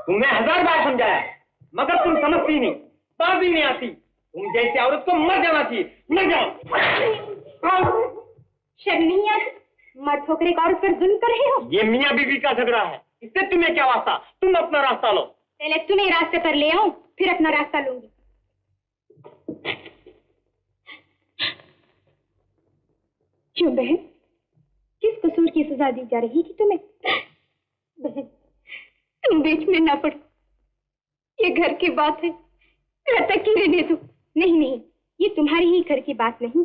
तुम्हें 1000 बार समझाया मगर तुम समझती नहीं, बात भी नहीं आती। तुम जैसी औरत को मर जाना चाहिए, मर जाओ। शर्म नहीं आती? मर्द होकर एक औरत पर जुल्म कर रहे हो। ये मियाँ बीवी का झगड़ा है, इससे तुम्हें क्या वास्ता? तुम अपना रास्ता लो। पहले तुम्हें रास्ते पर ले आऊं, फिर अपना रास्ता लूंगी। क्यों बहन, किस कसूर की सजा दी जा रही थी तुम्हें? बहन, तुम बीच में ना पड़ो, ये घर की बात है, तक ही रहने दो। नहीं नहीं, ये तुम्हारी ही घर की बात नहीं,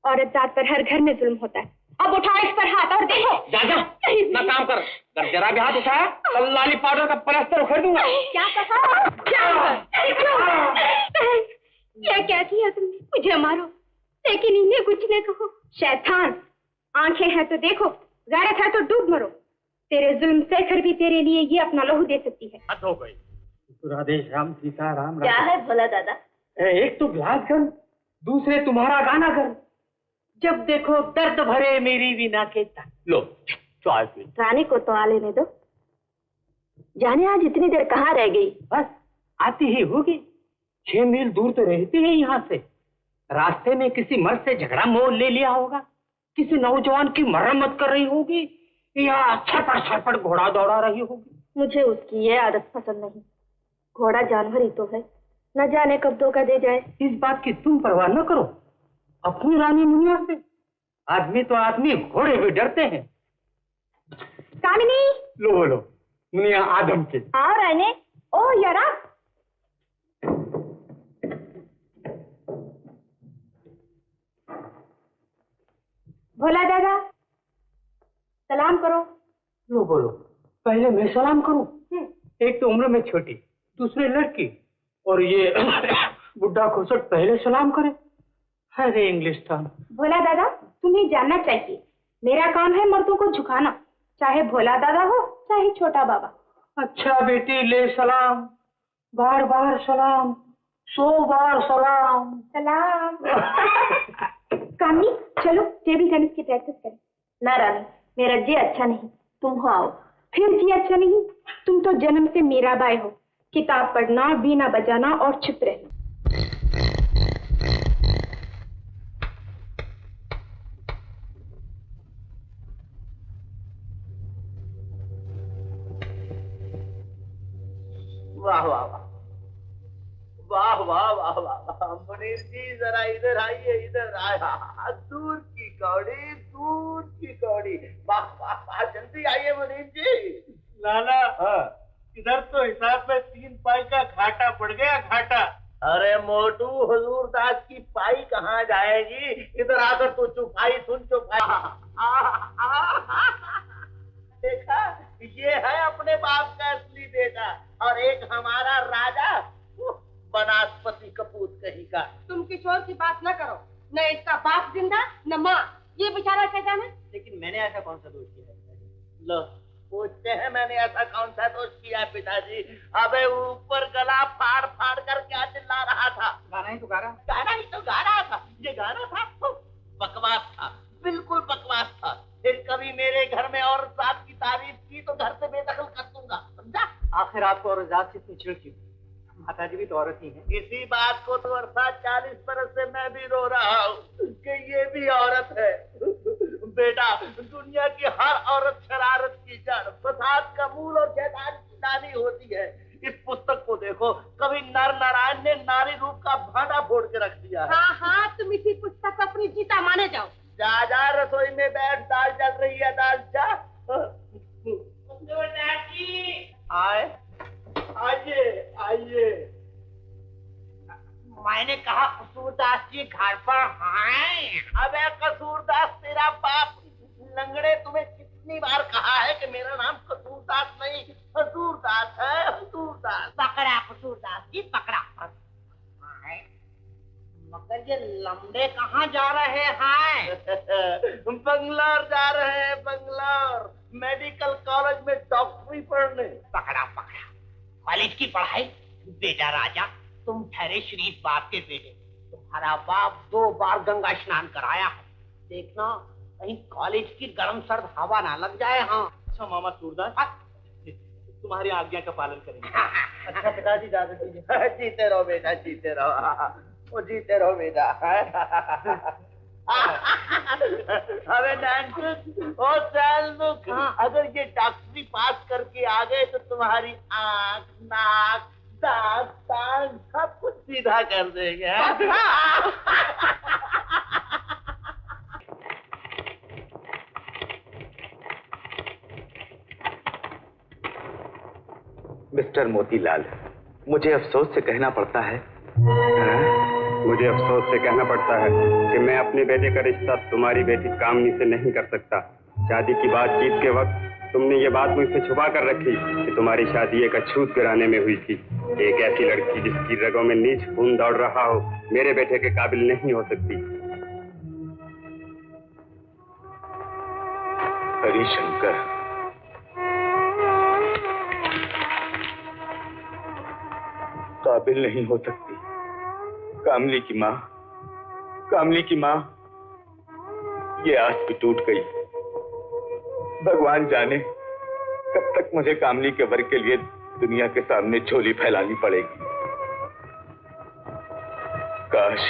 औरत जात पर हर घर में जुल्म होता है। अब उठाओ इस पर हाथ और देखो। जा ना काम कर, अगर जरा भी हाथ उठाया तो लाली पाउडर का प्लास्टर उखेड़ दूंगा। क्या कहा? क्या किया तुमने? मुझे मारो लेकिन इन्हें कुछ न कहो। शैतान, आंखें हैं तो देखो, गैरत है तो डूब मरो। तेरे जुल्म सहकर भी तेरे लिए ये अपना लहू दे सकती है। हद हो गई। राधे श्याम सीता राम। क्या है भोला दादा? एक तो गिलास कर, दूसरे तुम्हारा गाना कर। जब देखो दर्द भरे मेरी वीणा के तन। लो चाय पी। रानी को तो आ लेने दो। जाने आज इतनी देर कहाँ रह गई? बस आती ही होगी, 6 मील दूर तो रहती है यहाँ से। रास्ते में किसी मर्द से झगड़ा मोल ले लिया होगा, किसी नौजवान की मरम्मत कर रही होगी या छटपट छटपट घोड़ा दौड़ा रही होगी। मुझे उसकी ये आदत पसंद नहीं। घोड़ा जानवर ही तो है, न जाने कब धोखा दे जाए। इस बात की तुम परवाह न करो, अपनी रानी मुनिया से। आदमी तो आदमी, घोड़े भी डरते हैं। कामिनी, लो बोलो मुनिया आदम के। आओ रानी। ओ यारा, भोला दादा सलाम करो। लो बोलो, पहले मैं सलाम करूं? एक तो उम्र में छोटी, दूसरे लड़की, और ये बुढ़ा खुसट पहले सलाम करे। अरे इंग्लिस्तान। भोला दादा, तुम्हें जानना चाहिए, मेरा काम है मर्दों को झुकाना, चाहे भोला दादा हो चाहे छोटा बाबा। अच्छा बेटी, ले सलाम, बार बार सलाम, 100 बार सलाम। सलाम। कामी, चलो टेबल टेनिस की प्रैक्टिस करें। ना रानी, मेरा जी अच्छा नहीं, तुम हो आओ। फिर जी अच्छा नहीं? तुम तो जन्म से मीराबाई हो, किताब पढ़ना, बीना बजाना और चुप रहना। वाह वाह वाह वाह वाह वाह वाह। मुनीर जी जरा इधर आइए, इधर आया। दूर की कौड़ी, दूर की कौड़ी। वाह वाह वाह, जल्दी आइए मुनीर जी। लाला, इधर तो हिसाब में 3 पाई का घाटा पड़ गया, घाटा। अरे मोटू, हुजूर दास की पाई कहाँ जाएगी? इधर आकर तू चुपाई सुन, चुपाई। देखा, ये है अपने बाप का असली बेटा, और एक हमारा राजा वनस्पति कपूत कहीं का। तुम किशोर की बात न करो, न इसका बाप जिंदा न माँ, ये बेचारा क्या जाने। लेकिन मैंने ऐसा कौन सा दोष किया है? लो पूछते हैं मैंने ऐसा कौन सा दोष किया है पिताजी? अबे ऊपर गला फाड़ फाड़ कर क्या चिल्ला रहा था? गाना ही तो गा रहा। गाना ही तो गा रहा था। ये गाना था? बकवास था, बिल्कुल बकवास था। फिर कभी मेरे घर में और जात की तारीफ की तो घर से बेदखल कर दूंगा, समझा? आखिर आपको और जात से इतनी चिढ़ क्यों? माता जी भी तो औरत ही है। इसी बात को तो 40 बरस से मैं भी रो रहा हूँ कि ये भी औरत है। बेटा, दुनिया की हर औरत शरारत की जड़, फसाद का मूल और शैतान की नानी होती है। इस पुस्तक को देखो, कभी नर नारायण ने नारी रूप का भांडा फोड़ के रख दिया है। हाँ हाँ, तुम इसी पुस्तक को अपनी जीता माने जाओ। जा जा रसोई में बैठ, दाल जल रही है, दाल जा। आए, आइए आइए। मैंने कहा कसूरदास जी घर पर हैं। अबे कसूरदास तेरा बाप लंगड़े, तुम्हें कितनी बार कहा है कि मेरा नाम कसूरदास नहीं हजूरदास है, हजूरदास। पकड़ा कसूरदास जी, पकड़ा। मगर ये लंबे कहाँ जा रहे हैं? बंगलोर जा रहे हैं, बंगलोर, मेडिकल कॉलेज में डॉक्टरी पढ़ने। पकड़ा पकड़ा। कॉलेज की पढ़ाई? बेटा राजा, तुम ठहरे शरीफ बाप के बेटे, तुम्हारा बाप 2 बार गंगा स्नान कराया है। देखना कहीं कॉलेज की गर्म सर्द हवा ना लग जाए। हाँ अच्छा मामा सूरदास, तुम्हारी आज्ञा का पालन करेंगे। अच्छा पिताजी इजाजत दीजिए। जीते रहो बेटा, जीते रहो, वो जीते रहो बेटा। अबे नानकुट, ओ सैलमुख, अगर ये डॉक्टरी पास करके आ गए तो तुम्हारी आँख, नाक, दांत, टांग सब कुछ सीधा कर देंगे। मिस्टर मोतीलाल, मुझे अफसोस से कहना पड़ता है। मुझे अफसोस से कहना पड़ता है कि मैं अपने बेटे का रिश्ता तुम्हारी बेटी कामनी से नहीं कर सकता। शादी की बातचीत के वक्त तुमने ये बात मुझसे छुपा कर रखी कि तुम्हारी शादी एक अछूत गिराने में हुई थी। एक ऐसी लड़की जिसकी रगों में नीच खून दौड़ रहा हो मेरे बेटे के काबिल नहीं हो सकती। हरिशंकर, काबिल नहीं हो सकती। कामली की माँ, कामली की माँ, ये आस भी टूट गई। भगवान जाने कब तक मुझे कामली के वर के लिए दुनिया के सामने झोली फैलानी पड़ेगी। काश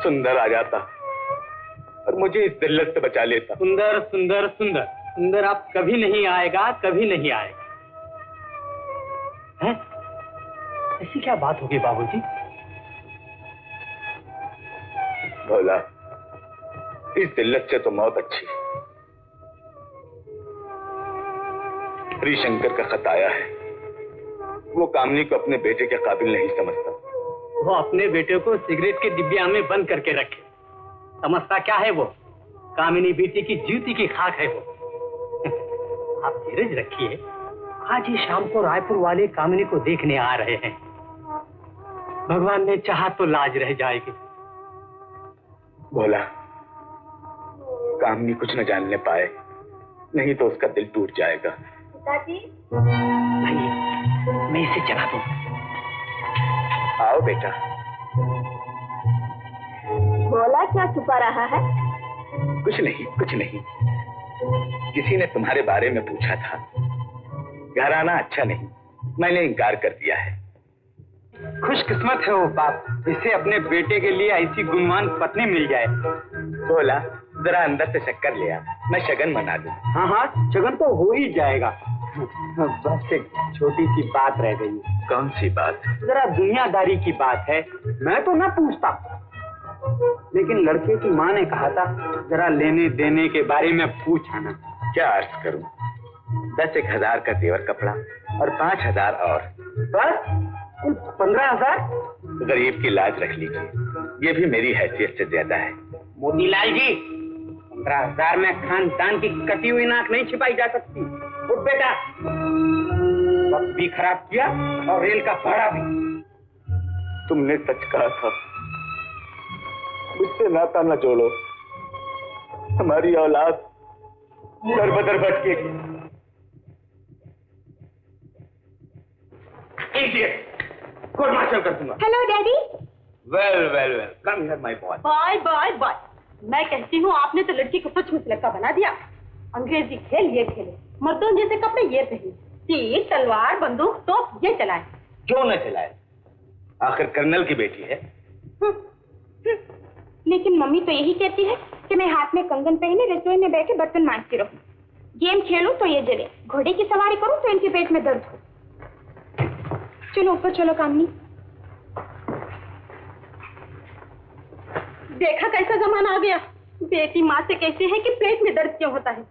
सुंदर आ जाता और मुझे इस दिल्लत से बचा लेता। सुंदर सुंदर सुंदर सुंदर अब कभी नहीं आएगा, कभी नहीं आएगा। हैं? ऐसी क्या बात होगी बाबूजी? भोला, इस दिल्लत से तो मौत अच्छी। हरिशंकर का खत आया है। वो कामनी को अपने बेटे के काबिल नहीं समझता। वो अपने बेटे को सिगरेट के डिब्बिया में बंद करके रखे। समझता क्या है वो? कामिनी बेटी की जूती की खाक है वो। आप धीरज रखिए, आज ही शाम को रायपुर वाले कामिनी को देखने आ रहे हैं। भगवान ने चाहा तो लाज रह जाएगी। भोला, कामनी कुछ न जानने पाए, नहीं तो उसका दिल टूट जाएगा। पिताजी, नहीं, मैं इसे जगा दूं। आओ बेटा। भोला क्या छुपा रहा है? कुछ नहीं, कुछ नहीं। किसी ने तुम्हारे बारे में पूछा था। घर आना अच्छा नहीं, मैंने इनकार कर दिया है। खुशकिस्मत है वो बाप, इसे अपने बेटे के लिए ऐसी गुणवान पत्नी मिल जाए। भोला, जरा अंदर से शक्कर ले आ, मैं शगन मना दूं। हाँ हाँ, शगन तो हो ही जाएगा। बस एक छोटी सी बात रह गई। कौन सी बात? जरा दुनियादारी की बात है। मैं तो ना पूछता, लेकिन लड़के की माँ ने कहा था जरा लेने देने के बारे में पूछ आना। क्या अर्ज करूं? 10,000 का जेवर कपड़ा और 5,000 और। बस 15,000? गरीब की लाज रख लीजिए, ये भी मेरी हैसियत से ज्यादा है। मोतीलाल जी, 15,000 में खानदान की कटी हुई नाक नहीं छिपाई जा सकती। उठ बेटा, वक्त भी खराब किया और रेल का भाड़ा भी। तुमने सच कहा था, मुझसे नाता न जोड़ो, हमारी औलाद दर बदर भटकेगी। कोर्ट मार्शल कर दूंगा। Hello daddy. Well well well, come here my boy. Bye bye bye. मैं कहती हूँ आपने तो लड़की को सचमुच लड़का बना दिया। अंग्रेजी खेल ये खेले, मर्दों जैसे कपड़े ये पहने, तीर तलवार बंदूक तोप ये चलाए। क्यों न चलाए, आखिर कर्नल की बेटी है। लेकिन मम्मी तो यही कहती है कि मैं हाथ में कंगन पहने रसोई में बैठे बर्तन मांजती रहूं, गेम खेलूं तो ये जले, घोड़े की सवारी करूं तो इनके पेट में दर्द हो। चलो ऊपर चलो कामनी। देखा कैसा जमाना आ गया। बेटी माँ से कहती है कि पेट में दर्द क्यों होता है।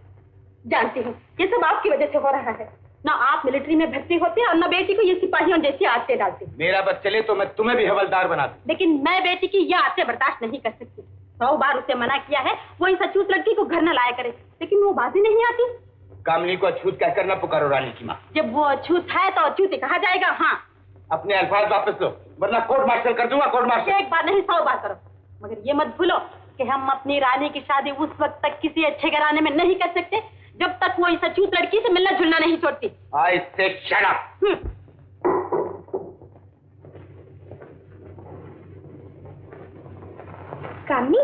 जानती हूँ ये सब आपकी वजह से हो रहा है। ना आप मिलिट्री में भर्ती होते और ना बेटी को ये सिपाहियों जैसी आदतें डालते। मेरा बस चले तो मैं तुम्हें भी हवलदार बना दूं। लेकिन मैं बेटी की ये आदतें बर्दाश्त नहीं कर सकती। 100 बार उसे मना किया है वो इस अछूत लड़की को घर न लाया करे, लेकिन वो बात ही नहीं आती। कामनी को अछूत कहकर न पुकारो रानी की माँ। जब वो अछूत है तो अछूत ही कहा जाएगा। हाँ, अपने अल्फाज वापस लो, वरना कोर्ट मार्शल कर दूंगा। कोर्ट मार्शल एक बार नहीं 100 बार करो, मगर ये मत भूलो कि हम अपनी रानी की शादी उस वक्त तक किसी अच्छे घराने में नहीं कर सकते जब तक वो इस अछूत लड़की से मिलना जुलना नहीं छोड़ती। I said shut up. कामनी,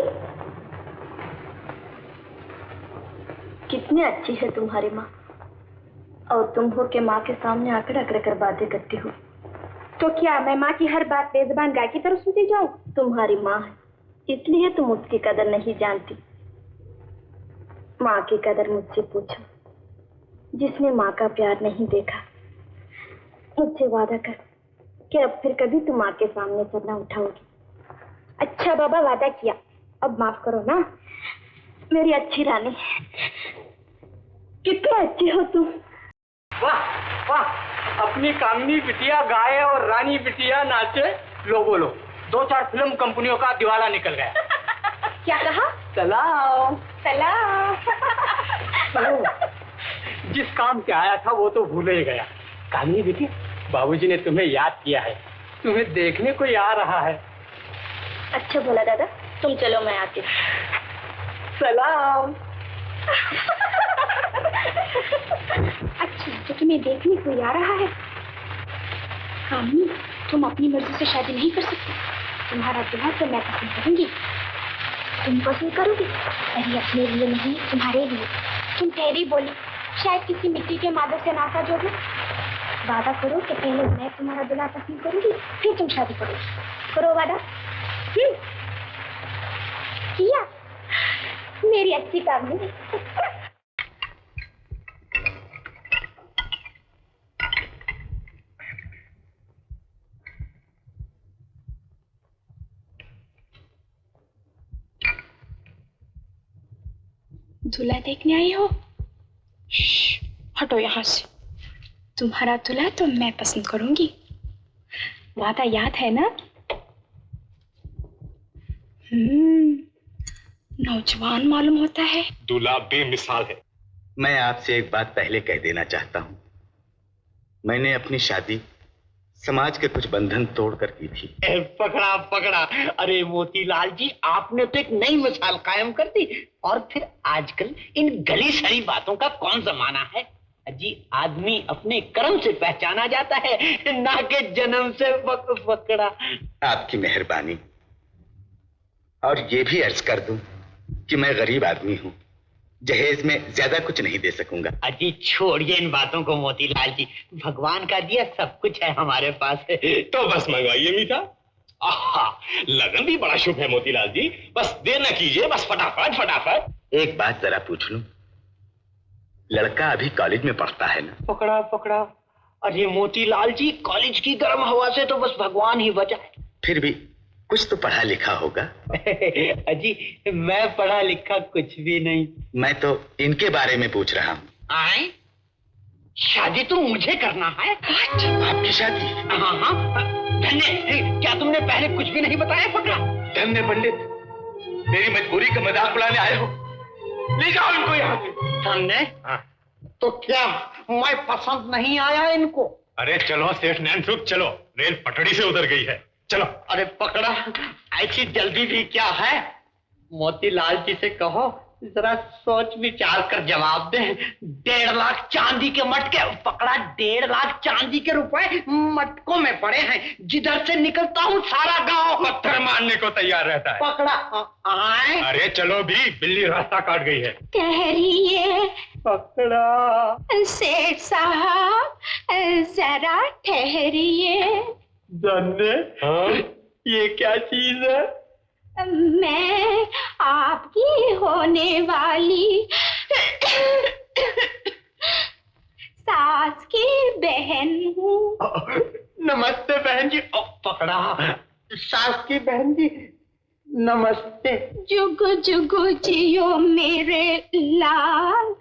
कितनी अच्छी है तुम्हारी माँ। और तुम हो के माँ के सामने आकर अकड़ कर बातें करती हो। तो क्या मैं माँ की हर बात बेज़बान गाय की तरह सुनती जाऊं? तुम्हारी माँ है, इसलिए तुम उसकी कदर नहीं जानती। माँ की कदर मुझसे पूछो। जिसने माँ का प्यार नहीं देखा, मुझसे वादा कर कि अब फिर कभी तुम माँ के सामने सर न उठाओगी। अच्छा बाबा, वादा किया, अब माफ करो ना मेरी अच्छी रानी। कितनी अच्छी हो तुम। वाह वाह, अपनी कामनी बिटिया गाए और रानी बिटिया नाचे। लो बोलो, 2-4 फिल्म कंपनियों का दिवाला निकल गया। क्या कहा? सलाम सलाम। जिस काम से आया था वो तो भूल ही गया। कामनी बेटी, बाबूजी ने तुम्हें याद किया है, तुम्हें देखने को आ रहा है। अच्छा बोला दादा, तुम चलो मैं आती हूँ। सलाम। अच्छा, तो तुम्हें देखने को आ रहा है। कामनी, तुम अपनी मर्जी से शादी नहीं कर सकती। तुम्हारा दूल्हा तो मैं पसंद करूंगी। तुम पसंद करोगी? अरे अपने लिए नहीं, तुम्हारे लिए। तुम ठहरी बोली, शायद किसी मिट्टी के मादक से नाता जोड़ो। वादा करो कि पहले मैं तुम्हारा दूल्हा पसंद करूंगी, फिर तुम शादी करोगी। करो वादा। किया? मेरी अच्छी कामनी। दूल्हा देखने आई हो? हटो यहाँ से। तुम्हारा दूल्हा तो मैं पसंद करूंगी, वादा याद है ना? नौजवान मालूम होता है। दूल्हा बेमिसाल है। मैं आपसे एक बात पहले कह देना चाहता हूँ। मैंने अपनी शादी समाज के कुछ बंधन तोड़कर की थी। पकड़ा पकड़ा। अरे मोतीलाल जी, आपने तो एक नई मिसाल कायम कर दी। और फिर आजकल इन गली सड़ी बातों का कौन जमाना है जी। आदमी अपने कर्म से पहचाना जाता है, ना कि जन्म से पकड़ा। आपकी मेहरबानी। और ये भी अर्ज कर दूं कि मैं गरीब आदमी हूँ, जहेज में ज्यादा कुछ नहीं दे सकूंगा। अजी छोड़िए इन बातों को मोतीलाल जी, भगवान का दिया सब कुछ है हमारे पास। तो बस मंगवाइए मीठा। आहा, लगन भी बड़ा शुभ है मोतीलाल जी, बस देर न कीजिए, बस फटाफट फटाफट। एक बात जरा पूछ लूं, लड़का अभी कॉलेज में पढ़ता है ना? पकड़ा पकड़ा। अरे मोतीलाल जी, कॉलेज की गर्म हवा से तो बस भगवान ही बचा। फिर भी कुछ तो पढ़ा लिखा होगा। अजी मैं पढ़ा लिखा कुछ भी नहीं। मैं तो इनके बारे में पूछ रहा हूँ। आए? शादी तो मुझे करना है। आपकी शादी? हाँ हाँ। धन्य, क्या तुमने पहले कुछ भी नहीं बताया? पकड़ा। धन्य पंडित, मेरी मजबूरी का मजाक उड़ाने आए हो? ले जाओ इनको यहाँ से। धन्य, तो क्या मैं पसंद नहीं आया इनको? अरे चलो सेठ नैनसुख, चलो, रेल पटड़ी से उतर गई है, चलो। अरे पकड़ा, ऐसी जल्दी भी क्या है? मोतीलाल जी से कहो जरा सोच विचार कर जवाब दे। 1.5 लाख चांदी के मटके। पकड़ा, 1.5 लाख चांदी के रुपए मटकों में पड़े हैं। जिधर से निकलता हूँ सारा गांव पत्थर मारने को तैयार रहता है। पकड़ा। आए? अरे चलो भी, बिल्ली रास्ता काट गई है। ठहरिए। पकड़ा। सेठ साहब जरा ठहरिए। धन्य, हाँ? ये क्या चीज है? मैं आपकी होने वाली सास की बहन हूँ। नमस्ते बहन जी। पकड़ा, सास की बहन जी, नमस्ते। जुग जुग जियो मेरे लाल,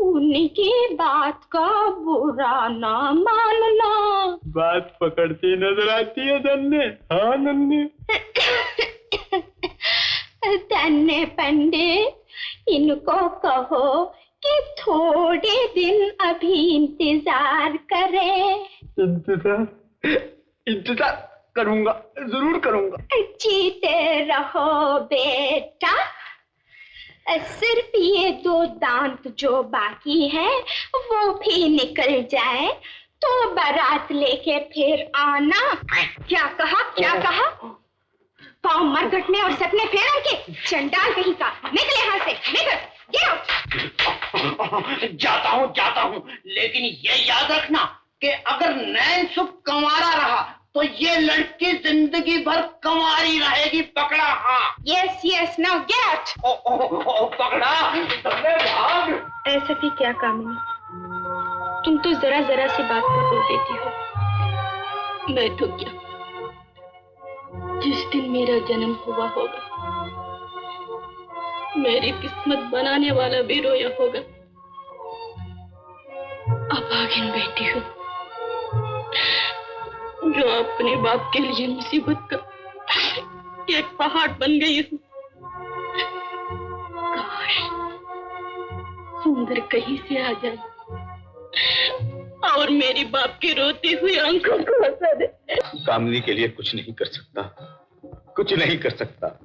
उनकी बात का बुरा ना मानना। बात पकड़ती नजर आती है धन्य। हाँ नन्हे। धन्य पंडित, इनको कहो कि थोड़े दिन अभी इंतजार करें। इंतजार करूंगा, जरूर करूंगा। जीते रहो बेटा। सिर्फ ये 2 दांत जो बाकी है वो भी निकल जाए तो बारात लेके फिर आना। क्या कहा? क्या कहा? पाँव मर घटने और सपने फेर के चंडाल कहीं का। निकल यहाँ से, निकल। जाता हूँ, लेकिन ये याद रखना कि अगर नैन सुख कंवारा रहा तो ये लड़की जिंदगी भर कंवारी रहेगी। पकड़ा? हाँ। Yes now get. पकड़ा। भाग। ऐसा भी क्या कामिनी, तुम तो जरा जरा सी बात पर रो देती हो। मैं तो क्या, जिस दिन मेरा जन्म हुआ होगा मेरी किस्मत बनाने वाला भी रोया होगा। अभागिन बेटी हूँ जो अपने बाप के लिए मुसीबत का एक पहाड़ बन गई हूँ। काश सुंदर कहीं से आ जाए और मेरी बाप की रोती हुई आंखों को हंसा दे। कामनी के लिए कुछ नहीं कर सकता, कुछ नहीं कर सकता।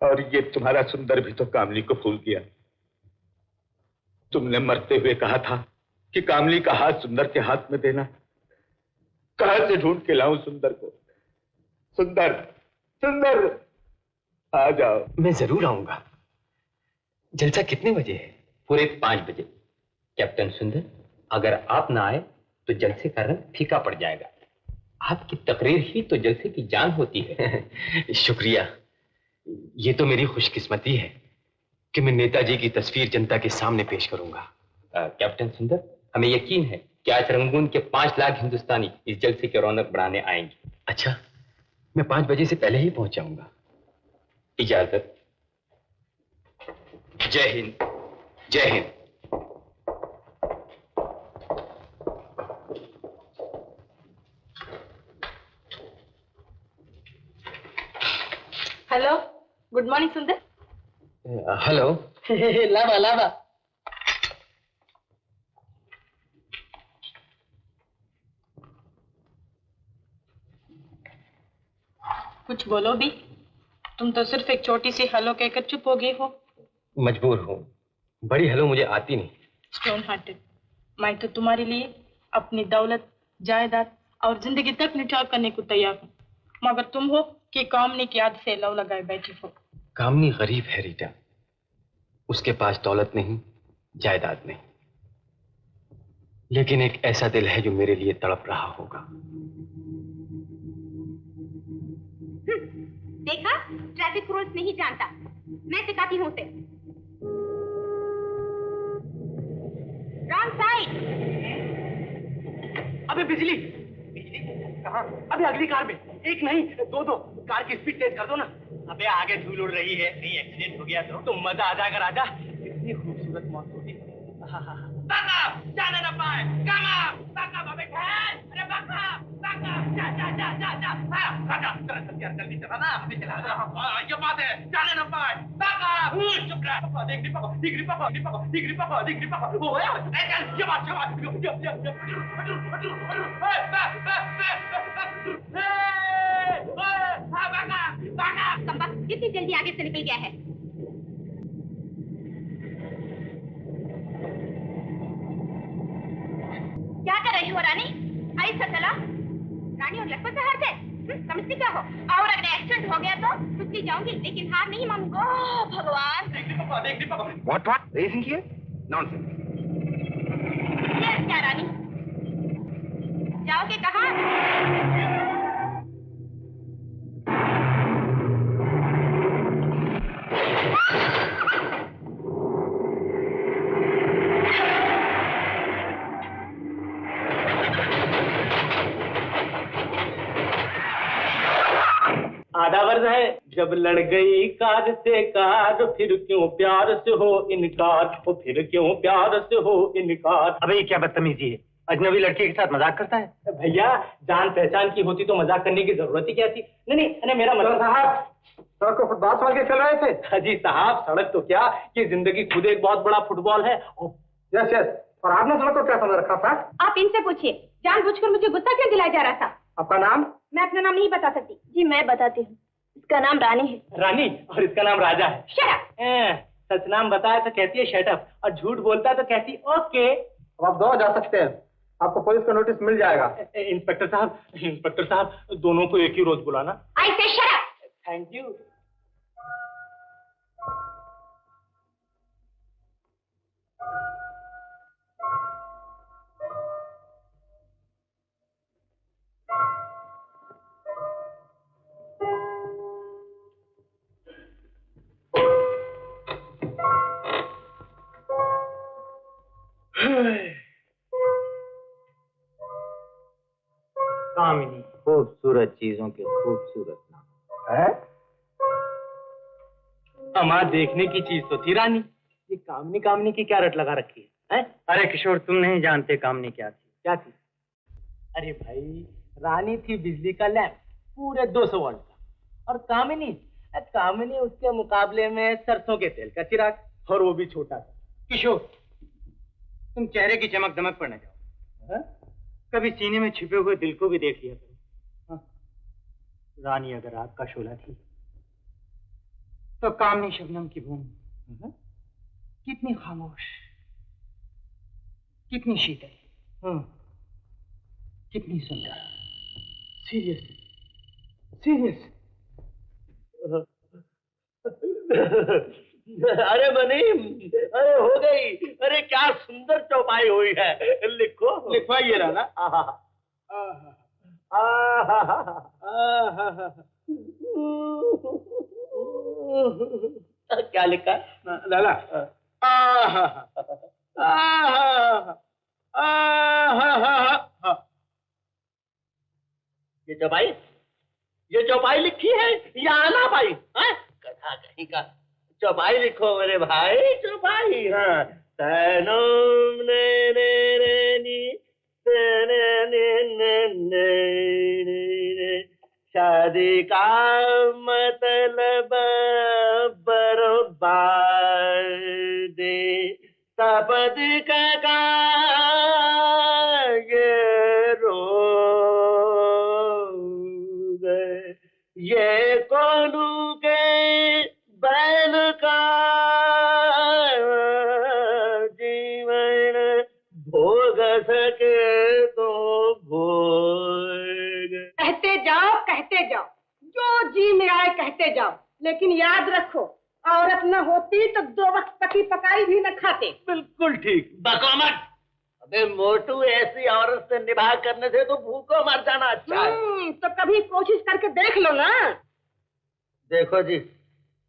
और ये तुम्हारा सुंदर भी तो कामनी को भूल गया। तुमने मरते हुए कहा था कि कामनी का हाथ सुंदर के हाथ में देना। कहां से ढूंढ के लाऊं सुंदर को? सुंदर, सुंदर, आ जाओ। मैं जरूर आऊंगा। जलसा कितने बजे है? पूरे 5 बजे। कैप्टन सुंदर, अगर आप ना आए तो जलसे का रंग फीका पड़ जाएगा। आपकी तकरीर ही तो जलसे की जान होती है। शुक्रिया। ये तो मेरी खुशकिस्मती है कि मैं नेताजी की तस्वीर जनता के सामने पेश करूंगा। कैप्टन सुंदर, हमें यकीन है कि आज रंगून के 5 लाख हिंदुस्तानी इस जलसे की रौनक बढ़ाने आएंगे। अच्छा, मैं 5 बजे से पहले ही पहुंच जाऊंगा। इजाजत। जय हिंद, जय हिंद। हेलो, गुड मॉर्निंग सुंदर। हेलो। लावा लावा। कुछ बोलो भी, तुम तो सिर्फ एक छोटी सी हेलो कहकर चुप हो गए हो। मजबूर हूँ, बड़ी हेलो मुझे आती नहीं। स्टोन हार्टेड, मैं तो तुम्हारे लिए अपनी दौलत, जायदाद और जिंदगी तक निछावर करने को तैयार हूँ, मगर तुम हो कि कामनी की याद से लव लगाए बैठी हो। कामनी गरीब है रीटा, उसके पास दौलत नहीं, जायदाद नहीं, लेकिन एक ऐसा दिल है जो मेरे लिए तड़प रहा होगा। देखा, ट्रैफिक रूल्स नहीं जानता, मैं सिखाती हूँ उसे। Wrong side. अबे बिजली, कहाँ? अबे अगली कार में, एक नहीं 2-2। कार की स्पीड तेज कर दो ना। अबे आगे धूल उड़ रही है, कहीं एक्सीडेंट हो गया तो मजा आ जाएगा राजा। कितनी खूबसूरत मौत होगी। जाने ना पाए। अबे ठहर, अरे जा जा जा जा जा। राजा जल्दी चला ना, अभी चला रहा। ये बात है, जाने ना पाए। चुप रह। पापा देख रही, पापा दिख रही, पापा दिख रही, पापा दिख रही, पापा दिख रही, पापा। वो है ये बात कितनी जल्दी आगे से निकल गया है। क्या कर रही हो रानी? ऐसा चला रानी और लखपत से हार गए, समझती क्या हो? और अगर एक्सीडेंट हो गया तो कुछ जाऊंगी, लेकिन हार नहीं मानूंगा। भगवान। What? Racing here? Nonsense. क्या रानी, जाओगे कहाँ? आधा वर्ज है। जब लड़ गई कार से कार, फिर क्यों प्यार से हो इनकार, हो फिर क्यों प्यार से हो इनकार। अबे ये क्या बदतमीजी है? अजनबी लड़की के साथ मजाक करता है? भैया जान पहचान की होती तो मजाक करने की जरूरत ही क्या थी? नहीं मेरा मतलब साहब, सड़क को फुटबॉल समझ के चल रहे थे। जी साहब, सड़क तो क्या, ये जिंदगी खुद एक बहुत बड़ा फुटबॉल है। यस, और आपने सड़क को क्या समझ रखा था? आप इनसे पूछिए, जानबूझकर मुझे गुस्सा क्यों दिलाया जा रहा था? आपका नाम? मैं अपना नाम नहीं बता सकती। जी मैं बताती हूँ, इसका नाम रानी है। रानी? और इसका नाम राजा है। Shut up. सच नाम बताया तो कहती है शट अप, और झूठ बोलता तो कहती ओके। अब आप दोनों जा सकते हैं, आपको पुलिस का नोटिस मिल जाएगा। इंस्पेक्टर साहब, दोनों को एक ही रोज बुलाना। I say shut up. Thank you. Kamini. खूबसूरत चीजों के खूबसूरत नाम है? हमारा देखने की चीज तो थी रानी, ये कामनी कामनी की क्या रट लगा रखी है? अरे किशोर, तुम नहीं जानते कामनी क्या थी। क्या थी? अरे भाई, रानी थी बिजली का लैंप पूरे 200 वाट का, और कामिनी कामिनी उसके मुकाबले में सरसों के तेल का चिराग, और वो भी छोटा सा। किशोर, तुम चेहरे की चमक दमक पर न जाओ। कभी सीने में छिपे हुए दिल को भी देख लिया करो। रानी अगर आग का शोला थी तो कामनी शबनम की बूंद कितनी खामोश, कितनी शीतल, कितनी सुंदर। Serious serious. अरे बनी, अरे हो गई। अरे क्या सुंदर चौपाई हुई है। लिखो, लिखवाइए राना। क्या लिखा लाला? ये चौपाई लिखी है या आना भाई? कथा कहीं का। चौपाई लिखो मेरे भाई, चौपाई। हाँ, शादी का मतलब बर्बाद दे सबद का ये रोग, ये कोलू के बैल का जीवन भोग सके तो भोग। कहते जाओ, जो जी में आए कहते जाओ, लेकिन याद रखो, औरत न होती तो 2 वक्त पकी पकाई भी न खाते। बिल्कुल ठीक। बको मत। अबे मोटू, ऐसी औरत से निभाव करने से तो भूखों मर जाना अच्छा है। तो कभी कोशिश करके देख लो ना। देखो जी,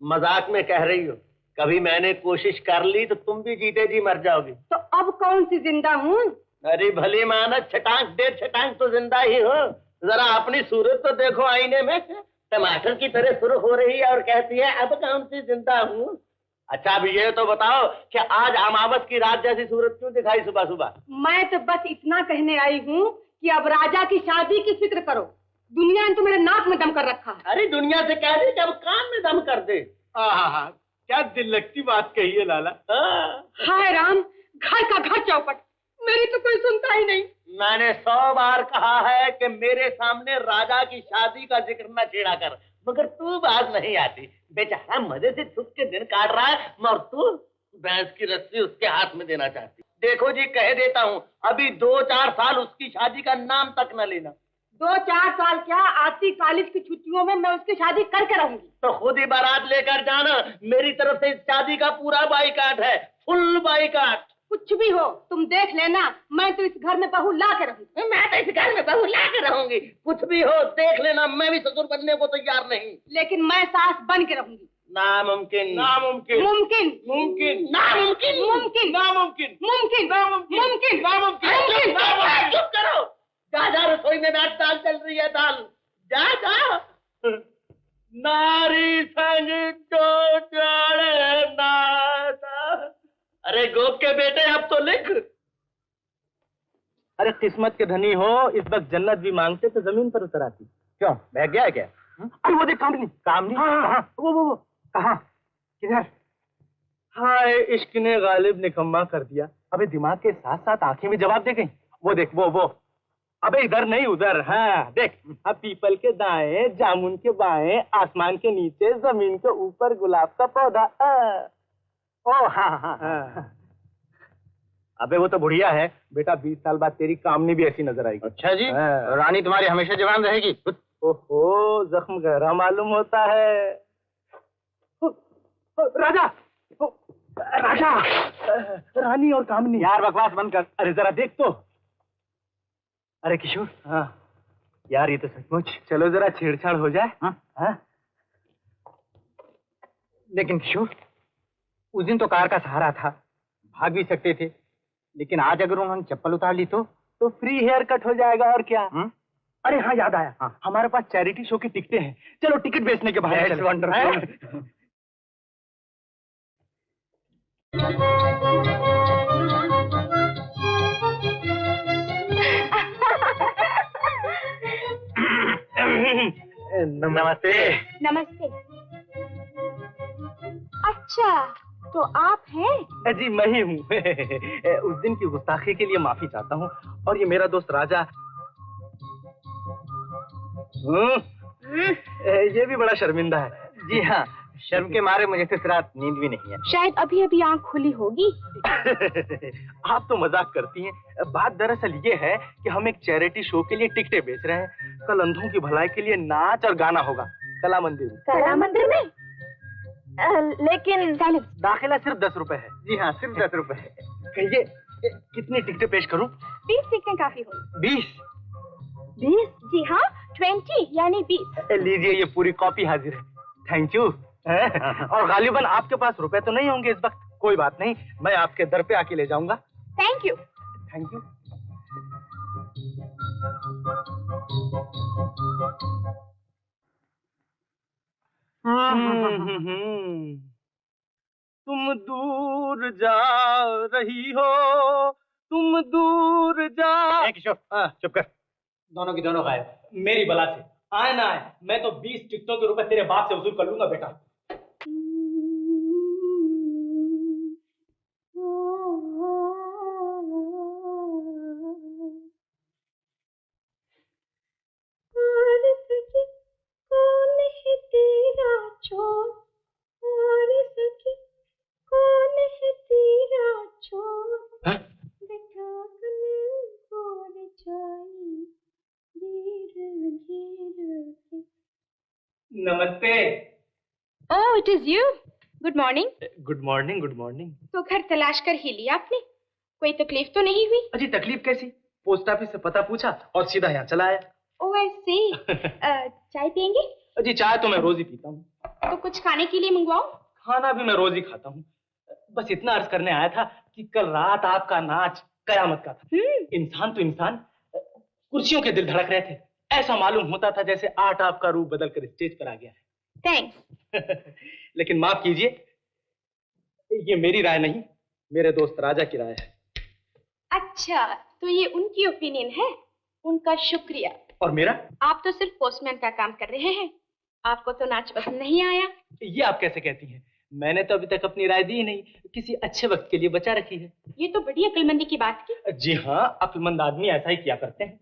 मजाक में कह रही हो, कभी मैंने कोशिश कर ली तो तुम भी जीते जी मर जाओगी। तो अब कौन सी जिंदा हूँ? अरे भली मानत, छटांक 1.5 छटांक तो जिंदा ही हो। जरा अपनी सूरत तो देखो आईने में, टमाटर की तरह सुर्ख हो रही है और कहती है अब कौन सी जिंदा हूँ। अच्छा, अब ये तो बताओ कि आज अमावस की रात जैसी सूरत क्यों दिखाई सुबह सुबह? मैं तो बस इतना कहने आई हूँ कि अब राजा की शादी की फिक्र करो। दुनिया ने तो मेरे नाक में दम कर रखा है। अरे दुनिया से कह दे कि अब कान में दम कर दे। हाँ, क्या दिल लगती बात कही है लाला। हाय राम, घर का घर चौपट, मेरी तो कोई सुनता ही नहीं। मैंने 100 बार कहा है कि मेरे सामने राजा की शादी का जिक्र न छेड़ा कर, मगर तू बात नहीं आती। बेचारा मजे से छुप के दिन काट रहा है, और तू भैंस की रस्सी उसके हाथ में देना चाहती। देखो जी, कह देता हूँ, अभी 2-4 साल उसकी शादी का नाम तक न लेना। 2-4 साल क्या, आती कॉलेज की छुट्टियों में मैं उसकी शादी करके रहूंगी। तो खुद ही बारात लेकर जाना। मेरी तरफ से इस शादी का पूरा बाइकाट है, फुल बाइकाट। कुछ भी हो, तुम देख लेना, मैं तो इस घर में बहू ला के रहूंगी। मैं तो इस घर में बहू ला के रहूंगी। कुछ भी हो, देख लेना, मैं भी ससुर बनने को तैयार नहीं। लेकिन मैं सास बन के रहूंगी। नामुमकिन। नामुमकिन। मुमकिन। मुमकिन। नामुमकिन। मुमकिन। नामुमकिन। मुमकिन। नामुमकिन। मुमकिन। नामुमकिन। चुप करो। जा रसोई में बैठ, दाल चल रही है, दाल। जा। नारी संग जो चढ़े नाता। अरे गोप के बेटे, अब तो लिख। अरे किस्मत के धनी हो, इस वक्त जन्नत भी मांगते तो जमीन पर उतर आती। क्यों, बह गया है क्या? अरे वो देख, कामनी। कामनी? हाँ, वो कहाँ? किधर? हाय, इश्क ने गालिब निकम्मा कर दिया। अबे दिमाग के साथ साथ आंखें भी जवाब दे गई। वो देख, वो अबे इधर नहीं उधर। हाँ देख, अब पीपल के दाएं, जामुन के बाएं, आसमान के नीचे, जमीन के ऊपर गुलाब का पौधा। ओ हाँ। अबे वो तो बुढ़िया है बेटा, 20 साल बाद तेरी कामनी भी ऐसी नजर आएगी। अच्छा जी, रानी तुम्हारी हमेशा जवान रहेगी। ओहो, जख्म गहरा मालूम होता है। राजा, रानी और कामनी। यार बकवास बंद कर। अरे जरा देख तो। अरे किशोर, हाँ यार, ये तो सचमुच। चलो जरा छेड़छाड़ हो जाए। हाँ? लेकिन किशोर, उस दिन तो कार का सहारा था, भाग भी सकते थे, लेकिन आज अगर उन्होंने चप्पल उतार ली तो फ्री हेयर कट हो जाएगा और क्या। अरे हाँ, याद आया। हाँ। हमारे पास चैरिटी शो की टिकटें हैं, चलो टिकट बेचने के बहाने चलो। वंडरफुल। नमस्ते। नमस्ते। अच्छा, तो आप हैं? जी मैं ही हूँ। उस दिन की गुस्ताखी के लिए माफी चाहता हूँ। और ये मेरा दोस्त राजा। ये भी बड़ा शर्मिंदा है। जी हाँ, शर्म के मारे मुझे इस रात नींद भी नहीं है। शायद अभी अभी आंख खुली होगी। आप तो मजाक करती हैं। बात दरअसल ये है कि हम एक चैरिटी शो के लिए टिकटें बेच रहे हैं। कल अंधों की भलाई के लिए नाच और गाना होगा कला मंदिर में। कला मंदिर में? लेकिन दाखिला सिर्फ 10 रुपए है। जी हाँ, सिर्फ 10 रुपए है। कहिए कितनी टिकटें पेश करूं? 20 टिकटें काफी होंगी। 20? 20? जी हाँ, 20 यानी 20। लीजिए, ये पूरी कॉपी हाजिर है। Thank you. और गालिबन आपके पास रुपए तो नहीं होंगे इस वक्त। कोई बात नहीं, मैं आपके दर पे आके ले जाऊंगा। Thank you. Thank you. तुम दूर जा रही हो, तुम दूर जा। चुप कर। दोनों की दोनों गायब, मेरी बला से। आए ना आए, मैं तो 20 टिकटों के रुपए तेरे बाप से वसूल कर लूंगा बेटा। नमस्ते। Oh, it is you. Good morning. Good morning, good morning. तो घर तलाश कर ही लिया आपने? कोई तकलीफ तो नहीं हुई? अजी तकलीफ कैसी? पोस्ट ऑफिस से पता पूछा और सीधा यहाँ चला आया। ओह आई सी। चाय पियेंगे? अजी चाय तो मैं रोज ही पीता हूँ। तो कुछ खाने के लिए मंगवाऊं? खाना भी मैं रोज ही खाता हूँ। बस इतना अर्ज करने आया था कि कल रात आपका नाच कयामत का था। इंसान तो इंसान, कुर्सियों के दिल धड़क रहे थे। ऐसा मालूम होता था जैसे आर्ट आपका रूप बदल कर स्टेज पर आ गया है। थैंक्स। लेकिन माफ कीजिए, ये मेरी राय नहीं, मेरे दोस्त राजा की राय है। अच्छा, तो ये उनकी ओपिनियन है। उनका शुक्रिया। और मेरा? आप तो सिर्फ पोस्टमैन का काम कर रहे हैं। आपको तो नाच पसंद नहीं आया। ये आप कैसे कहती हैं? मैंने तो अभी तक अपनी राय दी नहीं, किसी अच्छे वक्त के लिए बचा रखी है। ये तो बड़ी अक्लमंदी की बात की। जी हाँ, अक्लमंद आदमी ऐसा ही किया करते हैं।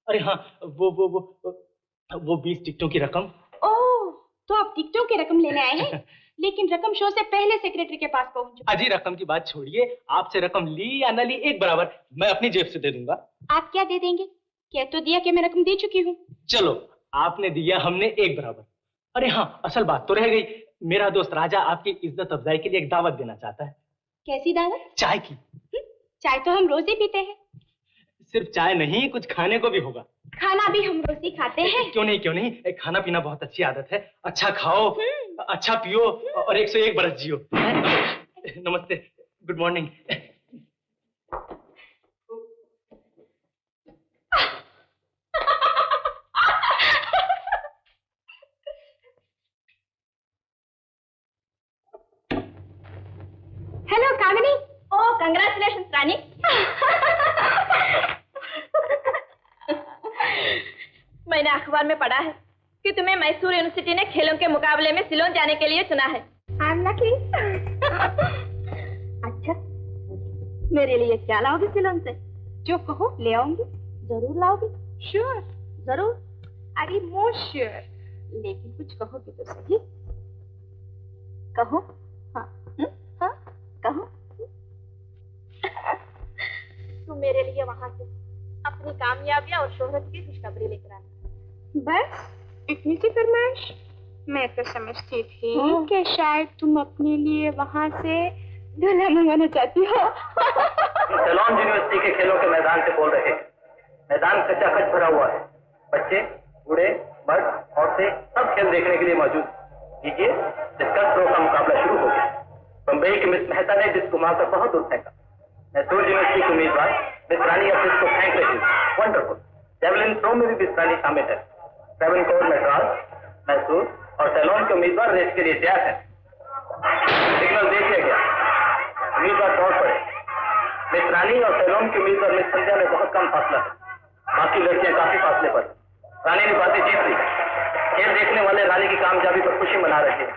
अरे हाँ, वो 20 टिकटों की रकम। ओह, तो आप टिकटों की रकम लेने आए हैं? लेकिन रकम शो से पहले सेक्रेटरी के पास पहुंच चुकी। अजी रकम की बात छोड़िए, आपसे रकम ली या न ली एक बराबर, मैं अपनी जेब से दे दूंगा। आप क्या दे देंगे? कह तो दिया कि मैं रकम दे चुकी हूँ। चलो, आपने दिया, हमने एक बराबर। अरे हाँ, असल बात तो रह गई। मेरा दोस्त राजा आपकी इज्जत अफजाई के लिए एक दावत देना चाहता है। कैसी दावत? चाय की। चाय तो हम रोज ही पीते हैं। सिर्फ चाय नहीं, कुछ खाने को भी होगा। खाना भी हम रोज ही खाते हैं। क्यों नहीं, क्यों नहीं। खाना पीना बहुत अच्छी आदत है। अच्छा खाओ, अच्छा पियो और 101 बरस जियो। नमस्ते, गुड मॉर्निंग। हेलो कामिनी। ओह, कंग्रेचुलेशंस रानी। मैंने अखबार में पढ़ा है कि तुम्हें मैसूर यूनिवर्सिटी ने खेलों के मुकाबले में सिलोन जाने के लिए चुना है। I'm lucky। अच्छा, मेरे लिए क्या लाओगी सिलोन से? जो कहो ले आऊंगी। जरूर लाओगी? श्योर। जरूर? अरे मोस्ट श्योर। लेकिन कुछ कहोगी तो सही। कहो। हाँ, हाँ, कहो। तुम मेरे लिए वहां से अपनी कामयाबियां और शोहरत की खुशखबरी लेकर आना। बस इतनी सी फरमाइश? मैं तो समझती थी कि शायद तुम अपने लिए वहाँ से दूल्हा मंगवाना चाहती हो। सिलोन यूनिवर्सिटी के खेलों के मैदान से बोल रहे हैं। मैदान कच्चा-कच भरा हुआ है। बच्चे, बूढ़े, मर्द, औरतें सब खेल देखने के लिए मौजूद। लीजिए, डिस्कस थ्रो का मुकाबला शुरू हो गया। बम्बई की मिस मेहता ने डिस्क घुमाकर बहुत दूर फेंका। मैसूर यूनिवर्सिटी की उम्मीदवार मिस रानी अब डिस्क को फेंक रही है। वंडरफुल। जेवलिन थ्रो में भी बिस्तानी शामिल है। ट्रेवन कोर मैड्रास, मैसूर और सैलोन के उम्मीदवार रेस के लिए तैयार है। सिग्नल दे दिया गया, उम्मीदवार दौड़ पड़े। मिस रानी और सैलोन की उम्मीदवार मिस संध्या में बहुत कम फासला है, बाकी लड़कियां काफी फासले पर। रानी ने बातें जीत ली। खेल देखने वाले रानी की कामयाबी पर खुशी मना रहे हैं।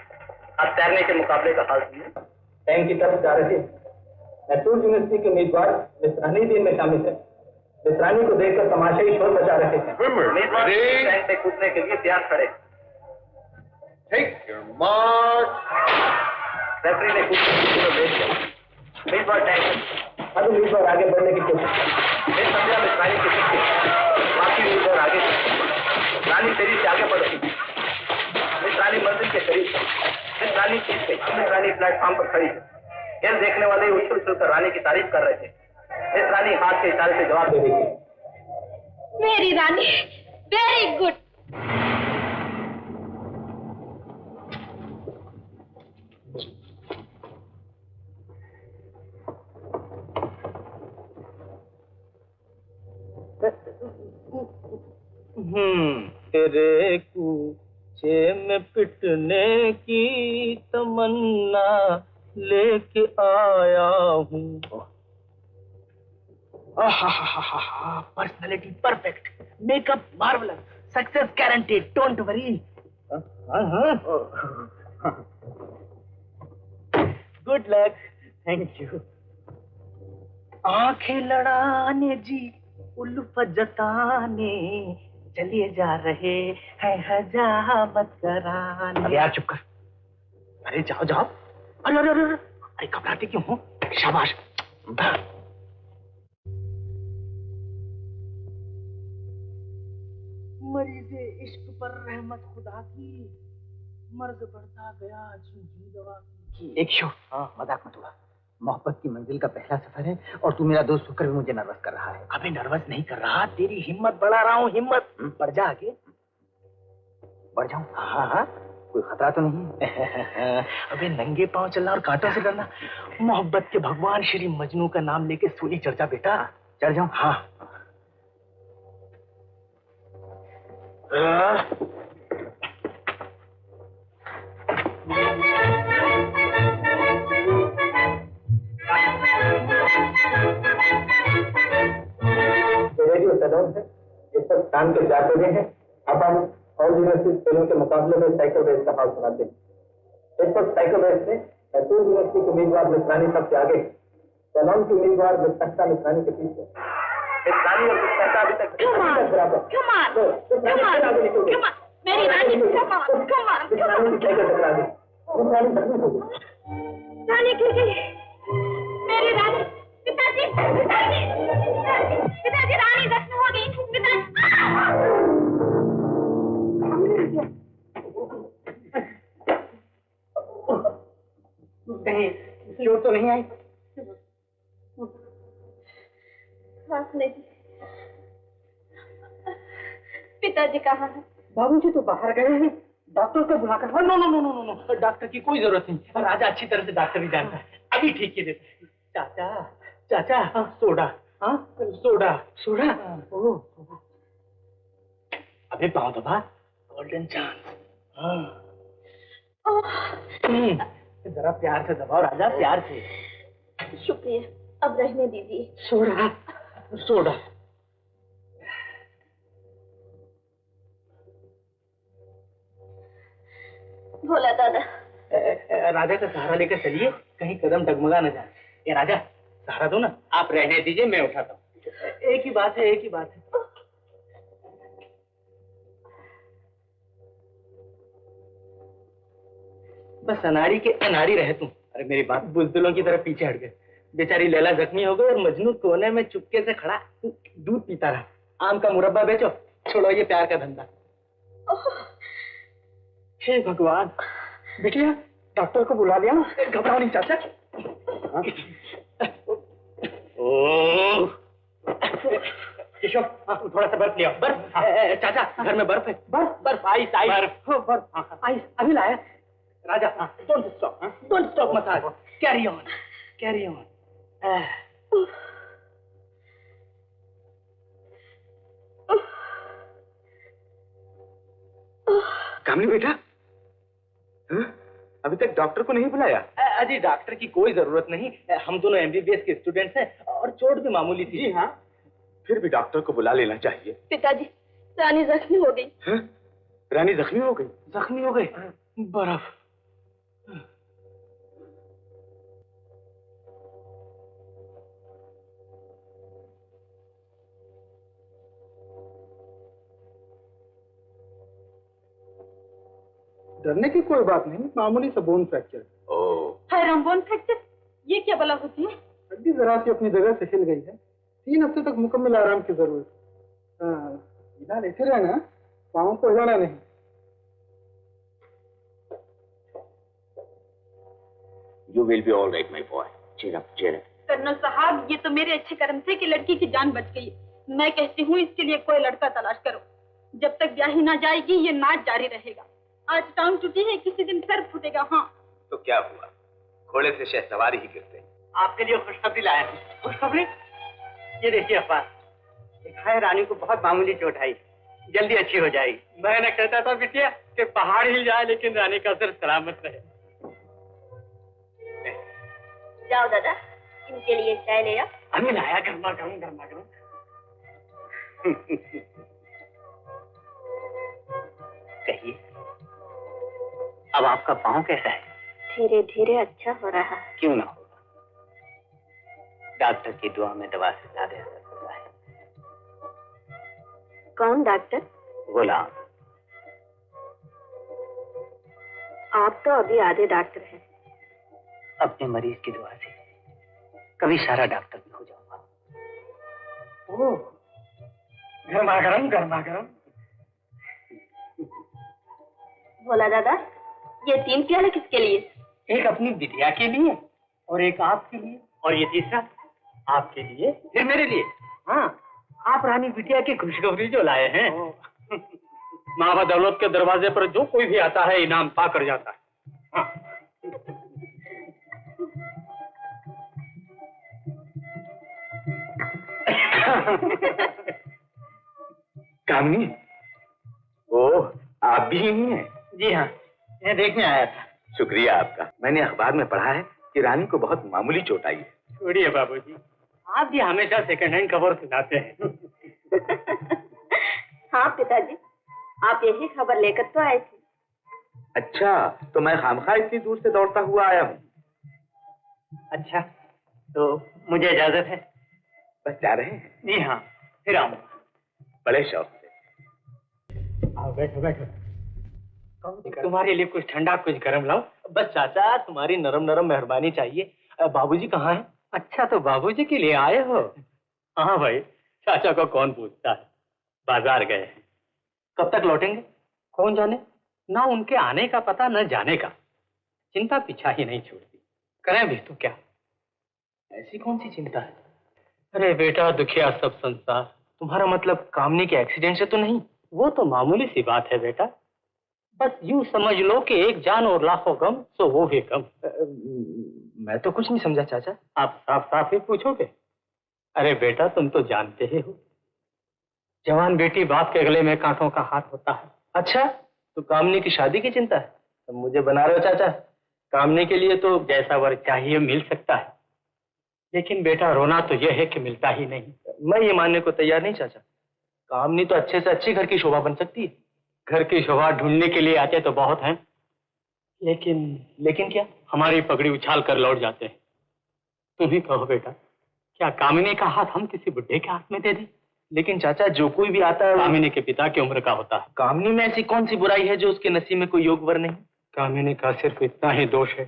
अब तैरने के मुकाबले का हाल सुनिए। टैंक की तरफ जा रही मैसूर यूनिवर्सिटी के उम्मीदवार मिस रानी भी इनमें शामिल है। मिस रानी को देखकर तमाशाई शोर मचा रहे थे। उम्मीदवार टैंक में कूदने के लिए तैयार खड़े। Take your mark. रेफरी ने कूदने की सिग्नल दे दिया। उम्मीदवार टैंक। अब उम्मीदवार आगे बढ़ने की कोशिश। मिस संध्या मिस रानी के पीछे, बाकी उम्मीदवार आगे थे। रानी तेजी से आगे बढ़ रही। मिस रानी मंजिल के करीब। मिस रानी जीत गई। मिस रानी प्लेटफॉर्म पर खड़ी है। खेल देखने वाले उछल उछलकर रानी की तारीफ कर रहे थे। मिस रानी हाथ के इशारे से जवाब दे रही थी। मेरी रानी, वेरी गुड। तेरे कूचे में पिटने की तमन्ना लेके आया हूँ। Personality perfect, makeup marvellous, success guaranteed, don't worry. Good luck, thank you. आंखें लड़ाने जी उल्फत जताने चलिए जा रहे हैं हजामत कराने। अरे यार चुप कर। अरे जाओ जाओ। अरे अरे अरे अरे घबराते क्यों हो? शाबाश। मरीज़े इश्क पर रहमत खुदा की, मर्ज बढ़ता गया झुंझुन दवा की। एक शो। हाँ, मजाक मत उड़ा। मोहब्बत की मंजिल का पहला सफर है और तू मेरा दोस्त होकर भी मुझे नर्वस कर रहा है। अबे नर्वस नहीं कर रहा, तेरी हिम्मत बढ़ा रहा हूँ। हिम्मत बढ़ जा आगे। बढ़ जाऊं? हाँ हाँ, कोई खतरा तो नहीं? अबे नंगे पांव चलना और कांटों से डरना। मोहब्बत के भगवान श्री मजनू का नाम लेके सूली चढ़ जा बेटा। चढ़ जाऊं? हाँ। रेडियो सैलून है, इस पर शाम के 4 बजे हैं। अब हम ऑल यूनिवर्सिटी सैलून के मुकाबले में साइकिल रेस का हाल सुनाते हैं। इस पर साइकिल रेस में मैसूर यूनिवर्सिटी के उम्मीदवार मिस रानी सबसे आगे, सैलून की उम्मीदवार मिस तख्ता मिस रानी के पीछे। मिस रानी और मिस तख्ता अभी तक बराबर। मेरी रानी, रानी गिर गई। मेरी रानी, पिताजी, पिताजी, पिताजी, रानी जख्मी हो गई। कहीं चोट तो नहीं आई? नहीं। पिताजी कहाँ है? बाबूजी तो बाहर गए हैं, डॉक्टर को बुलाकर। No no no no no no, doctor की कोई जरूरत नहीं। राजा अच्छी तरह से डॉक्टर ही जानता है, अभी ठीक किए देता है। चाचा चाचा, सोडा। हाँ सोडा सोडा। ओह, अबे पाँव दबा, गोल्डन चांस। जरा प्यार से दबाओ राजा, प्यार से। शुक्रिया, अब रहने दीजिए। Soda soda. भोला दादा, राजा का सहारा लेकर चलिए, कहीं कदम डगमगा न जाए। ये राजा सहारा दो ना। आप रहने दीजिए, मैं उठाता हूँ। एक ही बात है, एक ही बात है। बस अनाड़ी के अनाड़ी रहे तुम। अरे मेरी बात, बुजदिलों की तरफ पीछे हट गए। बेचारी लैला जख्मी हो गई और मजनू कोने में चुपके से खड़ा दूध पीता रहा। आम का मुरब्बा बेचो, छोड़ो ये प्यार का धंधा। हे भगवान, बिटिया डॉक्टर को बुला लिया। घबराओ नहीं चाचा। किशोर, थोड़ा सा बर्फ लिया। बर्फ? चाचा घर में बर्फ है। बर्फ? बर्फ, आइस आइस। बर्फ आइस अभी लाया। Raja don't stop massage, carry on carry on. Kamni बेटा, अभी तक डॉक्टर को नहीं बुलाया? अजी डॉक्टर की कोई जरूरत नहीं, हम दोनों MBBS के स्टूडेंट्स हैं और चोट भी मामूली थी। जी हाँ, फिर भी डॉक्टर को बुला लेना चाहिए। पिताजी, रानी जख्मी हो गई। है? रानी जख्मी हो गई? जख्मी हो गई? बर्फ। डरने की कोई बात नहीं, मामूली सा बोन फ्रैक्चर। हाय बोन फ्रैक्चर, ये क्या बला होती है? हड्डी जरा सी अपनी जगह से हिल गई है, 3 हफ्ते तक मुकम्मल आराम की जरूरत। इधर ऐसे रहना, पाँव को हिलाना नहीं। You will be all right, my boy. Cheer up, cheer up. Colonel साहब, ये तो मेरे अच्छे कर्म थे कि लड़की की जान बच गई। मैं कहती हूँ इसके लिए कोई लड़का तलाश करो। जब तक ब्याही ना जाएगी ये नाच जारी रहेगा। आज टांग टूटी है, किसी दिन फिर फूटेगा। हाँ तो क्या हुआ, घोड़े से शहसवार ही गिरते। आपके लिए खुशखबरी लाया हूँ। खुशखबरी? ये देखिए अब्बास, है रानी को बहुत मामूली चोट आई, जल्दी अच्छी हो जाएगी। मैं कहता था बिटिया कि पहाड़ हिल जाए लेकिन रानी का सिर सलामत रहे। जाओ दादा, इनके लिए चाय ले आओ। अभी लाया, गर्मा गर्म गर्मा गर्म। कहिए, अब आपका पाँव कैसा है? धीरे धीरे अच्छा हो रहा है। क्यों ना होगा, डॉक्टर की दुआ में दवा से ज्यादा असर होता है। कौन डॉक्टर? गुलाम। आप तो अभी आधे डॉक्टर हैं। अपने मरीज की दुआ से कभी सारा डॉक्टर भी हो जाऊंगा। ओह, गर्मा गर्म गर्मा गर्म। बोला दादा, ये 3 प्याले किसके लिए? एक अपनी बिटिया के लिए और एक आपके लिए और ये तीसरा आपके लिए, फिर मेरे लिए। हाँ, आप रानी बिटिया की खुशखबरी जो लाए हैं। माँ बदौलत के दरवाजे पर जो कोई भी आता है इनाम पा कर जाता है। हाँ। कामनी, ओह, आप भी यही हैं? जी हाँ, मैं देखने आया था। शुक्रिया आपका। मैंने अखबार में पढ़ा है कि रानी को बहुत मामूली चोट आई है। छोड़िए बाबूजी, आप भी हमेशा सेकंड हैंड खबर सुनाते हैं। हाँ पिताजी, आप यही खबर लेकर तो आए थे। अच्छा, तो मैं खामखा इतनी दूर से दौड़ता हुआ आया हूँ। अच्छा, तो मुझे इजाजत है? बस जा रहे हैं? जी हाँ, फिर आऊंगा। बड़े शौक से। आओ, बैठो बैठो। तुम्हारे लिए कुछ ठंडा कुछ गर्म लाओ। बस चाचा, तुम्हारी नरम नरम मेहरबानी चाहिए। बाबूजी कहाँ हैं? अच्छा, तो बाबूजी के लिए आए हो? हाँ भाई, चाचा को कौन पूछता है, बाजार गए हैं। कब तक लौटेंगे? कौन जाने, ना उनके आने का पता न जाने का। चिंता पीछा ही नहीं छोड़ती, करें भी तो क्या। ऐसी कौन सी चिंता है? अरे बेटा, दुखिया सब संसार। तुम्हारा मतलब कामनी के एक्सीडेंट से तो नहीं? वो तो मामूली सी बात है बेटा, बस यूं समझ लो कि एक जान और लाखों गम, सो वो भी कम। मैं तो कुछ नहीं समझा चाचा। आप साफ साफ ही पूछोगे? अरे बेटा, तुम तो जानते ही हो, जवान बेटी बाप के गले में कांटों का हाथ होता है। अच्छा, तो कामनी की शादी की चिंता है? तो मुझे बना रहे हो चाचा? कामनी के लिए तो जैसा वर चाहिए मिल सकता है, लेकिन बेटा रोना तो यह है कि मिलता ही नहीं। मैं ये मानने को तैयार नहीं चाचा। कामनी तो अच्छे से अच्छी घर की शोभा बन सकती है। घर की शोभा ढूंढने के लिए आते तो बहुत हैं, लेकिन क्या? हमारी पगड़ी उछाल कर लौट जाते हैं। तुम ही कहो बेटा, क्या कामिनी का हाथ हम किसी बुढ़े के हाथ में दे दें? लेकिन चाचा, जो कोई भी आता है कामिनी के पिता की उम्र का होता है। कामनी में ऐसी कौन सी बुराई है जो उसके नसीब में कोई योग वर नहीं? कामिनी का सिर्फ इतना ही दोष है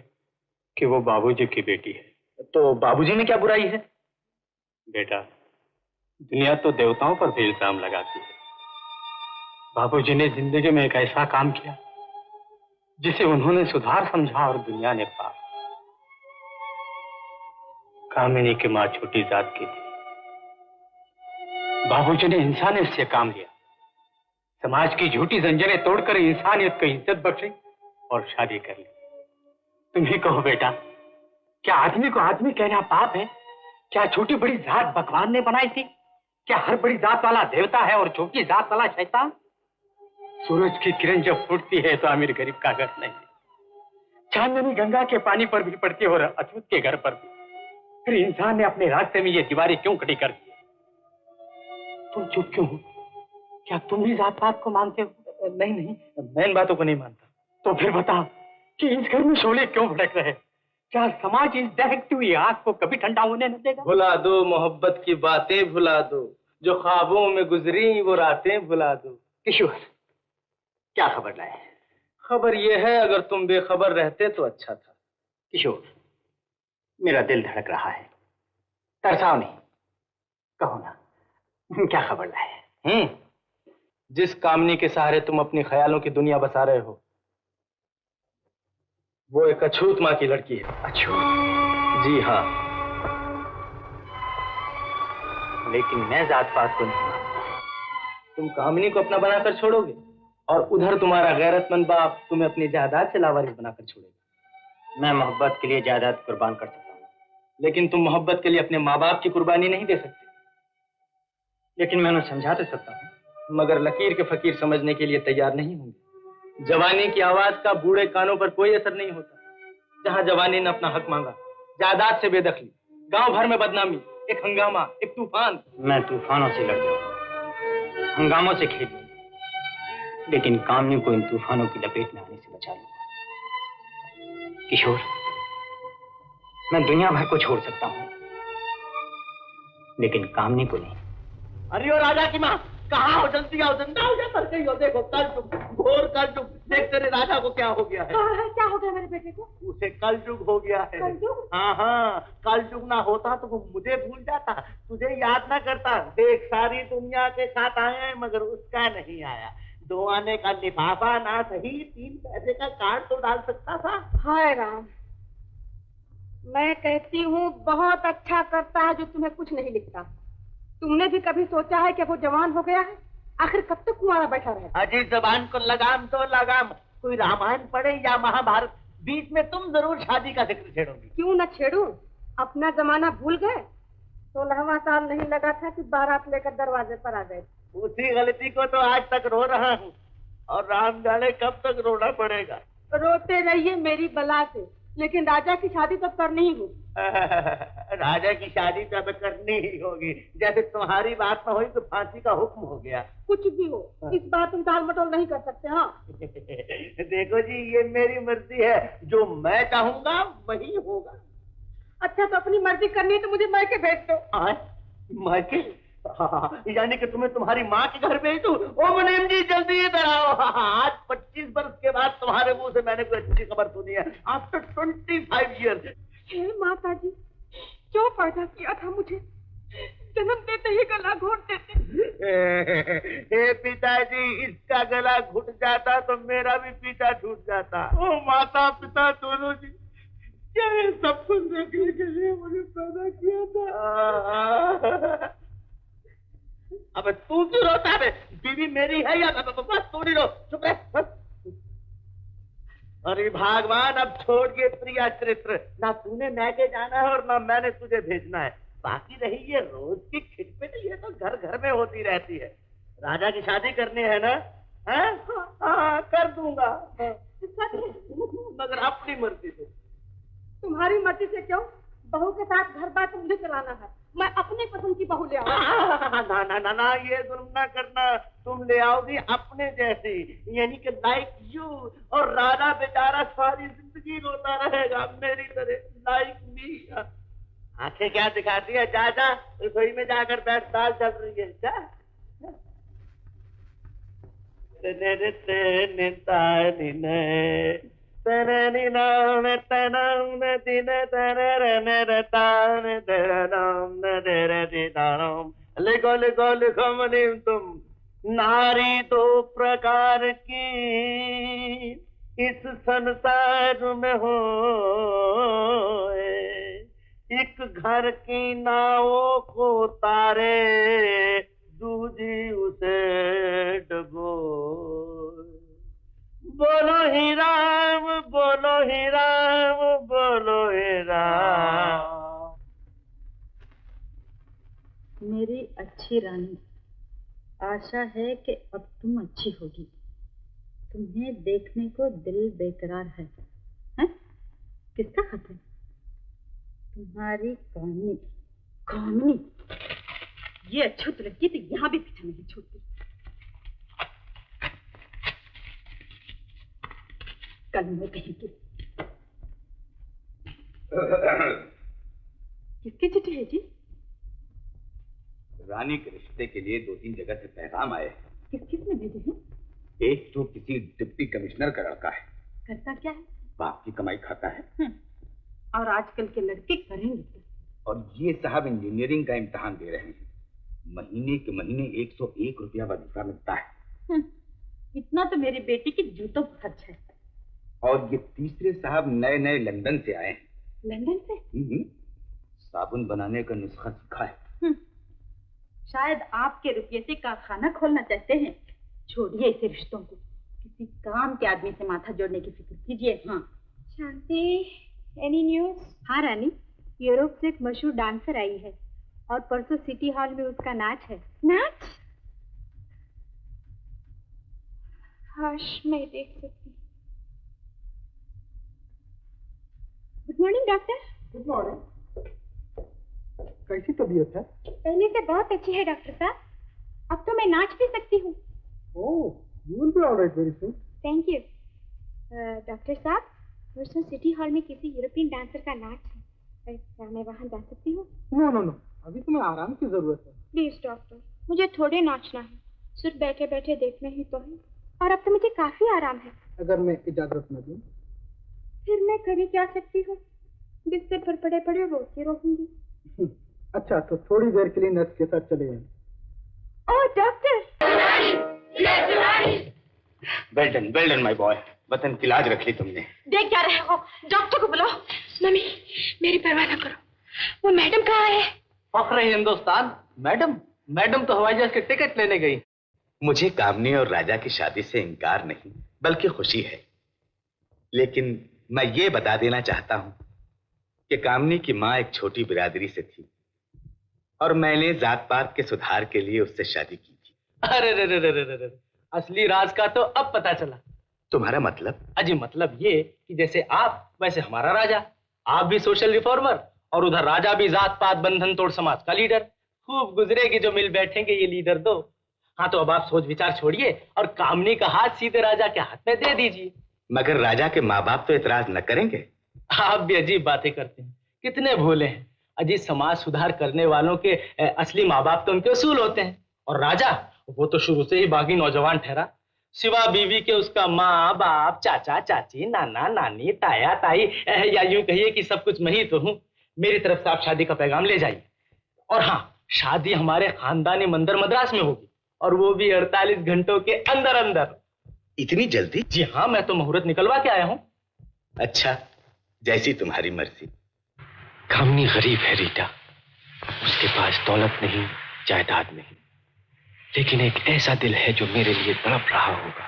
कि वो बाबूजी की बेटी है। तो बाबूजी में क्या बुराई है? बेटा, दुनिया तो देवताओं पर भी इल्जाम लगाती है। बाबूजी ने जिंदगी में एक ऐसा काम किया जिसे उन्होंने सुधार समझा और दुनिया ने पाप। कामिनी की माँ छोटी जात की थी, बाबूजी ने इंसानियत से काम लिया, समाज की झूठी जंजीरें तोड़कर इंसानियत को इज्जत बख्शी और शादी कर ली। तुम ही कहो बेटा, क्या आदमी को आदमी कहना पाप है? क्या छोटी बड़ी जात भगवान ने बनाई थी? क्या हर बड़ी जात वाला देवता है और छोटी जात वाला शैतान? सूरज की किरण जब फूटती है तो अमीर गरीब का घर नहीं, चांदनी गंगा के पानी पर भी पड़ती है और अछूत के घर पर भी। फिर इंसान ने अपने रास्ते में ये दीवारें क्यों खड़ी कर दी? तुम चुप क्यों हो? क्या तुम भी जात पात को मानते हो? नहीं नहीं, मैं इन बातों को नहीं मानता। तो फिर बताओ कि इस घर में शोले क्यों भड़क रहे? क्या समाज इस दहकती हुई आग को कभी ठंडा होने न देगा? भुला दो मोहब्बत की बातें, भुला दो जो ख्वाबों में गुजरी वो रातें, भुला दो। किशोर, क्या खबर लाए? खबर यह है, अगर तुम बेखबर रहते तो अच्छा था। किशोर, मेरा दिल धड़क रहा है, तरसाओ नहीं, कहो ना, क्या खबर लाए? जिस कामनी के सहारे तुम अपनी ख्यालों की दुनिया बसा रहे हो, वो एक अछूत माँ की लड़की है। अछूत? जी हाँ। लेकिन मैं जात पात को नहीं मानता। तुम कामनी को अपना बनाकर छोड़ोगे और उधर तुम्हारा गैरतमंद बाप तुम्हें अपनी जायदाद से लावारिस बनाकर छोड़ेगा। मैं मोहब्बत के लिए जायदाद कुर्बान कर सकता हूँ, लेकिन तुम मोहब्बत के लिए अपने माँ बाप की कुर्बानी नहीं दे सकते। लेकिन मैं उन्हें समझा तो सकता हूँ, मगर लकीर के फकीर समझने के लिए तैयार नहीं होंगे। जवानी की आवाज का बूढ़े कानों पर कोई असर नहीं होता। जहां जवानी ने अपना हक मांगा, जायदाद से बेदखली, गांव भर में बदनामी, एक हंगामा, एक तूफान। मैं तूफानों से लड़ जाऊंगा, हंगामों से खेल लूंगा, लेकिन कामनी को इन तूफानों की लपेट में आने से बचा लूंगा। किशोर, मैं दुनिया भर को छोड़ सकता हूँ, लेकिन कामनी को नहीं। अरे ओ राजा की माँ, कहाँ हो? जल्दी आओ, जिंदा हो या मर गई हो? देखो कल युग, घोर कल युग। देख तेरे राजा को क्या हो गया है? क्या हो गया मेरे बेटे को? उसे कल युग हो गया है। कल युग? हाँ हाँ, कल युग ना होता तो वो मुझे भूल जाता, तुझे याद ना करता। देख सारी दुनिया के साथ आए हैं मगर उसका नहीं आया। 2 आने का लिफाफा ना सही 3 पैसे का कार्ड तो डाल सकता था। हाय राम, मैं कहती हूँ बहुत अच्छा करता है जो तुम्हें कुछ नहीं लिखता। तुमने भी कभी सोचा है कि वो जवान हो गया है? आखिर कब तक कुंवारा बैठा रहे? अजी जबान को लगाम तो लगाम, कोई रामायण पढ़े या महाभारत, बीच में तुम जरूर शादी का जिक्र छेड़ोगी। क्यों न छेड़ूं? अपना जमाना भूल गए? 16वां साल नहीं लगा था कि बारात लेकर दरवाजे पर आ गए। उसी गलती को तो आज तक रो रहा हूँ, और राम जाने कब तक रोना पड़ेगा। रोते रहिए मेरी बला से, लेकिन राजा की शादी तो करनी ही होगी। राजा की शादी तो अब करनी ही होगी। जैसे तुम्हारी बात में हुई तो फांसी का हुक्म हो गया। कुछ भी हो, इस बात तुम टाल मटोल नहीं कर सकते। हाँ देखो जी, ये मेरी मर्जी है, जो मैं चाहूंगा वही होगा। अच्छा, तो अपनी मर्जी करनी है तो मुझे मायके भेज दो। मायके? यानी कि तुम्हें तुम्हारी माँ के घर भेज दूं? ओ मुनीम जी, जल्दी इधर आओ। आज 25 वर्ष के बाद तुम्हारे मुंह से मैंने कोई अच्छी खबर सुनी है। After 25 years. हे माता जी, क्यों पैदा किया था मुझे? जन्म देते ही गला घोट देते। हे पिताजी, इसका गला घुट जाता तो मेरा भी पीछा छूट जाता। ओ माता पिता दोनों जी, क्या ये सब कुछ देखने के लिए मुझे पैदा किया था? अब तू क्यों रोता है? बीवी मेरी है या बस तू नहीं रो, चुप रह। अरे भगवान, अब छोड़ के प्रिया चरित्र, ना तूने मैके जाना है और ना मैंने तुझे भेजना है। बाकी रही ये रोज की खिटपिट, ये तो घर घर में होती रहती है। राजा की शादी करनी है ना? हाँ, कर दूंगा, मगर अपनी मर्जी से। तुम्हारी मर्जी से क्यों? बहू के साथ घर बार तो मुझे चलाना है। मैं अपने पसंद की बहू ले आऊंगी। ना ना ना ना, ये जुल्म ना करना। तुम ले आओगी अपने जैसी, यानी कि लाइक यू। और राजा बेचारा सारी जिंदगी रोता रहेगा मेरी तरह, लाइक मी। आंखें क्या दिखाती है? जा जा रसोई में जाकर बैठ, दाल चल रही है। जा। लिखो लिखो लिखो मुनीम तुम, नारी 2 प्रकार की इस संसार में हो, एक घर की नावों को तारे, दूजी उसे डुबोए। बोलो ही राम, बोलो ही राम, बोलो ही राम। मेरी अच्छी रानी, आशा है कि अब तुम अच्छी होगी। तुम्हें देखने को दिल बेकरार है, हैं? किसका खत है? तुम्हारी कामनी। कामनी, ये अछूत लड़की तो यहाँ भी पीछा नहीं छूटती। कल मैं कहेंगी। किसकी चिट्ठी है जी? रानी के रिश्ते के लिए 2-3 जगह से पैगाम आए हैं। किस किसने भेजे हैं? एक तो किसी डिप्टी कमिश्नर का लड़का है। करता क्या है? बाप की कमाई खाता है। और आजकल के लड़के करेंगे क्या? और ये साहब इंजीनियरिंग का इम्तिहान दे रहे हैं। महीने के महीने 101 रुपया वजीफा मिलता है। इतना तो मेरी बेटी की जूतों पर खर्च है। और ये तीसरे साहब नए नए लंदन से आए हैं। लंदन से? साबुन बनाने का नुस्खा सीखा है। शायद आपके रुपये से कारखाना खोलना चाहते हैं। छोड़िए इसे रिश्तों को, किसी काम के आदमी से माथा जोड़ने की फिक्र कीजिए। हाँ शांति, एनी न्यूज? हाँ रानी, यूरोप से एक मशहूर डांसर आई है और परसों सिटी हॉल में उसका नाच है। नाच? हाश, मैं देख सकती। Good morning doctor. Good morning. कैसी तबीयत है? पहले से बहुत अच्छी है डॉक्टर साहब। अब तो मैं नाच भी सकती हूँ। Oh, you will be alright very soon. Thank you. Doctor साहब, परसों सिटी हॉल में किसी यूरोपियन डांसर का नाच है। क्या मैं वहाँ जा सकती हूँ? नो नो नो, अभी तुम्हें आराम की जरूरत है। प्लीज डॉक्टर, मुझे थोड़े नाचना है, सिर्फ बैठे बैठे देखना ही तो है। और अब तो मुझे काफी आराम है। अगर मैं इजाजत न दूं? फिर मैं कर ही क्या सकती हूँ? बिस्तर पर पड़े पड़े रोती रहूंगी। अच्छा, तो थोड़ी देर के लिए नर्स के साथ चले जाएं। Oh doctor! Well done my boy, वतन की लाज रख ली तुमने। देख क्या रहे हो? डॉक्टर को बुलाओ। मम्मी, मेरी परवाह न करो। वो मैडम कहाँ है? फख्र हिंदुस्तान। मैडम तो हवाई जहाज के टिकट लेने गई। मुझे कामनी और राजा की शादी से इनकार नहीं बल्कि खुशी है, लेकिन मैं ये बता देना चाहता हूं कि कामनी की माँ एक छोटी बिरादरी से थी और मैंने जात पात के सुधार के लिए उससे शादी की थी। अरे रे रे रे रे रे, असली राज का तो अब पता चला। तुम्हारा मतलब? अजी मतलब ये कि जैसे आप वैसे हमारा राजा। आप भी सोशल रिफॉर्मर और उधर राजा भी जात पात बंधन तोड़ समाज का लीडर। खूब गुजरेगी जो मिल बैठेंगे ये लीडर दो। हाँ तो अब आप सोच विचार छोड़िए और कामनी का हाथ सीधे राजा के हाथ में दे दीजिए। मगर राजा के माँ बाप तो इतराज न करेंगे? आप भी अजीब बातें करते हैं, कितने भोले हैं। अजी समाज सुधार करने वालों के असली माँ बाप तो उनके असूल होते हैं। और राजा, वो तो शुरू से ही बागी नौजवान ठहरा। सिवा बीवी के उसका माँ बाप, चाचा चाची, नाना नानी, ताया ताई, या यूं कहिए कि सब कुछ मैं ही तो हूँ। मेरी तरफ से आप शादी का पैगाम ले जाइए। और हाँ, शादी हमारे खानदानी मंदिर मद्रास में होगी और वो भी 48 घंटों के अंदर अंदर। इतनी जल्दी? जी हाँ, मैं तो मुहूर्त निकलवा के आया हूँ। अच्छा, जैसी तुम्हारी मर्जी। कामनी गरीब है रीटा, उसके पास दौलत नहीं, जायदाद नहीं, लेकिन एक ऐसा दिल है जो मेरे लिए तड़प रहा होगा।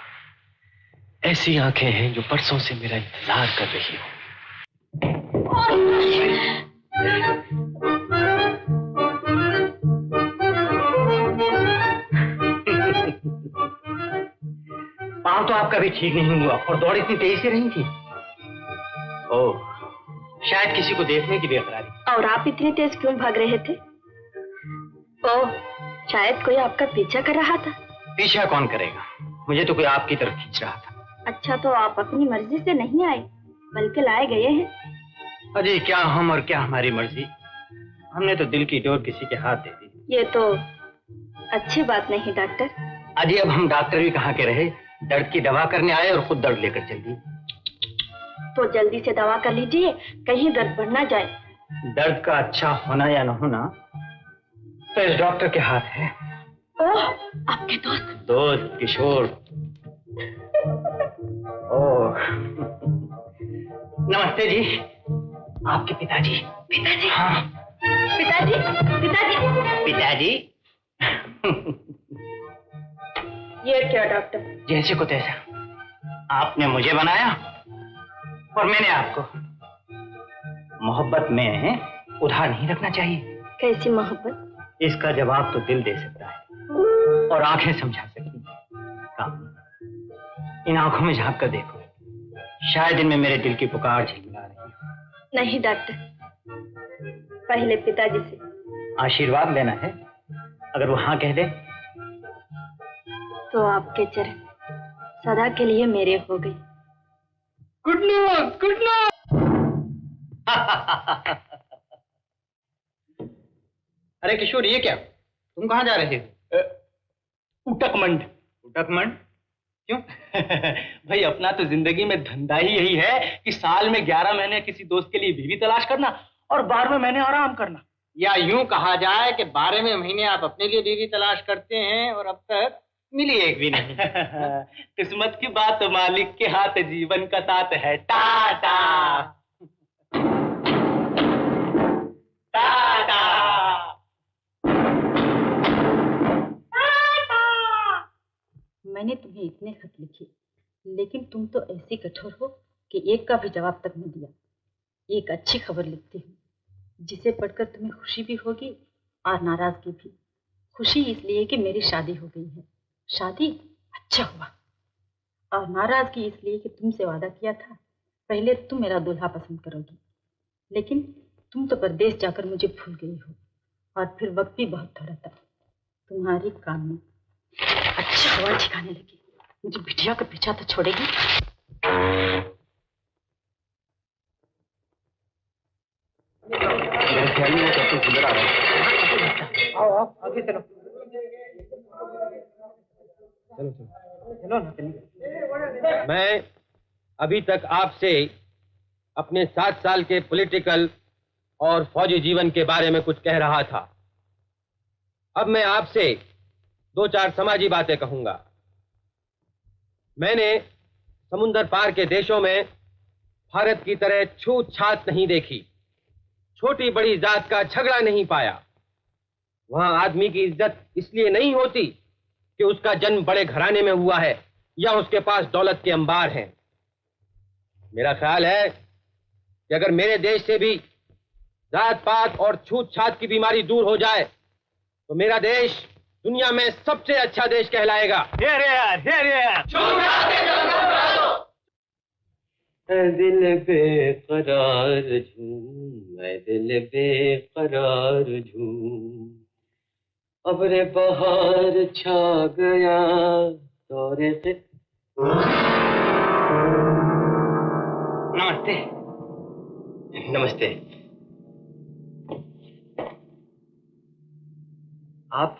ऐसी आंखें हैं जो परसों से मेरा इंतजार कर रही हो। पाँव तो आपका भी ठीक नहीं हुआ और दौड़ इतनी तेज से नहीं थी। ओह, शायद किसी को देखने की बेकरारी। और आप इतनी तेज क्यों भाग रहे थे? ओह, शायद कोई आपका पीछा कर रहा था। पीछा कौन करेगा, मुझे तो कोई आपकी तरफ खींच रहा था। अच्छा, तो आप अपनी मर्जी से नहीं आए बल्कि लाए गए हैं। अजी क्या हम और क्या हमारी मर्जी, हमने तो दिल की डोर किसी के हाथ दे दी। ये तो अच्छी बात नहीं डॉक्टर। अजी अब हम डॉक्टर भी कहाँ के रहे, दर्द की दवा करने आए और खुद दर्द लेकर चल दी। तो जल्दी से दवा कर लीजिए, कहीं दर्द बढ़ ना जाए। दर्द का अच्छा होना या न होना तो इस डॉक्टर के हाथ है। ओह, आपके दोस्त किशोर। ओह, नमस्ते जी। आपके पिताजी? पिताजी? हाँ। पिताजी, पिताजी, पिताजी। ये क्या डॉक्टर? जैसे को तैसा, आपने मुझे बनाया और मैंने आपको। मोहब्बत में उधार नहीं रखना चाहिए। कैसी मोहब्बत? इसका जवाब तो दिल दे सकता है और आंखें समझा सकती हैं। इन आंखों में झांक कर देखो, शायद इनमें मेरे दिल की पुकार झिलमिला रही हो। नहीं डॉक्टर, पहले पिताजी से आशीर्वाद लेना है। अगर वो हाँ कह दे तो आपके चरण सदा के लिए मेरे हो गए। Good news, good news. अरे किशोर, ये क्या, तुम कहाँ जा रहे हो? उटकमंड। उटकमंड क्यों? भाई अपना तो जिंदगी में धंधा ही यही है कि साल में 11 महीने किसी दोस्त के लिए बीवी तलाश करना और 12वें महीने आराम करना। या यूं कहा जाए कि 12वें महीने आप अपने लिए बीवी तलाश करते हैं और अब तक मिली एक भी नहीं। किस्मत की बात तो मालिक के हाथ जीवन का तात है। टाटा टाटा। मैंने तुम्हें इतने खत लिखे, लेकिन तुम तो ऐसी कठोर हो कि एक का भी जवाब तक नहीं दिया। एक अच्छी खबर लिखती हूँ जिसे पढ़कर तुम्हें खुशी भी होगी और नाराजगी भी। खुशी इसलिए कि मेरी शादी हो गई है, शादी अच्छा हुआ, और नाराजगी इसलिए कि तुमसे वादा किया था पहले तुम मेरा दूल्हा पसंद करोगी, लेकिन तुम तो परदेश जाकर मुझे भूल गई हो और फिर वक्त भी बहुत थोड़ा था। तुम्हारी कामना अच्छा हवा ठिकाने लगी, मुझे बिटिया का पीछा तो छोड़ेगी। आओ आओ आगे चलो। चलो ना, चलिए। मैं अभी तक आपसे अपने 7 साल के पॉलिटिकल और फौजी जीवन के बारे में कुछ कह रहा था। अब मैं आपसे 2-4 समाजी बातें कहूंगा। मैंने समुंदर पार के देशों में भारत की तरह छूत छात नहीं देखी, छोटी बड़ी जात का झगड़ा नहीं पाया। वहां आदमी की इज्जत इसलिए नहीं होती कि उसका जन्म बड़े घराने में हुआ है या उसके पास दौलत के अंबार हैं। मेरा ख्याल है कि अगर मेरे देश से भी जात पात और छूत छात की बीमारी दूर हो जाए तो मेरा देश दुनिया में सबसे अच्छा देश कहलाएगा। दिल बेकरार झूम, मैं दिल बेकरार झूम, अबरे बहार छा गया दौरे से। नमस्ते। नमस्ते। आप?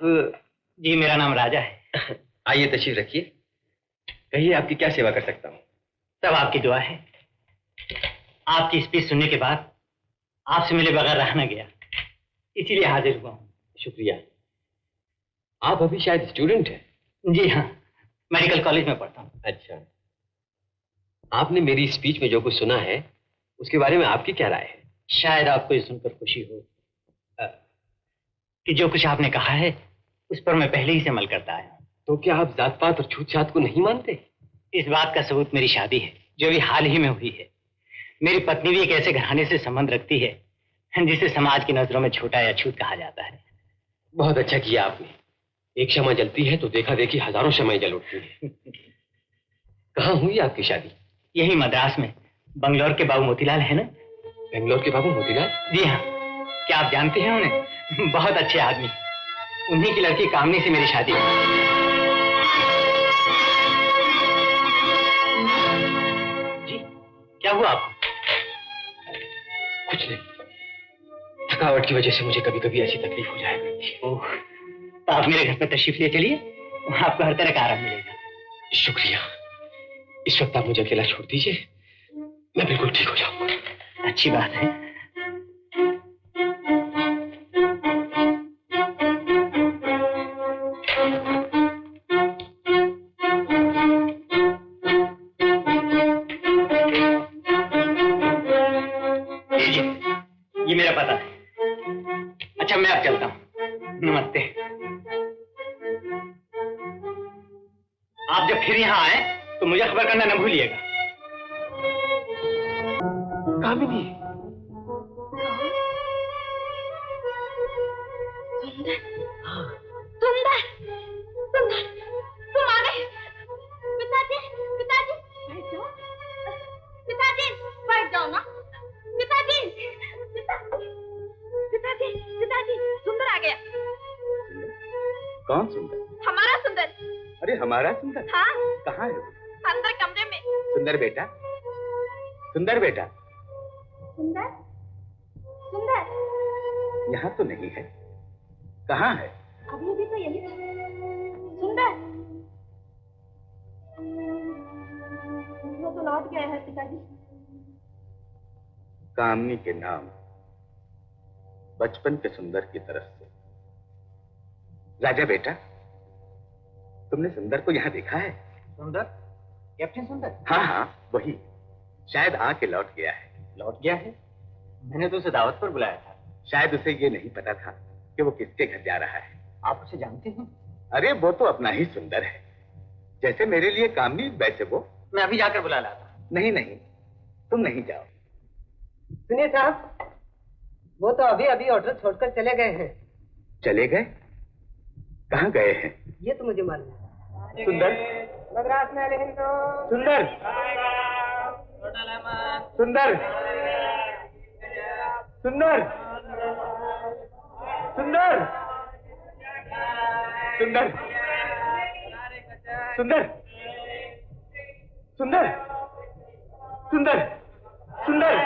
जी मेरा नाम राजा है। आइए तशरीफ रखिए। कहिए आपकी क्या सेवा कर सकता हूँ? सब आपकी दुआ है। आपकी स्पीच सुनने के बाद आपसे मिले बगैर रह न गया, इसीलिए हाजिर हुआ हूँ। शुक्रिया। आप अभी शायद स्टूडेंट हैं? जी हाँ, मेडिकल कॉलेज में पढ़ता हूँ। अच्छा, आपने मेरी स्पीच में जो कुछ सुना है उसके बारे में आपकी क्या राय है? शायद आपको ये सुनकर खुशी हो कि जो कुछ आपने कहा है उस पर मैं पहले ही से अमल करता आया हूँ। तो क्या आप जात पात और छूत छात को नहीं मानते? इस बात का सबूत मेरी शादी है जो भी हाल ही में हुई है। मेरी पत्नी भी एक ऐसे घराने से संबंध रखती है जिसे समाज की नजरों में छोटा या छूत कहा जाता है। बहुत अच्छा किया आपने। एक शमा जलती है तो देखा देखी हजारों शमाएं जल उठती है। कहाँ हुई आपकी शादी? यही मद्रास में, बंगलौर के बाबू मोतीलाल है ना। बेंगलोर के बाबू मोतीलाल? जी हाँ। क्या आप जानते हैं उन्हें? बहुत अच्छे आदमी। उन्हीं की लड़की कामनी से मेरी शादी हुई। जी क्या हुआ आपको? कुछ नहीं, थकावट की वजह से मुझे कभी कभी ऐसी तकलीफ हो जाया करती है। ओह, तो आप मेरे घर पर तशरीफ ले चलिए, आपको हर तरह का आराम मिलेगा। शुक्रिया। इस वक्त आप मुझे अकेला छोड़ दीजिए, मैं बिल्कुल ठीक हो जाऊंगा। अच्छी बात है। ये मेरा पता है। अच्छा मैं अब चलता हूँ। नमस्ते। आप जब फिर यहाँ आए तो मुझे खबर करना न भूलिएगा। कामिनी। सुंदर, सुंदर, सुंदर, तुम आ गए। पिताजी, पिताजी। अरे हमारा सुंदर? हाँ। कहाँ है? अंदर कमरे में। सुंदर बेटा, सुंदर बेटा। सुंदर, सुंदर। यहाँ तो नहीं है, कहाँ है? अभी अभी तो यही था। सुंदर, वो तो लौट गया है पिताजी। कामनी के नाम बचपन के सुंदर की तरफ से। राजा बेटा, तुमने सुंदर को यहाँ देखा है? सुंदर? कैप्टन सुंदर? हाँ हाँ वही, शायद आके लौट गया है। लौट गया है? मैंने तो उसे दावत पर बुलाया था। शायद उसे ये नहीं पता था कि वो किसके घर जा रहा है। आप उसे जानते हैं? अरे वो तो अपना ही सुंदर है, जैसे मेरे लिए कामनी वैसे वो। मैं अभी जाकर बुला लाता। नहीं नहीं, तुम नहीं जाओ। सुनिए साहब, वो तो अभी अभी होटल छोड़कर चले गए हैं। चले गए? कहाँ गए हैं? ये तो मुझे मालूम है। सुंदर, मद्रास में हिंदू। सुंदर, सुंदर, सुंदर, सुंदर, सुंदर, सुंदर, सुंदर, सुंदर, सुंदर,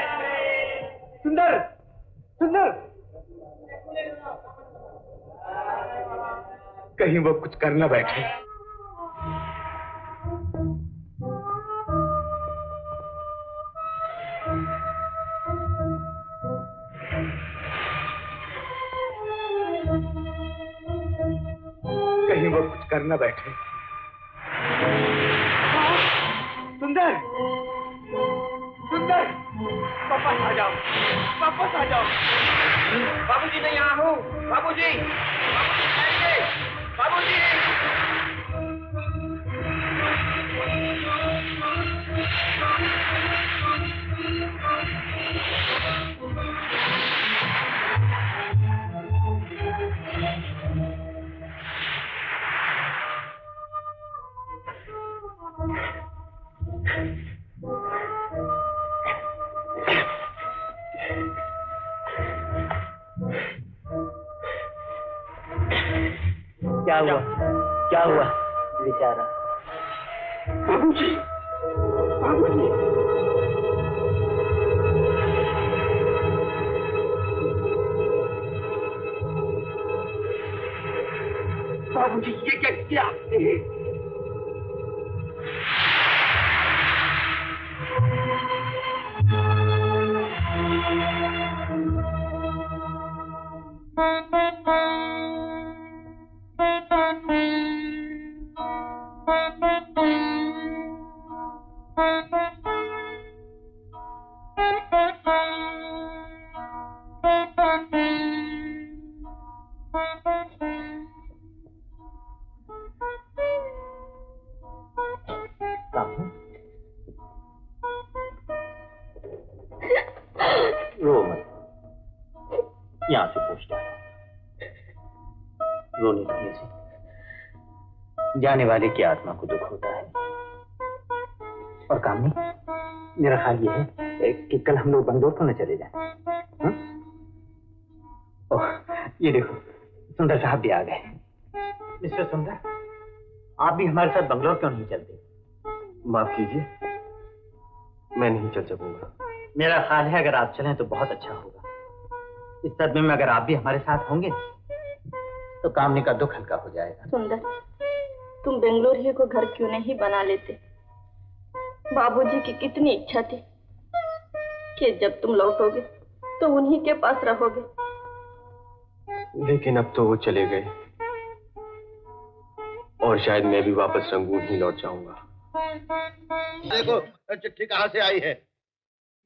सुंदर, सुंदर। कहीं वो कुछ कर न बैठे। कहीं वो कुछ कर न बैठे। सुंदर, सुंदर, वापस आ जाओ, वापस आ जाओ। बाबूजी मैं यहाँ हूँ। बाबूजी, बाबूजी, क्या हुआ? क्या हुआ? बेचारा। बाबूजी, बाबूजी, बाबूजी ये क्या किया आपने? रो मत, यहाँ से पूछता है। रोने धोने से जाने वाले की आत्मा को दुख होता है। और कामनी, मेरा ख्याल ये है कि कल हम लोग बंगलोर क्यों न चले जाएं? ओह, ये देखो सुंदर साहब भी आ गए। मिस्टर सुंदर, आप भी हमारे साथ बंगलोर क्यों नहीं चलते? माफ कीजिए, मैं नहीं चल सकूंगा। मेरा ख्याल है अगर आप चलें तो बहुत अच्छा होगा। इस सदमे में अगर आप भी हमारे साथ होंगे तो कामनी का दुख हल्का हो जाएगा। सुंदर, तुम बेंगलोर ही को घर क्यों नहीं बना लेते? बाबूजी की कितनी इच्छा थी कि जब तुम लौटोगे तो उन्हीं के पास रहोगे। लेकिन अब तो वो चले गए और शायद मैं भी वापस रंगून ही लौट जाऊंगा। देखो चिट्ठी कहाँ से आई है?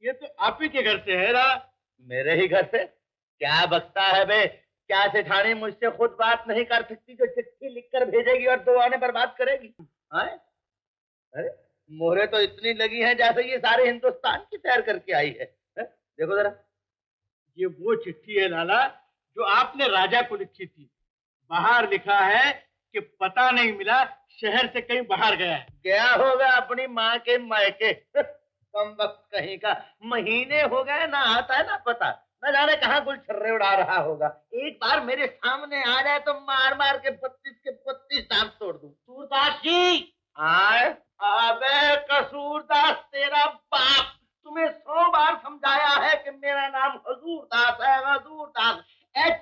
ये तो आप ही के घर से है ना? मेरे ही घर से? क्या बकता है बे? क्या सेठानी मुझसे खुद बात नहीं कर सकती जो चिट्ठी लिखकर भेजेगी और 2 आने बर्बाद करेगी? अरे मोहरे तो इतनी लगी हैं जैसे ये सारे हिंदुस्तान की सैर करके आई है। देखो जरा, ये वो चिट्ठी है लाला जो आपने राजा को लिखी थी। बाहर लिखा है कि पता नहीं मिला, शहर से कहीं बाहर गया है। गया होगा अपनी माँ के मायके। कम वक्त कहीं का, महीने हो गए ना आता है ना पता, न जाने कहाँ गुल छर्रे उड़ा रहा होगा। एक बार मेरे सामने आ जाए तो मार मार के 32 के 32 दांत तोड़ दूं। सूरत कसूरदास जी। आए? अबे कसूरदास तेरा बाप, तुम्हें 100 बार समझाया है कि मेरा नाम हजूरदास है, हजूरदास। HAZURDASS,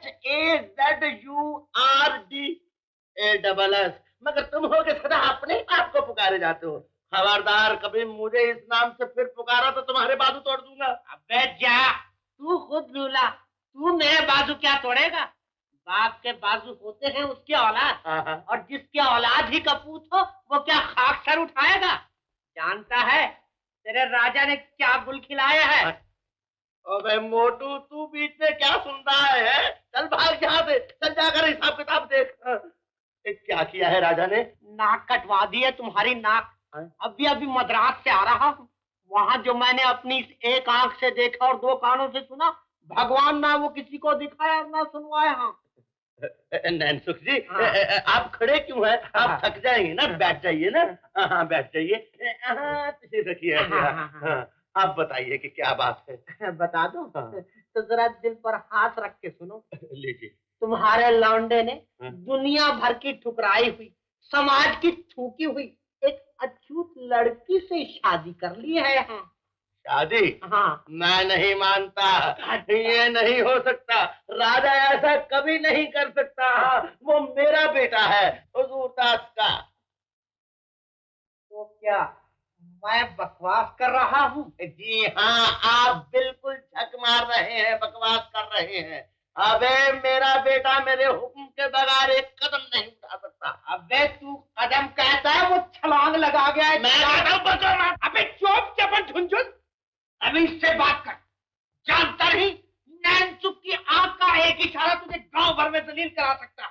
मगर तुम हो के सदा अपने आप को पुकारे जाते हो। खबरदार, कभी मुझे इस नाम से फिर पुकारा तो तुम्हारे बाजू तोड़ दूंगा। अबे जा, तू खुद लूला, तू मेरे बाजू क्या तोड़ेगा? बाप के बाजू होते हैं उसकी औलाद, और जिसकी औलाद ही कपूत हो वो क्या खाक सर उठाएगा? जानता है तेरे राजा ने क्या गुल खिलाया है? अबे मोटू, तू बीच में क्या सुन रहा है? चल भाग यहाँ से, चल जाकर हिसाब किताब देख। क्या किया है राजा ने? नाक कटवा दी है तुम्हारी नाक। अभी अभी मद्रास से आ रहा हूँ, वहाँ जो मैंने अपनी एक आंख से देखा और 2 कानों से सुना, भगवान ना वो किसी को दिखाया ना सुनवाया। हाँ नैनसुख जी, आप खड़े क्यों हैं? आप थक जाएंगे ना, बैठ जाइए ना। हाँ बैठ जाइए। हाँ रखिए। आप बताइए कि क्या बात है। बता दो तो जरा दिल पर हाथ रख के सुनो। लीजिए। तुम्हारे लौंडे ने दुनिया भर की ठुकराई हुई, समाज की थूकी हुई एक अछूत लड़की से शादी कर ली है। हाँ शादी? हाँ। मैं नहीं मानता, ये नहीं हो सकता। राजा ऐसा कभी नहीं कर सकता। वो मेरा बेटा है, हजूरदास का। तो क्या मैं बकवास कर रहा हूँ? जी हाँ, आप बिल्कुल झक मार रहे हैं, बकवास कर रहे हैं। अबे मेरा बेटा मेरे हुक्म के बगैर एक कदम नहीं उठा सकता। अबे तू कदम कहता है, वो छलांग लगा गया है। मैं अबे चुप चपन झुनझुन, अभी इससे बात कर। जानता नहीं, नैनसुख की आंख का एक इशारा तुझे गांव भर में दलील करा सकता।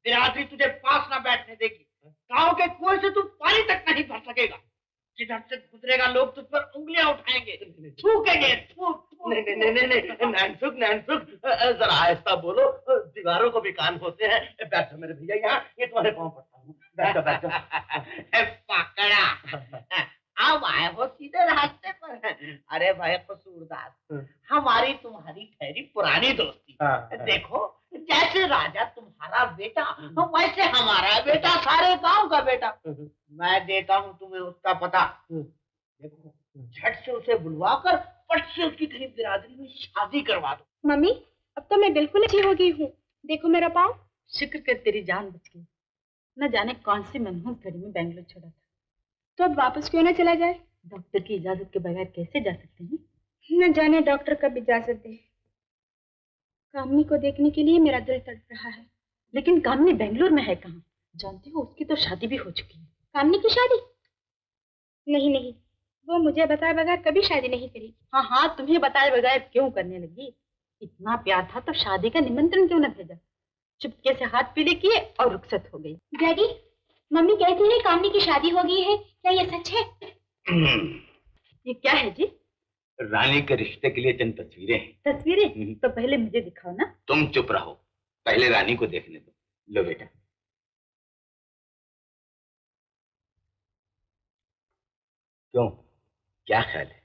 बिरादरी तुझे पास ना बैठने देगी, गांव के कुएं से तू पानी तक नहीं भर सकेगा। जिधर से गुजरेगा लोग तुझ पर उंगलियां उठाएंगे, थूकेंगे। नहीं नैनसुख, जरा आहिस्ता बोलो, दीवारों को भी कान होते हैं। बैठो मेरे भैया यहाँ, ये तुम्हारे पाँव पड़ता हूँ। बैठो। पकड़ा, अब आए हो सीधे रास्ते पर। अरे भाई कसूरदास, हमारी तुम्हारी ठहरी पुरानी दोस्ती। देखो, जैसे राजा तुम्हारा बेटा, वैसे हमारा बेटा सारे गांव का बेटा। मैं देता हूँ तुम्हें उसका पता। देखो, झट से उसे बुलवाकर पट से उसकी कहीं बिरादरी में शादी करवा दो। मम्मी, अब तो मैं बिल्कुल अच्छी हो गई हूँ। देखो मेरा पाँव। शुक्र कर तेरी जान बच गई। न जाने कौन सी मनहूस घड़ी में बेंगलोर छोड़ा था। तो अब वापस क्यों ना चला जाए? डॉक्टर की इजाजत के बगैर कैसे जा सकते हैं? न जाने डॉक्टर कब इजाजत दे। कामनी को देखने के लिए मेरा दिल तड़प रहा है। लेकिन कामनी बेंगलोर में है कहाँ? जानती हो, उसकी तो शादी भी हो चुकी है। कामनी की शादी? नहीं, वो मुझे बताए बगैर कभी शादी नहीं करेगी। हाँ, तुम्हें बताए बगैर क्यों करने लगी? इतना प्यार था तो शादी का निमंत्रण क्यों न भेजा? चुपके से हाथ पीले किए और रुखसत हो गई। डैडी, मम्मी कहती है कामनी की शादी हो गई है, क्या ये सच है? ये क्या है जी? रानी के रिश्ते के लिए चंद तस्वीरें हैं। तस्वीरें? तो पहले मुझे दिखाओ ना। तुम चुप रहो, पहले रानी को देखने दो। लो बेटा। क्यों, क्या ख्याल है?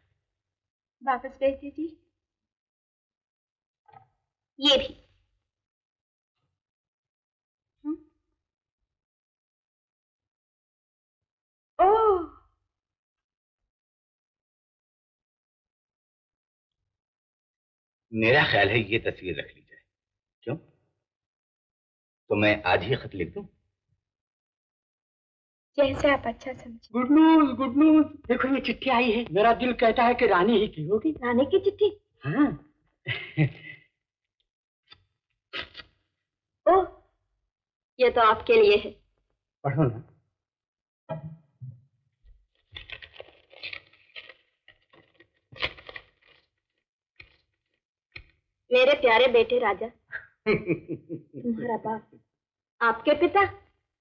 वापस भेज दीजिए। ये भी। ओह, मेरा ख्याल है ये तस्वीर रख ली जाए। क्यों, तो मैं आज ही खत लिख दूं? जैसे आप अच्छा समझे। गुड न्यूज, देखो ये चिट्ठी आई है। मेरा दिल कहता है कि रानी ही की होगी। रानी की चिट्ठी? हाँ। ओह, ये तो आपके लिए है। पढ़ो ना। मेरे प्यारे बेटे राजा, तुम्हारा बाप, आपके पिता।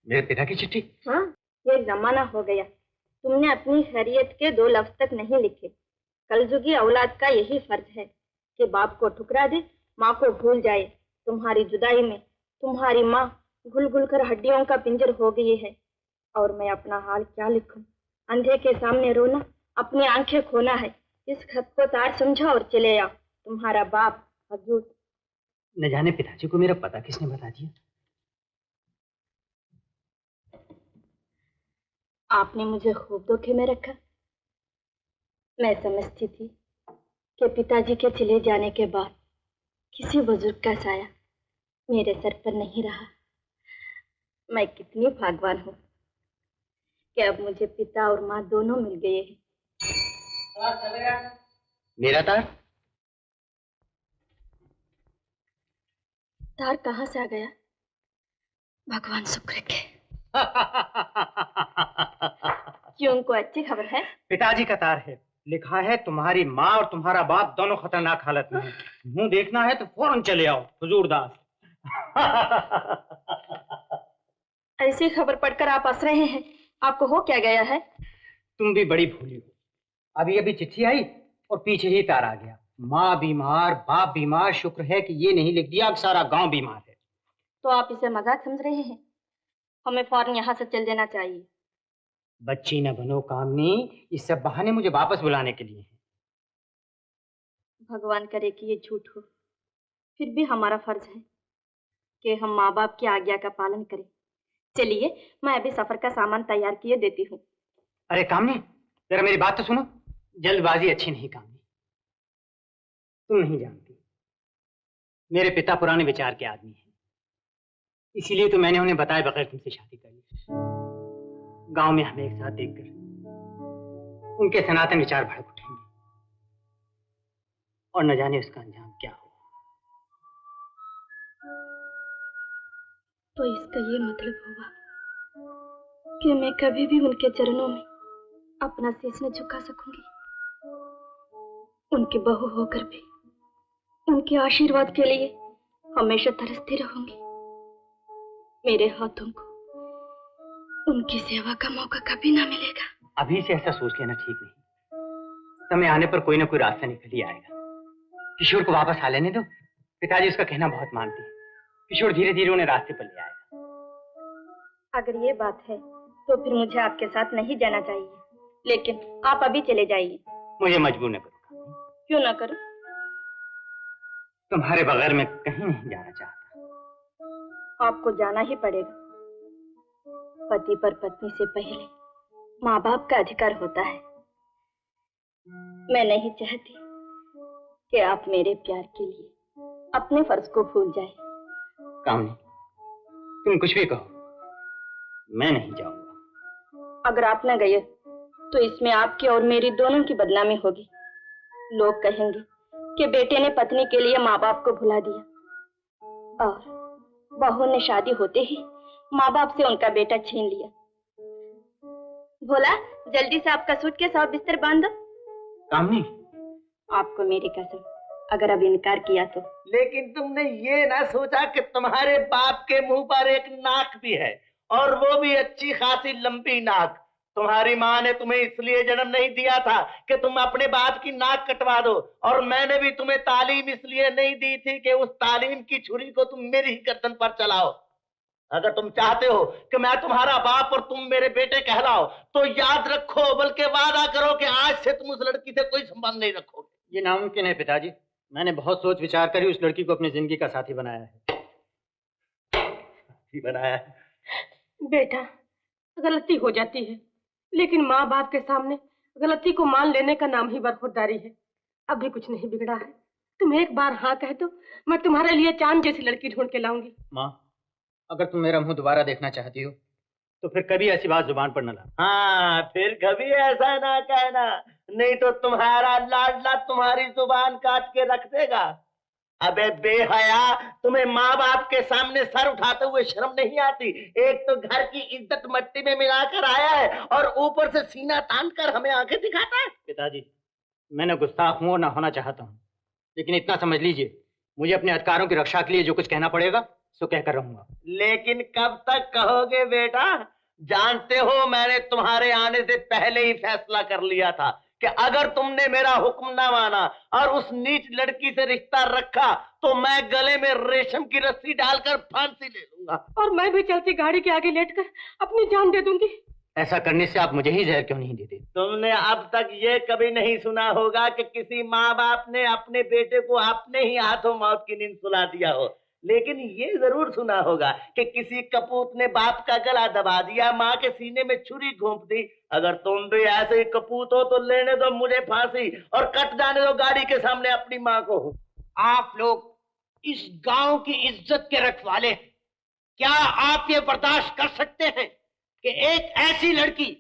मेरे पिता की चिट्ठी? हाँ, ये जमाना हो गया, तुमने अपनी खैरियत के 2 लफ्ज तक नहीं लिखे। कलजुगी औलाद का यही फर्ज है कि बाप को ठुकरा दे, माँ को भूल जाए। तुम्हारी जुदाई में तुम्हारी माँ घुल घुल कर हड्डियों का पिंजर हो गई है, और मैं अपना हाल क्या लिखूं। अंधे के सामने रोना, अपनी आंखें खोना है। इस खत को तार समझो और चले आओ। तुम्हारा बाप हजूर। न जाने पिताजी को मेरा पता किसने बता दिया। आपने मुझे खूब धोखे में रखा। मैं समझती थी कि पिताजी के चले जाने के बाद किसी बुजुर्ग का साया मेरे सर पर नहीं रहा। मैं कितनी भाग्यवान हूँ कि अब मुझे पिता और माँ दोनों मिल गए हैं। मेरा तार? तार कहाँ से आ गया? भगवान शुक्र रखे। क्यों, को अच्छी खबर है? पिताजी का तार है। लिखा है तुम्हारी माँ और तुम्हारा बाप दोनों खतरनाक हालत में हैं। मुंह देखना है तो फौरन चले आओ, हुजूरदास। ऐसी खबर पढ़कर आप हंस रहे हैं। आपको हो क्या गया है? तुम भी बड़ी भूली हो। अभी अभी चिट्ठी आई और पीछे ही तार आ गया। माँ बीमार, बाप बीमार, शुक्र है कि ये नहीं लिख दिया कि सारा गांव बीमार है। तो आप इसे मजाक समझ रहे हैं? हमें फौरन यहाँ से चल देना चाहिए। बच्ची न बनो कामनी, इस सब बहाने मुझे वापस बुलाने के लिए हैं। भगवान करे कि ये झूठ हो। फिर भी हमारा फर्ज है कि हम माँ बाप की आज्ञा का पालन करें। चलिए, मैं अभी सफर का सामान तैयार किए देती हूँ। अरे कामनी, जरा मेरी बात तो सुनो। जल्दबाजी अच्छी नहीं कामनी। तुम नहीं जानती, मेरे पिता पुराने विचार के आदमी हैं। इसीलिए तो मैंने उन्हें बताए बगैर तुमसे शादी कर ली। गांव में हमें एक साथ देखकर उनके सनातन विचार भड़क उठेंगे और न जाने उसका अंजाम क्या हो। तो इसका ये मतलब हुआ कि मैं कभी भी उनके चरणों में अपना शीश न झुका सकूंगी। उनकी बहू होकर भी उनके आशीर्वाद के लिए हमेशा तरसती रहूंगी। मेरे हाथों को उनकी सेवा का मौका कभी ना मिलेगा। अभी से ऐसा सोच लेना ठीक नहीं। समय आने पर कोई ना कोई रास्ता निकल ही आएगा। किशोर को वापस आ लेने दो। पिताजी उसका कहना बहुत मानते हैं। किशोर धीरे धीरे उन्हें रास्ते पर ले आएगा। अगर ये बात है तो फिर मुझे आपके साथ नहीं जाना चाहिए, लेकिन आप अभी चले जाइए। मुझे मजबूर न करो। क्यों ना करूं? तुम्हारे बगैर मैं कहीं नहीं जाना चाहता। आपको जाना ही पड़ेगा। पति पर पत्नी से पहले माँ बाप का अधिकार होता है। मैं नहीं चाहती कि आप मेरे प्यार के लिए अपने फर्ज को भूल जाए। कामनी, तुम कुछ भी कहो, मैं नहीं जाऊंगा। अगर आप न गए तो इसमें आपकी और मेरी दोनों की बदनामी होगी। लोग कहेंगे कि बेटे ने पत्नी के लिए माँ बाप को भुला दिया और बहू ने शादी होते ही माँ बाप से उनका बेटा छीन लिया। भोला, जल्दी से आपका सूटकेस और बिस्तर बांध दो। कामनी, आपको मेरी कसम, अगर अब इनकार किया तो। लेकिन तुमने ये ना सोचा कि तुम्हारे बाप के मुंह पर एक नाक भी है, और वो भी अच्छी खासी लंबी नाक। तुम्हारी माँ ने तुम्हें इसलिए जन्म नहीं दिया था कि तुम अपने बाप की नाक कटवा दो, और मैंने भी तुम्हें तालीम इसलिए नहीं दी थी कि उस तालीम की छुरी को तुम मेरी ही गर्दन पर चलाओ। अगर तुम चाहते हो कि मैं तुम्हारा बाप और तुम मेरे बेटे कहलाओ, तो याद रखो, बल्कि वादा करो कि आज से तुम उस लड़की से कोई संबंध नहीं रखोगे। ये नामुमकिन है पिताजी। मैंने बहुत सोच विचार कर ही उस लड़की को अपनी जिंदगी का साथी बनाया है। बनाया है? बेटा, गलती हो जाती है, लेकिन माँ बाप के सामने गलती को मान लेने का नाम ही बरखुरदारी है। अभी कुछ नहीं बिगड़ा है। तुम एक बार हाँ कह दो, मैं तुम्हारे लिए चांद जैसी लड़की ढूंढ के लाऊंगी। माँ, अगर तुम मेरा मुंह दोबारा देखना चाहती हो तो फिर कभी ऐसी बात जुबान पर न ला। हाँ, फिर कभी ऐसा ना कहना, नहीं तो तुम्हारा लाडला तुम्हारी जुबान काट के रख देगा। अबे बेहया, तुम्हें माँ बाप के सामने सर उठाते हुए शर्म नहीं आती? एक तो घर की इज्जत मट्टी में मिलाकर आया है और ऊपर से सीना तान कर हमें आंखें दिखाता है। पिताजी, मैं न गुस्ताख हूं और न होना चाहता हूँ, लेकिन इतना समझ लीजिए, मुझे अपने अधिकारों की रक्षा के लिए जो कुछ कहना पड़ेगा सो कहकर रहूंगा। लेकिन कब तक कहोगे बेटा? जानते हो, मैंने तुम्हारे आने से पहले ही फैसला कर लिया था कि अगर तुमने मेरा हुक्म ना माना और उस नीच लड़की से रिश्ता रखा तो मैं गले में रेशम की रस्सी डालकर फांसी ले लूंगा, और मैं भी चलती गाड़ी के आगे लेटकर अपनी जान दे दूंगी। ऐसा करने से आप मुझे ही जहर क्यों नहीं देते? तुमने अब तक ये कभी नहीं सुना होगा कि किसी माँ बाप ने अपने बेटे को अपने ही हाथों मौत की नींद सुला दिया हो। लेकिन ये जरूर सुना होगा कि किसी कपूत ने बाप का गला दबा दिया, माँ के सीने में छुरी घोंप दी। अगर तुम भी ऐसे ही कपूत हो तो लेने दो मुझे फांसी और कट जाने दो गाड़ी के सामने अपनी माँ को। आप लोग इस गांव की इज्जत के रखवाले हैं। क्या आप ये बर्दाश्त कर सकते हैं कि एक ऐसी लड़की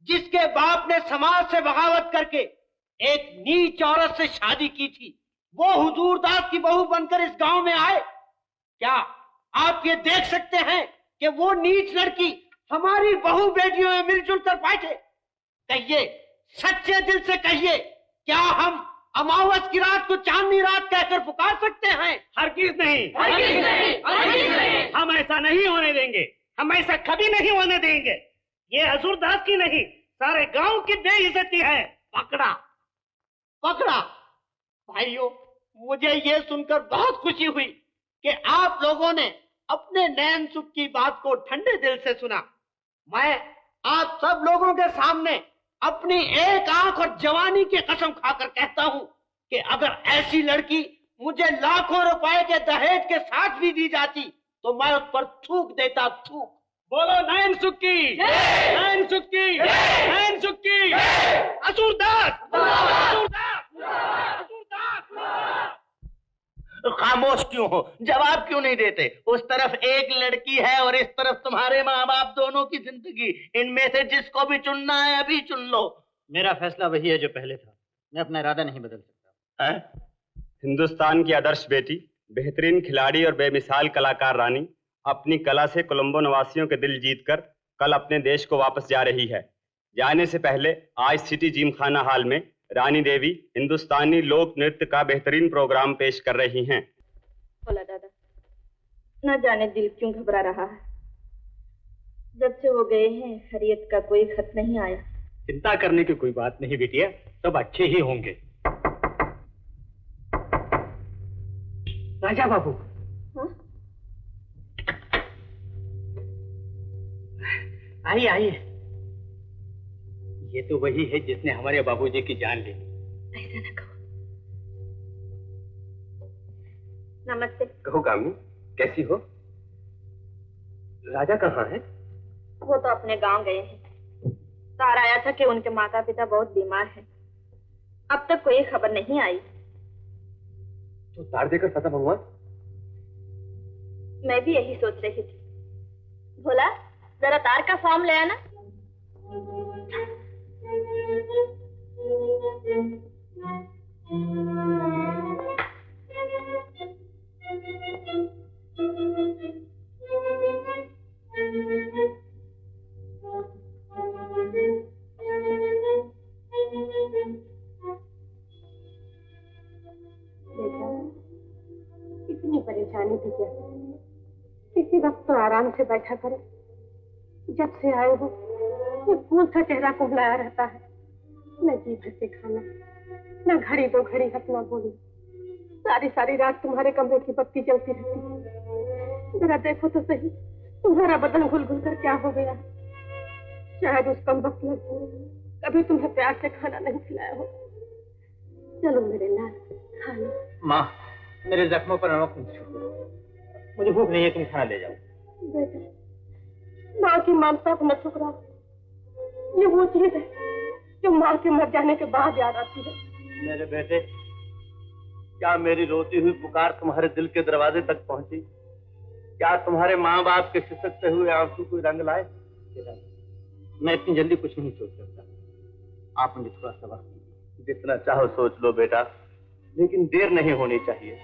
जिसके बाप ने समाज से बगावत करके एक नीच औरत से शादी की थी, वो हुजूर दास की बहू बनकर इस गांव में आए? क्या आप ये देख सकते हैं कि वो नीच लड़की हमारी बहू बेटियों में मिलजुल कर बैठे? कहिए, सच्चे दिल से कहिए, क्या हम अमावस की रात को चांदनी रात कहकर पुकार सकते हैं? हरगिज नहीं, हरगिज नहीं, हरगिज नहीं। हम ऐसा नहीं होने देंगे, हम ऐसा कभी नहीं होने देंगे। ये हजूर दास की नहीं, सारे गांव की बेइज्जती है। पकड़ा, पकड़ा। भाइयों, मुझे ये सुनकर बहुत खुशी हुई कि आप लोगों ने अपने नैन सुख की बात को ठंडे दिल से सुना। मैं आप सब लोगों के सामने अपनी एक आंख और जवानी की कसम खाकर कहता हूं कि अगर ऐसी लड़की मुझे लाखों रुपए के दहेज के साथ भी दी जाती तो मैं उस पर थूक देता, थूक। बोलो नैन सुख की, नैन सुख की, नैन सुख की। असुरदास, खामोश क्यों हो? जवाब क्यों नहीं देते? उस तरफ एक लड़की है और इस तरफ तुम्हारे माँ बाप दोनों की जिंदगी। इनमें से जिसको भी चुनना है अभी चुन लो। मेरा फैसला वही है जो पहले था। मैं अपना इरादा नहीं बदल सकता। हिंदुस्तान की आदर्श बेटी, बेहतरीन खिलाड़ी और बेमिसाल कलाकार रानी अपनी कला से कोलंबो निवासियों के दिल जीतकर कल अपने देश को वापस जा रही है। जाने से पहले आज सिटी जिमखाना हॉल में रानी देवी हिंदुस्तानी लोक नृत्य का बेहतरीन प्रोग्राम पेश कर रही हैं। बोला दादा, न जाने दिल क्यों घबरा रहा है। जब से वो गए हैं हरियत का कोई खत नहीं आया। चिंता करने की कोई बात नहीं बेटिया, सब अच्छे ही होंगे। राजा बाबू। हाँ? आइए आइए। ये तो वही है जिसने हमारे बाबूजी की जान ली। ऐसा न कहो। नमस्ते। कहो कामनी, कैसी हो? राजा कहाँ है? वो तो अपने गांव गए हैं। तार आया था कि उनके माता पिता बहुत बीमार हैं। अब तक कोई खबर नहीं आई। तो तार देकर पता मंगवा। मैं भी यही सोच रही थी। भोला, जरा तार का फॉर्म ले आना। इतनी परेशानी भी क्या? किसी वक्त तो आराम से बैठा करे। जब से आए हो ये फूल सा चेहरा कुम्हलाया रहता है। न जी भर से खाना, न घड़ी दो घड़ी हंसना बोली। सारी सारी रात तुम्हारे कमरे की बत्ती जलती रहती है। जरा देखो तो सही, तुम्हारा बदन घुल घुल कर क्या हो गया। शायद उस कम वक्त लड़की कभी तुम्हें प्यार से खाना नहीं खिलाया हो। चलो मेरे लाल, खा लो। माँ, मेरे जख्मों पर नमक मत छिड़को। मुझे भूख नहीं है, तुम खाना ले जाओ। बेटा, माँ की ममता को न ठुकरा। ये वो चीज है जो माँ के मर जाने के बाद याद आती है। मेरे बेटे, क्या मेरी रोती हुई पुकार तुम्हारे दिल के दरवाजे तक पहुंची? क्या तुम्हारे माँ बाप के सिसकते हुए आंसू कोई रंग लाए? मैं इतनी जल्दी कुछ नहीं सोच सकता। आप मुझे थोड़ा सा वक्त दीजिए। जितना चाहो सोच लो बेटा, लेकिन देर नहीं होनी चाहिए।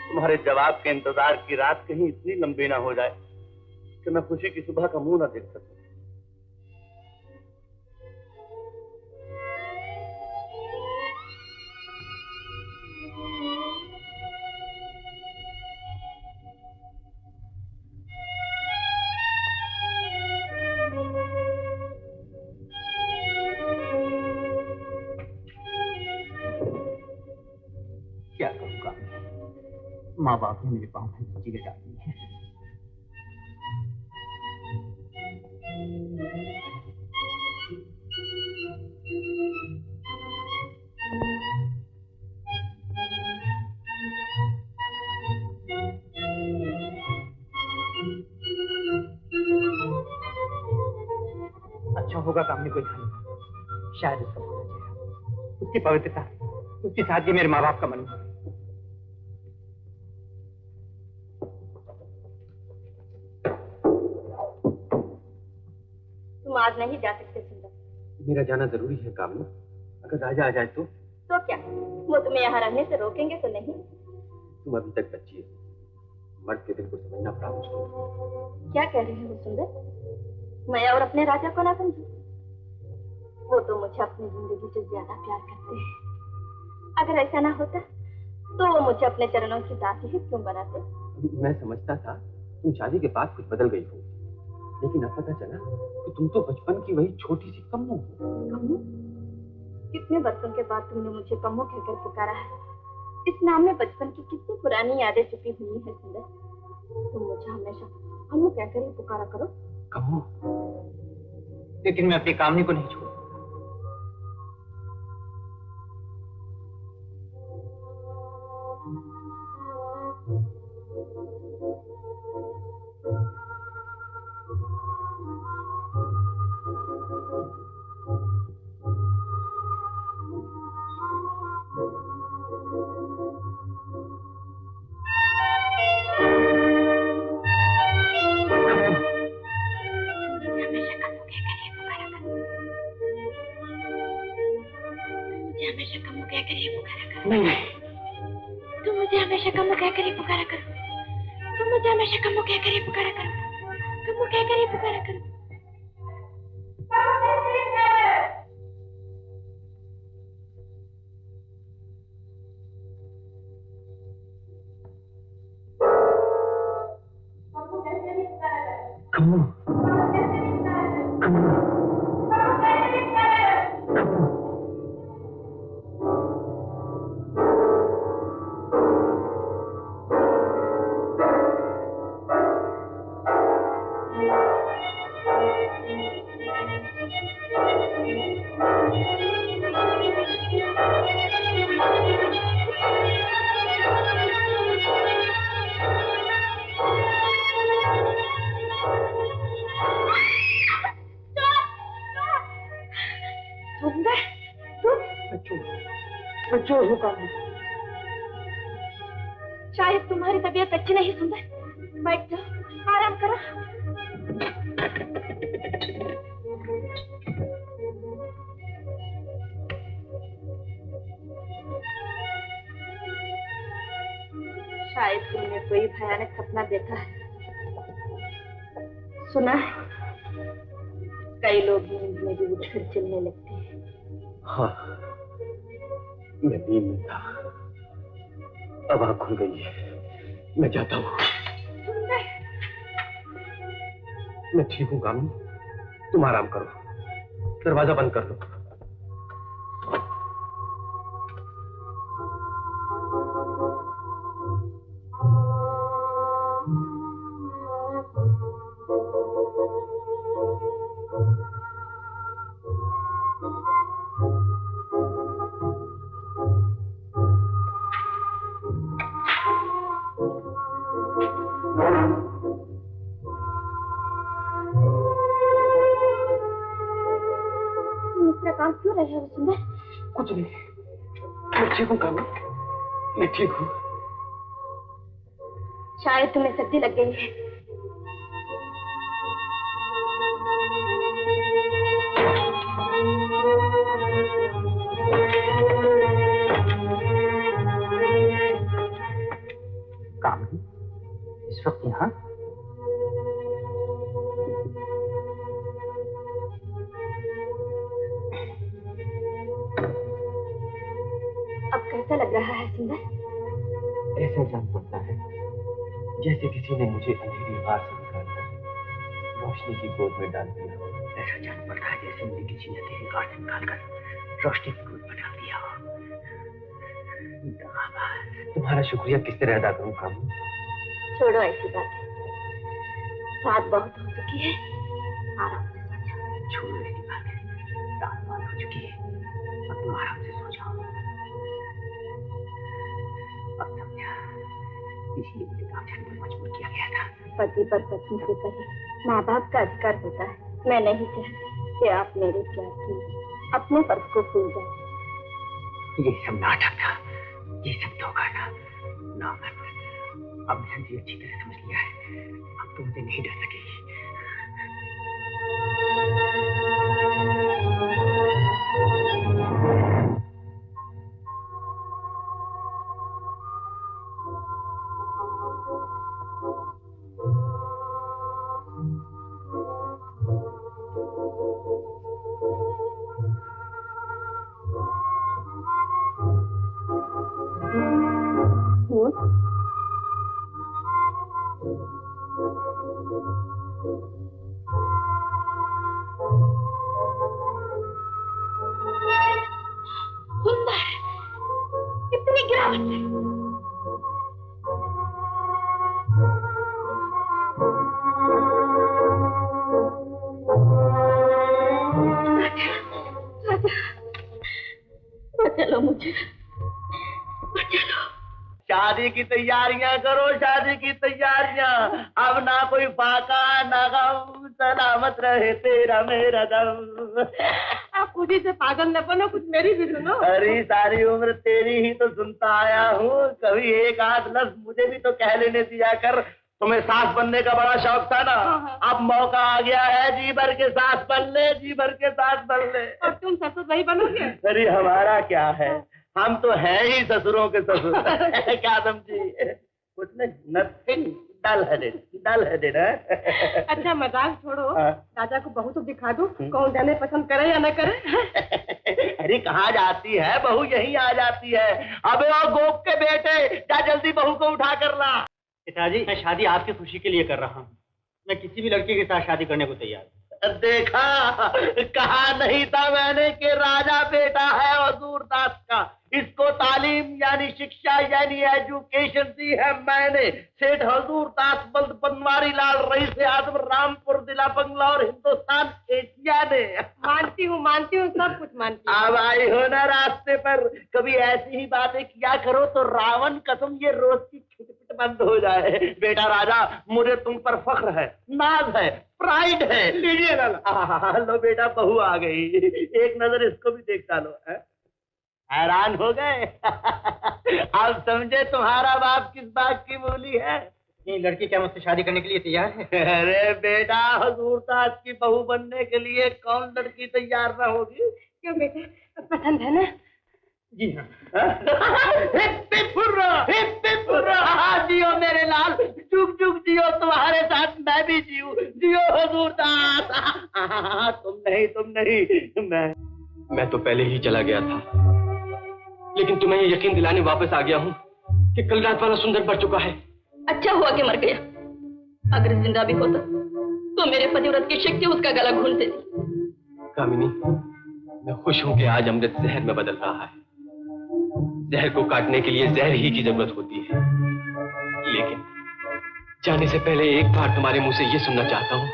तुम्हारे जवाब के इंतजार की रात कहीं इतनी लंबी ना हो जाए कि मैं खुशी की सुबह का मुंह ना देख सकूं। क्या कहूँगा, माँ बाप ने मेरे पाँव में जंजीरें डाल दी हैं। अच्छा होगा कामनी को ध्यान देना। शायद उसका होना चाहिए, उसकी पवित्रता, उसकी सादगी मेरे माँ बाप का मन है। तुम आज नहीं जा सकते सुंदर। मेरा जाना जरूरी है कामनी। अगर राजा आ जाए तो क्या वो तुम्हें यहाँ रहने से रोकेंगे तो नहीं? तुम अभी तक बच्ची हो, मर्द के दिल को समझना बड़ा मुश्किल है। क्या कह रहे हो सुंदर? मैं और अपने राजा को ना समझूं? वो तो मुझे अपनी जिंदगी से ज्यादा प्यार करते हैं। अगर ऐसा ना होता तो वो मुझे अपने चरणों की दासी ही क्यों बनाते? मैं समझता था तुम शादी के बाद कुछ बदल गई हो, लेकिन अब पता चला कि तुम तो बचपन की वही छोटी सी कम्मू हो। कम्मू? कितने बरसों के बाद तुमने मुझे कम्मू कहकर पुकारा है। इस नाम में बचपन की कितनी पुरानी यादें छुपी हुई है सुंदर। तुम मुझे हमेशा कम्मू कहकर ही पुकारा करो। कम्मू? लेकिन मैं अपनी कामनी को नहीं छोड़। तुम मुझे हमेशा कम्मू कहकर ही पुकारा करो। तुम मुझे हमेशा कम्मू कहकर ही पुकारा करो। कम्मू कहकर ही पुकारा करो। कम्मू, शायद तुम्हारी तबीयत अच्छी नहीं सुंदर। बैठ जाओ, आराम करो। शायद तुमने कोई भयानक सपना देखा है। सुना है कई लोग नींद में भी उठकर चलने लगते हैं। हाँ, मैं नींद में था, अब आँख खुल गई है। मैं जाता हूँ। मैं ठीक हूँ कामनी, तुम आराम करो, दरवाजा बंद कर लो। क्यों रहे हो सुंदर? कुछ नहीं, मैं ठीक हूँ कामनी, मैं ठीक हूँ। शायद तुम्हें सर्दी लग गई है। कामनी इस वक्त यहाँ? कैसा लग रहा है सुंदर? ऐसा जान पड़ता है जैसे किसी ने मुझे अंधेरी बार से निकालकर रोशनी की गोद में डाल दिया। ऐसा जान पड़ता है जैसे मुझे किसी ने अंधेरी बार से निकालकर रोशनी की गोद में डाल दिया। तुम्हारा शुक्रिया किस तरह अदा करूं कामनी? छोड़ो ऐसी बात, रात बहुत हो चुकी है, आराम से सो जाओ। छोड़ो ऐसी बात, रात बहुत हो चुकी है और तुम आराम से सो जाओ। अब समझा, इसलिए मुझे गाँव जाने पर मजबूर किया गया था। पति पर पत्नी से पहले माँ बाप का अधिकार होता है। मैं नहीं चाहती कि आप मेरे प्यार की अपने फर्ज को भूल गए। ये सब नाटक था, ये सब धोखा था। ना, अब मैंने जी अच्छी तरह समझ लिया है, अब तुम मुझे नहीं डर सकेगी। बचा लो मुझे, बचा लो। शादी की तैयारियां करो, शादी की तैयारियां। अब ना कोई फाका ना गम, सलामत रहे तेरा मेरा दम। आप खुद ही से पागल न बनो, कुछ मेरी भी सुनो। अरे सारी उम्र तेरी ही तो सुनता आया हूँ, कभी एक आध लफ्ज मुझे भी तो कह लेने दिया कर। तुम्हें सास बनने का बड़ा शौक था ना, अब मौका आ गया है, जी भर के सास बन ले, जी भर के सास बन ले। और तुम ससुर वही बनोगे? अरे हमारा क्या है, हम तो हैं ही ससुरों के ससुर। क्या समझी? कुछ नहीं, नथिंग, डल हेडेड। अच्छा मजाक छोड़ो, राजा को बहू तो दिखा दो, कौन जाने पसंद करे या न करे। अरे कहाँ जाती है बहू, यहीं आ जाती है। अबे ओ गोप के बेटे, जा जल्दी बहू को उठा कर ला। पिताजी, मैं शादी आपकी खुशी के लिए कर रहा हूँ, मैं किसी भी लड़के के साथ शादी करने को तैयार हूँ। देखा, कहा नहीं था मैंने कि राजा बेटा है हुजूर दास का। इसको तालीम यानी शिक्षा यानी एजुकेशन दी है मैंने सेठ हुजूर दास बल्द बनवारी लाल रईस आजम रामपुर दिला बंगला और हिंदुस्तान एशिया ने। मानती हूँ, सब कुछ मानती हूँ। अब आई हो ना रास्ते पर, कभी ऐसी ही बातें किया करो तो रावण कसम ये रोज की खिटपिट बंद हो जाए। बेटा राजा, मुझे तुम पर फख्र है, नाज है, प्राइड है। लीजिए ना। लो बेटा, बहू आ गई, एक नजर इसको भी देख डालो। हैरान हो गए? अब समझे तुम्हारा बाप किस बात की मूली है। ये लड़की क्या मुझसे शादी करने के लिए तैयार है? अरे बेटा, हुजूर दास की बहू बनने के लिए कौन लड़की तैयार न होगी? क्यों बेटे, पसंद है ना? जी हाँ। हिप्पी फुर्रा, जियो मेरे लाल, जुग जुग जियो, तुम्हारे साथ मैं भी जीऊं, जियो हुजूर दास। तुम नहीं, मैं तो पहले ही चला गया था, लेकिन तुम्हें ये यकीन दिलाने वापस आ गया हूँ कि कल रात वाला सुंदर मर चुका है। अच्छा हुआ कि मर गया, अगर जिंदा भी होता तो मेरे पतिव्रत की शक्ति उसका गला घूंट देती। कामिनी, मैं खुश हूँ कि आज अमृत जहर में बदल रहा है। जहर को काटने के लिए जहर ही की जरूरत होती है, लेकिन जाने से पहले एक बार तुम्हारे मुंह से ये सुनना चाहता हूँ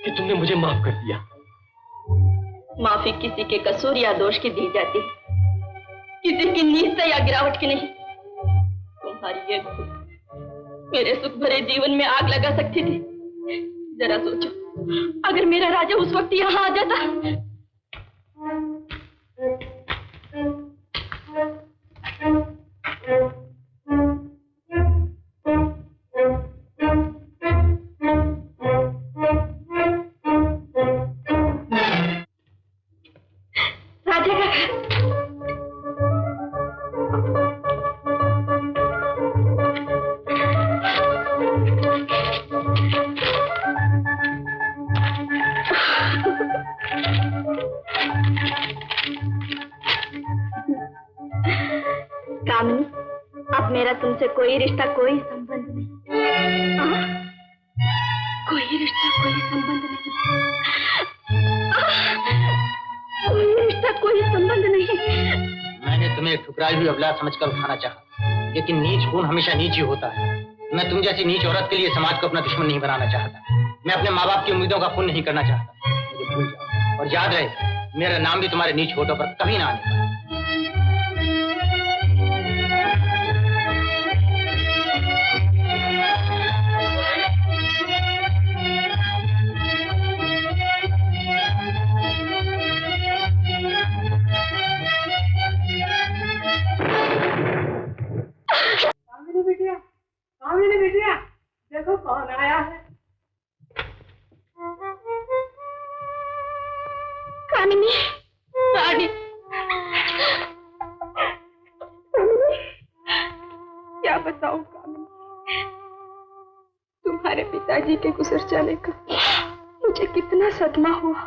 कि तुमने मुझे माफ कर दिया। माफी किसी के कसूर या दोष की दी जाती है, किसी की नीचता या गिरावट की नहीं। तुम्हारी ये भूल मेरे सुख भरे जीवन में आग लगा सकती थी। जरा सोचो, अगर मेरा राजा उस वक्त यहाँ आ जाता। कामिनी, अब मेरा तुमसे कोई रिश्ता कोई संबंध नहीं। कोई रिश्ता कोई संबंध नहीं। कोई रिश्ता कोई संबंध नहीं। मैंने तुम्हें ठुकराई हुई अवलाद समझकर उठाना चाहा, लेकिन नीच खून हमेशा नीच ही होता है। मैं तुम जैसी नीच औरत के लिए समाज को अपना दुश्मन नहीं बनाना चाहता। मैं अपने माँ बाप की उम्मीदों का खून नहीं करना चाहता। मुझे भूल जाओ और याद रहे, मेरा नाम भी तुम्हारे नीच होठों पर कभी ना आने। कामिनी, रानी, क्या बताऊं कामिनी, तुम्हारे पिताजी के गुजर जाने का मुझे कितना सदमा हुआ।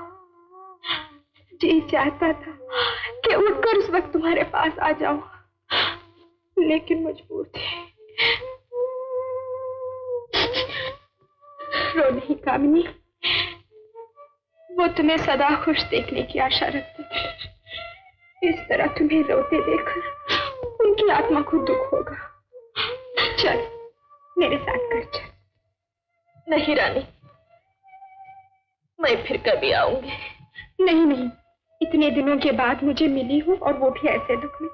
जी चाहता था कि उठकर उस वक्त तुम्हारे पास आ जाऊं, लेकिन मजबूर थी। रो नहीं कामिनी, वो तुम्हें सदा खुश देखने की आशा रखते थे। इस तरह तुम्हें रोते देखकर उनकी आत्मा को दुख होगा। चल मेरे साथ घर चल। नहीं रानी, मैं फिर कभी आऊंगी। नहीं नहीं, इतने दिनों के बाद मुझे मिली हो और वो भी ऐसे दुख में,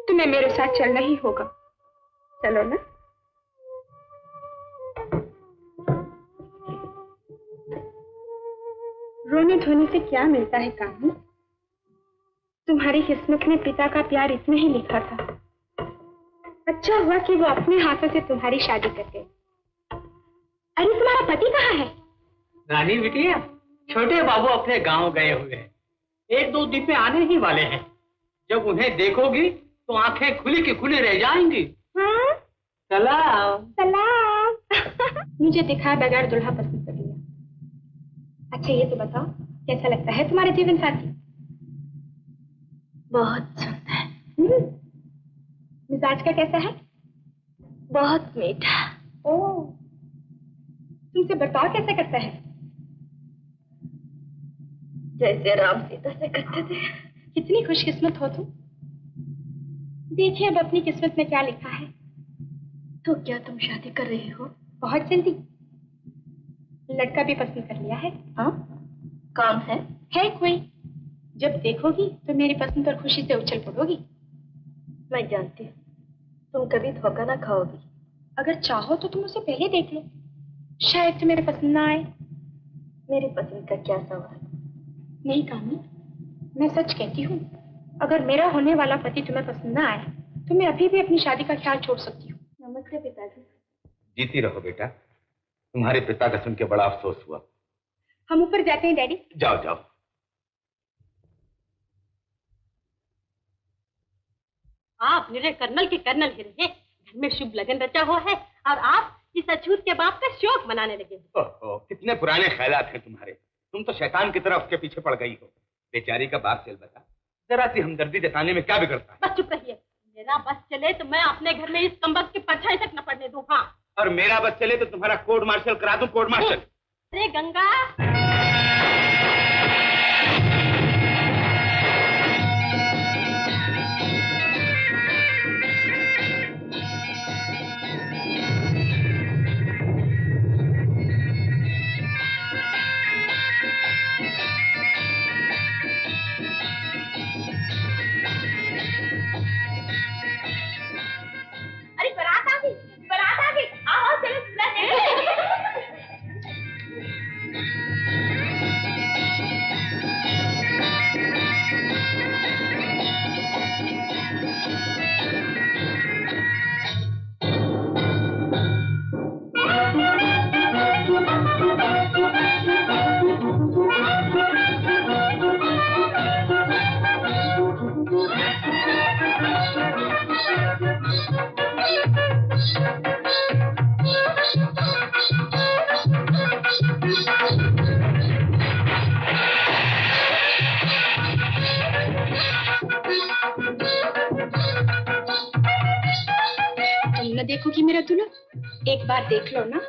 तुम्हें मेरे साथ चलना ही होगा। चलो ना। रोने धोने से क्या मिलता है कामी? तुम्हारी किस्मत में पिता का प्यार इतना ही लिखा था। अच्छा हुआ कि वो अपने हाथों से तुम्हारी शादी कर गए। अरे तुम्हारा पति कहाँ है? रानी बिटिया, छोटे बाबू अपने गांव गए हुए हैं। 1-2 दिन में आने ही वाले हैं। जब उन्हें देखोगी तो आंखें खुली की खुली रह जाएंगी। हाँ? सलाम। सलाम। मुझे दिखाए बगैर दुल्हा पसंद कर लिया। अच्छा ये तो बताओ, कैसा लगता है तुम्हारे जीवन साथी? बहुत सुंदर। मिजाज का कैसा है? बहुत मीठा। ओह, तुमसे बर्ताव कैसे करता है? जैसे राम सीता से करते थे। कितनी खुशकिस्मत हो तुम। देखिए अब अपनी किस्मत में क्या लिखा है। तो क्या तुम शादी कर रही हो? बहुत जल्दी। लड़का भी पसंद कर लिया है। हाँ? कौन है? है कोई। जब देखोगी तो मेरी पसंद पर खुशी से उछल पड़ोगी। मैं जानती हूँ तुम कभी धोखा ना खाओगी। अगर चाहो तो तुम उसे पहले देख लो, शायद तुम्हें पसंद ना आए। मेरी पसंद का क्या सवाल? नहीं कामी, मैं सच कहती हूँ, अगर मेरा होने वाला पति तुम्हें पसंद ना आए तो मैं अभी भी अपनी शादी का ख्याल छोड़ सकती हूँ। नमस्ते पिताजी। जीती रहो बेटा, तुम्हारे पिता का सुन के बड़ा अफसोस हुआ। हम ऊपर जाते हैं डैडी। जाओ जाओ। आप मेरे कर्नल के कर्नल ही रहे। घर में शुभ लगन रचा हुआ है और आप इस अछूत के बाप का शौक मनाने लगे। ओहो, कितने पुराने ख्यालात हैं तुम्हारे। तुम तो शैतान की तरह उसके पीछे पड़ गई हो। बेचारी का बाप चल बता, जरा सी हमदर्दी जताने में क्या बिगड़ता है? बस चुप रहिए। मेरा बस चले तो मैं अपने घर में इस कमबख्त की परछाई तक न पड़ने दूं। हाँ, और मेरा बस चले तो तुम्हारा कोर्ट मार्शल करा दूं। Court martial. अरे गंगा, अरे बारात आ गई, बारात आ गई। आओ चलो दूल्हा देखो। तुम न देखोगी मेरा दूल्हा? एक बार देख लो ना।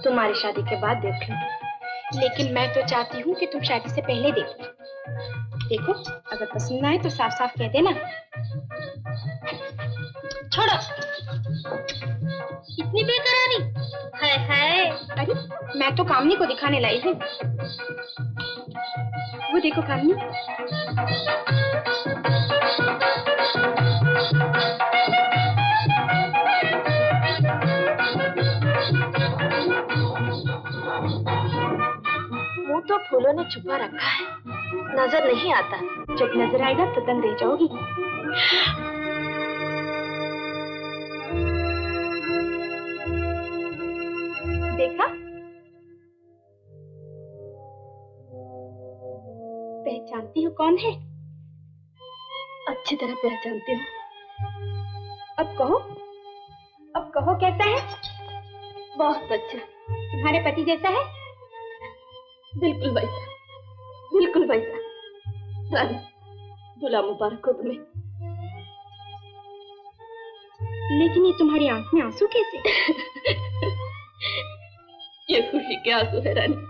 तुम्हारी शादी के बाद देख लो। लेकिन मैं तो चाहती हूँ कि तुम शादी से पहले देखो। देखो, अगर पसंद ना आए तो साफ साफ कह देना। छोड़ो, इतनी बेकरारी है। अरे मैं तो कामनी को दिखाने लाई हूँ। वो देखो कामनी। मुंह तो फूलों ने छुपा रखा है, नजर नहीं आता। जब नजर आएगा तो दंग रह जाओगी। देखा? पहचानती हो कौन है? अच्छी तरह पहचानती हूँ। अब कहो कैसा है? बहुत अच्छा। तुम्हारे पति जैसा है? बिल्कुल वैसा, बिल्कुल वैसा। रानी, दूल्हा मुबारक हो तुम्हें। लेकिन ये तुम्हारी आंख में आंसू कैसे? ये खुशी के आंसू है रानी।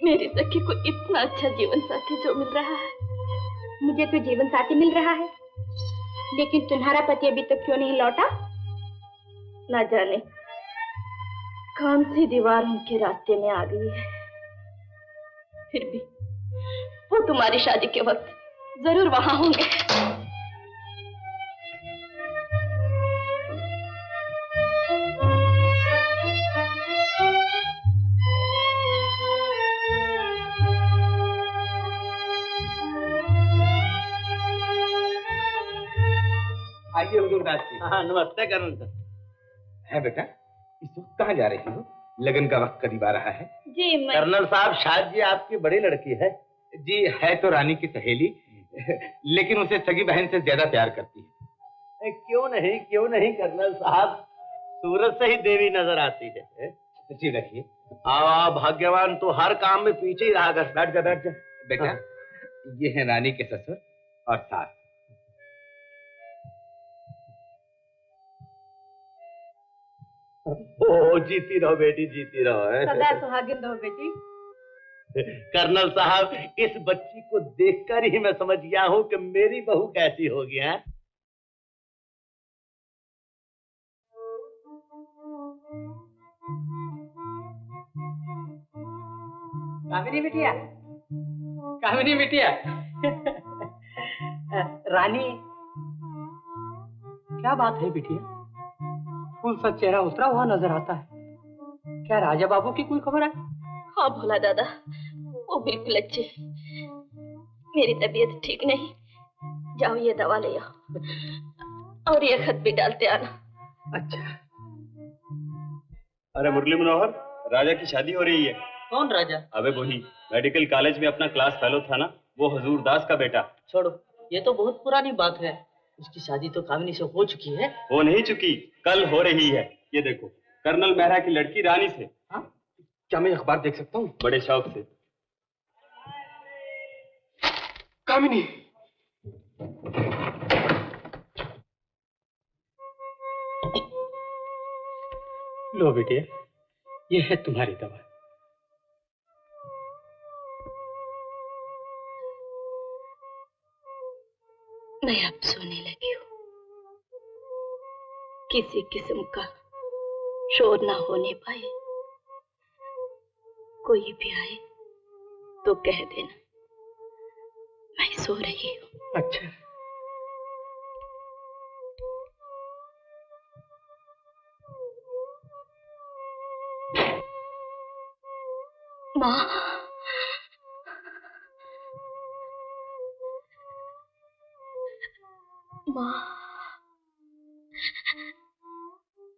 मेरी सखी को इतना अच्छा जीवन साथी जो मिल रहा है। मुझे तो जीवन साथी मिल रहा है, लेकिन तुम्हारा पति अभी तक क्यों नहीं लौटा? ना जाने कौन सी दीवार उनके रास्ते में आ गई है। फिर भी वो तुम्हारी शादी के वक्त जरूर वहां होंगे। आइए हुजूरदास जी। हाँ, नमस्ते कर्नल साहब। है बेटा, इस वक्त कहाँ जा रही हो? लगन का वक्त करीब आ रहा है। जी मैं कर्नल साहब, शायद जी आपकी बड़ी लड़की है। जी है तो रानी की सहेली, लेकिन उसे सगी बहन से ज्यादा प्यार करती है। क्यों नहीं कर्नल साहब, सूरत से ही देवी नजर आती है। जी रखिए। आओ, भाग्यवान तो हर काम में पीछे ही रहा कर। बैठ जा बेटा। ये है रानी के ससुर और सास। ओ, जीती रहो बेटी, जीती रहो। सदा सुहागिन रहो बेटी। कर्नल साहब, इस बच्ची को देखकर ही मैं समझ गया हूँ कि मेरी बहू कैसी होगी। है कामिनी बिटिया, कामिनी बिटिया। रानी, क्या बात है बिटिया? फूल सा चेहरा उतरा हुआ नजर आता है। क्या राजा बाबू की कोई खबर है? हाँ भोला दादा, वो बिल्कुल अच्छे। मेरी तबीयत ठीक नहीं, जाओ ये दवा ले आओ और ये खत भी डालते आना। अच्छा। अरे मुरली मनोहर, राजा की शादी हो रही है। कौन राजा? अबे वही मेडिकल कॉलेज में अपना क्लास फेलो था ना, वो हजूर दास का बेटा। छोड़ो, ये तो बहुत पुरानी बात है। उसकी शादी तो कामिनी से हो चुकी है। वो नहीं चुकी, कल हो रही है। ये देखो, कर्नल मेहरा की लड़की रानी से। हाँ? क्या मैं अखबार देख सकता हूँ? बड़े शौक से। कामिनी, लो बेटिया, ये है तुम्हारी दवा। मैं अब सोने लगी हूँ। किसी किस्म का शोर ना होने पाए। कोई भी आए तो कह देना मैं सो रही हूँ। अच्छा। माँ, माँ,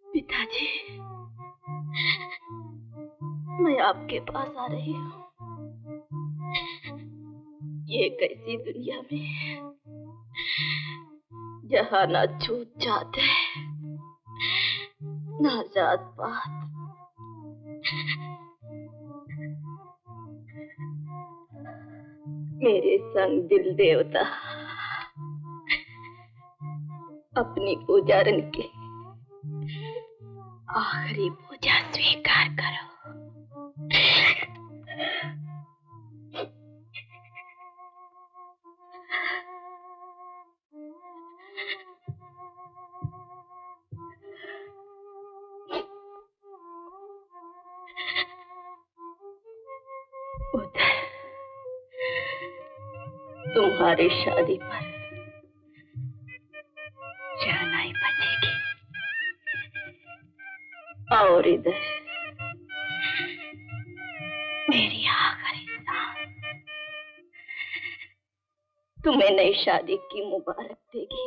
पिताजी, मैं आपके पास आ रही हूँ। ये कैसी दुनिया में जहाँ ना छूत जात है ना जात पात। मेरे संग दिल देवता अपनी पूजारन की आखिरी पूजा स्वीकार करो। उधर तुम्हारी शादी पर शहनाई बजेगी और इधर मेरी आखिरी सांस तुम्हें नई शादी की मुबारक देगी।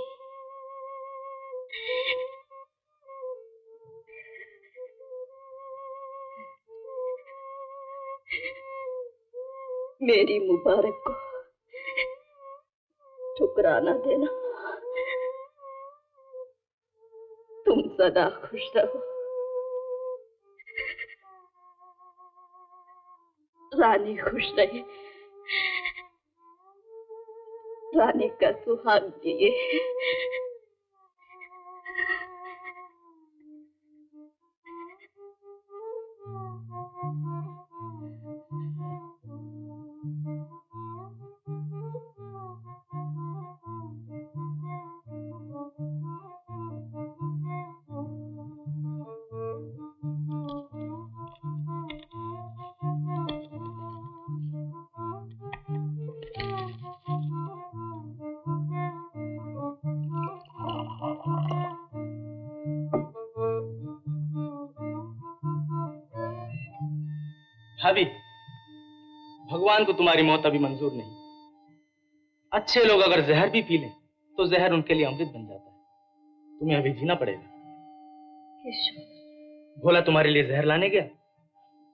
मेरी मुबारक को ठुकराना देना। तुम सदा खुश रहो। रानी खुश रहे, रानी का सुहाग जिए। भाभी, भगवान को तुम्हारी मौत अभी मंजूर नहीं। अच्छे लोग अगर जहर भी पी लें तो जहर उनके लिए अमृत बन जाता है। तुम्हें अभी जीना पड़ेगा। भोला तुम्हारे लिए जहर लाने गया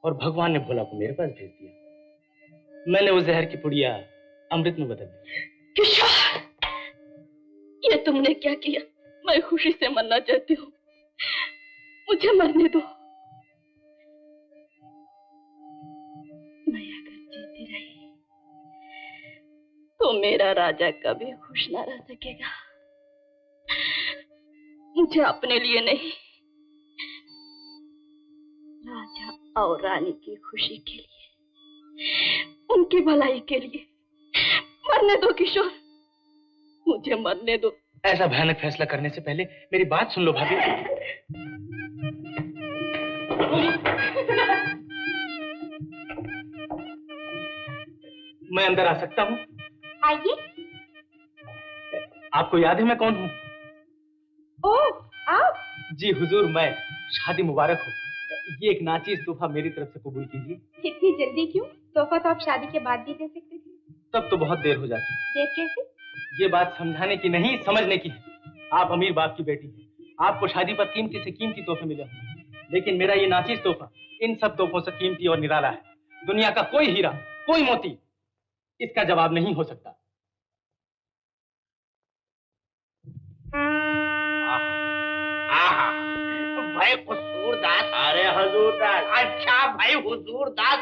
और भगवान ने भोला को मेरे पास भेज दिया। मैंने वो जहर की पुड़िया अमृत में बदल दी। किशोर, ये तुमने क्या किया? मैं खुशी से मरना चाहती हूँ, मुझे मरने दो। मैं अगर जीती रही तो मेरा राजा कभी खुश ना रह सकेगा। मुझे अपने लिए नहीं, राजा और रानी की खुशी के लिए, उनकी भलाई के लिए मरने दो किशोर, मुझे मरने दो। ऐसा भयानक फैसला करने से पहले मेरी बात सुन लो भाभी। मैं अंदर आ सकता हूँ? आइए। आपको याद है मैं कौन हूँ? ओह, आप? जी हुजूर, मैं। शादी मुबारक हो। ये एक नाचीज तोहफा मेरी तरफ से कबूल कीजिए। इतनी जल्दी क्यों? तोहफा तो आप शादी के बाद भी दे सकते थे। तब तो बहुत देर हो जाती। देर कैसे? ये बात समझाने की नहीं, समझने की है। आप अमीर बाप की बेटी हैं। आपको शादी पर कीमती से कीमती तोहफे मिले होंगे, लेकिन मेरा ये नाचीज तोहफा इन सब तोहफों से कीमती और निराला है। दुनिया का कोई हीरा, कोई मोती इसका जवाब नहीं हो सकता। भाई कसूरदास। अरे हुजूरदास। अच्छा भाई हुजूरदास,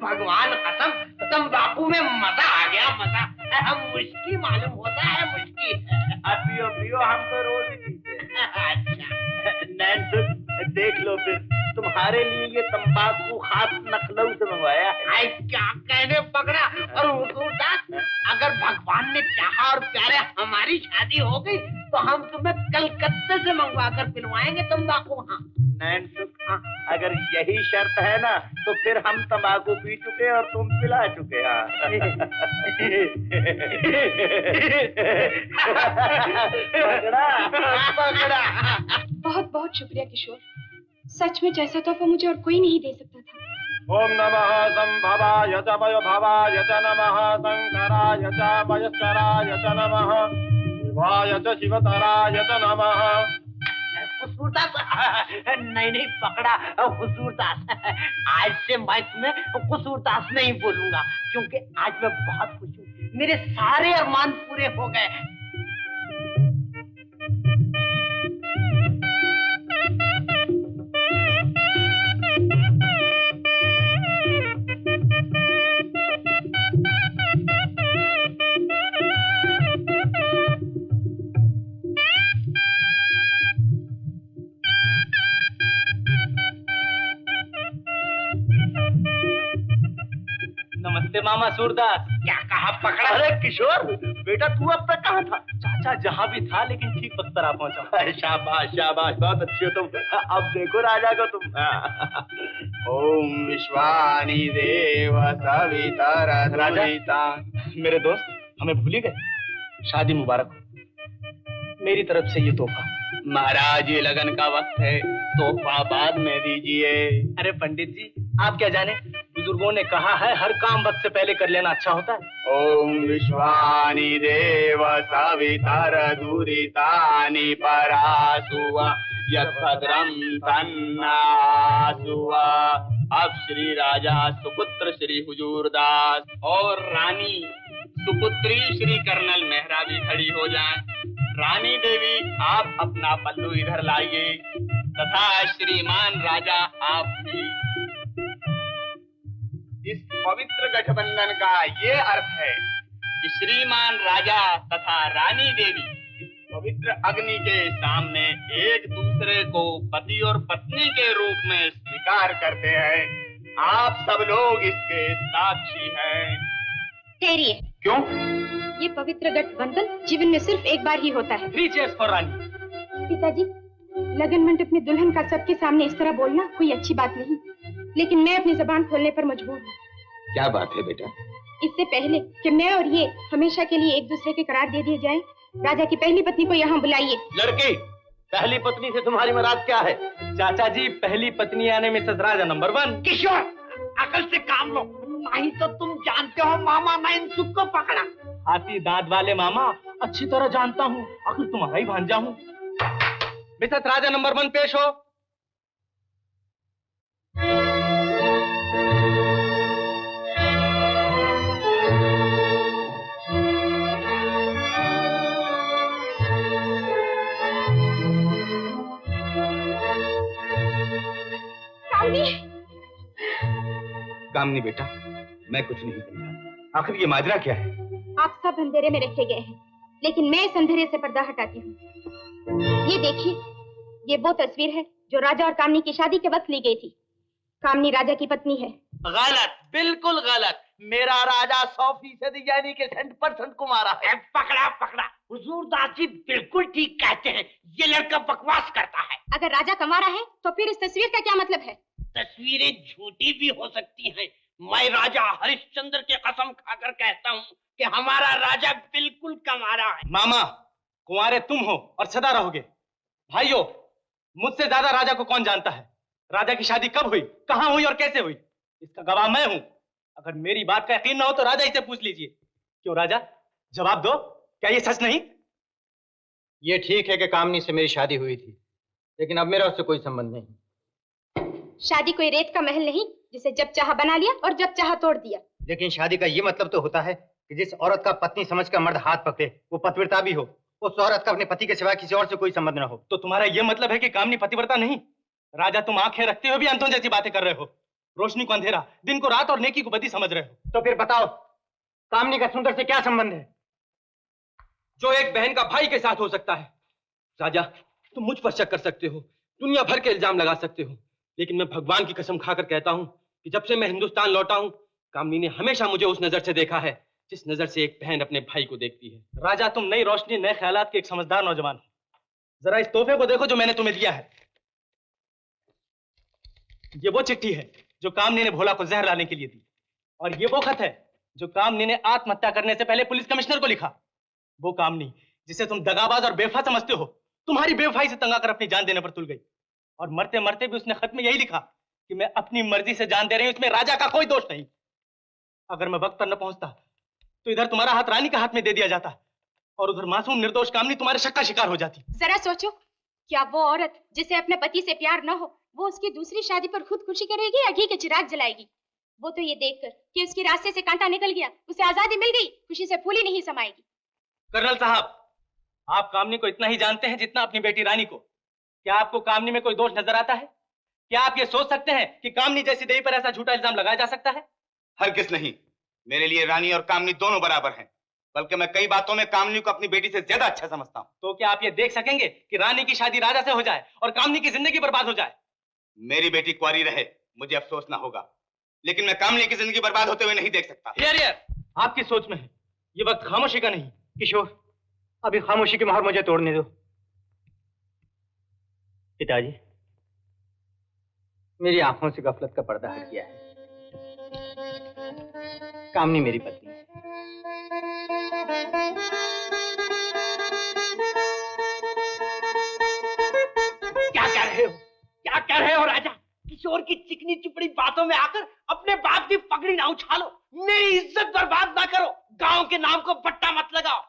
भगवान कसम तंबाकू में मजा आ गया, मजा। हम मुश्किल मालूम होता है, मुश्किल। पियो पियो, हम तो रोज ही पीते। अच्छा नैनसुख, देख लो फिर, तुम्हारे लिए ये तंबाकू खास लखनऊ से मंगवाया है। क्या कहने पकड़ा। और हुजूरदास, अगर भगवान ने चाहा और प्यारे हमारी शादी हो गई तो हम तुम्हें कलकत्ते से मंगवा कर पिलवाएंगे तंबाकू। हाँ नैनसुख, हाँ, अगर यही शर्त है ना तो फिर हम तंबाकू पी चुके और तुम पिला चुके। हाँ पकड़ा। बहुत बहुत शुक्रिया किशोर, सच में जैसा तोहफा मुझे और कोई नहीं दे सकता था। ओम नमः संभवाय च वयभवाय च नमः, शंकराय च वयस्कराय च नमः, शिवाय च शिवतराय च नमः। हुजूरदास, नहीं नहीं पकड़ा। हुजूरदास, आज से मैं तुम्हें हुजूरदास नहीं बोलूंगा, क्योंकि आज मैं बहुत खुश हूँ। मेरे सारे अरमान पूरे हो गए। नमस्ते मामा सूरदास। क्या कहा पकड़ा? अरे किशोर बेटा, तू अब तक कहाँ था? चाचा जहाँ भी था, लेकिन ठीक वक्त पर आ पहुंचा। शाबाश शाबाश, बहुत अच्छी हो तुम। अब देखो राजा को तुम। ओम विश्वानि देव सवितरधुरिता। मेरे दोस्त, हमें भूल ही गए। शादी मुबारक हो। मेरी तरफ से ये तोहफा। महाराज, ये लगन का वक्त है, तोहफा बाद में दीजिए। अरे पंडित जी, आप क्या जाने, बुजुर्गों ने कहा है हर काम वक्त से पहले कर लेना अच्छा होता है। ओम विश्वानि देव सवितरधुरितानि परासुवा, यद्भद्रं तन्नासुवा। अब श्री राजा सुपुत्र श्री हुजूरदास और रानी सुपुत्री श्री कर्नल मेहरा भी खड़ी हो जाएं। रानी देवी आप अपना पल्लू इधर लाइए तथा श्रीमान राजा आप भी। इस पवित्र गठबंधन का ये अर्थ है कि श्रीमान राजा तथा रानी देवी इस पवित्र अग्नि के सामने एक दूसरे को पति और पत्नी के रूप में स्वीकार करते हैं। आप सब लोग इसके साक्षी हैं। ठहरिए। क्यों? ये पवित्र गठबंधन जीवन में सिर्फ एक बार ही होता है। 3 चीयर्स फॉर रानी। पिताजी, लगन मंडप में दुल्हन का सबके सामने इस तरह बोलना कोई अच्छी बात नहीं, लेकिन मैं अपनी जबान खोलने पर मजबूर हूँ। क्या बात है बेटा? इससे पहले कि मैं और ये हमेशा के लिए एक दूसरे के करार दे दिए जाएं, राजा की पहली पत्नी को यहाँ बुलाइए। लड़की, पहली पत्नी से तुम्हारी मुराद क्या है? चाचा जी, पहली पत्नी यानी मिसेस राजा नंबर 1। किशोर, अकल से काम लो, नहीं तो तुम जानते हो मामा मैं इन सुख को पकड़ा। हाथी दांत वाले मामा, अच्छी तरह जानता हूँ, आखिर तुम्हारा ही भांजा हूँ। मिसेस राजा नंबर 1 पेश हो। कामनी बेटा, मैं कुछ नहीं समझा। आखिर ये माजरा क्या है? आप सब अंधेरे में रखे गए हैं, लेकिन मैं इस अंधेरे से पर्दा हटाती हूँ। ये देखिए, ये वो तस्वीर है जो राजा और कामनी की शादी के वक्त ली गई थी। कामनी राजा की पत्नी है। गलत, बिल्कुल गलत। मेरा राजा 100% यानी कि 100% कुमारा है। पकड़ा पकड़ा। हुजूरदास जी बिल्कुल ठीक कहते हैं, ये लड़का बकवास करता है। अगर राजा कमारा है तो फिर इस तस्वीर का क्या मतलब है? तस्वीरें झूठी भी हो सकती हैं। मैं राजा हरिश्चंद्र की कसम खाकर कहता हूँ कि हमारा राजा बिल्कुल कमारा है। मामा, कुंवारे तुम हो और सदा रहोगे। भाइयों, मुझसे ज्यादा राजा को कौन जानता है? राजा की शादी कब हुई, कहाँ हुई और कैसे हुई, इसका गवाह मैं हूं। अगर मेरी बात का यकीन ना हो तो राजा से पूछ लीजिए। क्यों राजा, जवाब दो, क्या ये सच नहीं? ये ठीक है कि कामनी से मेरी शादी हुई थी, लेकिन अब मेरा उससे कोई संबंध नहीं। शादी कोई रेत का महल नहीं जिसे जब चाहा बना लिया और जब चाहा तोड़ दिया। लेकिन शादी का ये मतलब तो होता है कि जिस औरत का पत्नी समझकर मर्द हाथ पकड़े वो पतिव्रता भी हो, उस औरत का अपने पति के सिवा किसी और से कोई संबंध ना हो। तो तुम्हारा ये मतलब है कि कामनी पतिव्रता नहीं? राजा, तुम आंखें रखते हुए भी अंतों जैसी बातें कर रहे हो। रोशनी को अंधेरा, दिन को रात और नेकी को बदी समझ रहे हो। तो फिर बताओ, कामनी का सुंदर से क्या संबंध है जो एक बहन का भाई के साथ हो सकता है? राजा, तुम मुझ पर शक कर सकते हो, दुनिया भर के इल्जाम लगा सकते हो, लेकिन मैं भगवान की कसम खाकर कहता हूं कि जब से मैं हिंदुस्तान लौटा हूं, कामनी ने हमेशा मुझे उस नजर से देखा है जिस नजर से एक बहन अपने भाई को देखती है। राजा, तुम नई रोशनी, नए ख्यालात के एक समझदार नौजवान हो। जरा इस तोहफे को देखो जो मैंने तुम्हें दिया है। ये वो चिट्ठी है जो कामनी ने भोला को जहर लाने के लिए दी, और ये वो खत है जो कामनी ने आत्महत्या करने से पहले पुलिस कमिश्नर को लिखा। वो कामनी जिसे तुम दगाबाज और बेवफा समझते हो, तुम्हारी बेवफाई से तंग आकर अपनी जान देने पर तुल गई, और मरते मरते भी उसने खत में यही लिखा कि मैं अपनी मर्जी से जान दे रही हूं, इसमें राजा का कोई दोष नहीं। अगर मैं वक्त पर न पहुंचता तो इधर तुम्हारा हाथ रानी का हाथ में दे दिया जाता और उधर मासूम निर्दोष कामनी तुम्हारे शक का शिकार हो जाती। जरा सोचो, क्या वो औरत जिसे अपने पति से प्यार न हो, वो उसकी दूसरी शादी पर खुदकुशी करेगी या घी के चिराग जलाएगी? वो तो ये देखकर कि उसके रास्ते से कांटा निकल गया, उसे आजादी मिल गई, खुशी से फूली नहीं समाएगी। कर्नल साहब, आप कामनी को इतना ही जानते हैं जितना अपनी बेटी रानी को। क्या आपको कामनी में कोई दोष नजर आता है? क्या आप ये सोच सकते हैं कि कामनी जैसी देवी पर ऐसा झूठा इल्जाम लगाया जा सकता है? हरगिज़ नहीं। मेरे लिए रानी और कामनी दोनों बराबर हैं, बल्कि मैं कई बातों में कामनी को अपनी बेटी से ज्यादा अच्छा समझता हूँ। तो क्या आप ये देख सकेंगे कि रानी की शादी राजा से हो जाए और कामनी की जिंदगी बर्बाद हो जाए? मेरी बेटी कुंवारी रहे, मुझे अफसोस ना होगा, लेकिन मैं कामनी की जिंदगी बर्बाद होते हुए नहीं देख सकता। आपकी सोच में है, ये वक्त खामोशी का नहीं। किशोर, अभी खामोशी की मोहर मुझे तोड़ने दो। पिताजी, मेरी आंखों से गफलत का पर्दा हट गया है। कामनी मेरी पत्नी है। क्या कह रहे हो? क्या कह रहे हो राजा? किशोर की चिकनी चुपड़ी बातों में आकर अपने बाप की पगड़ी ना उछालो, मेरी इज्जत बर्बाद ना करो, गांव के नाम को बट्टा मत लगाओ।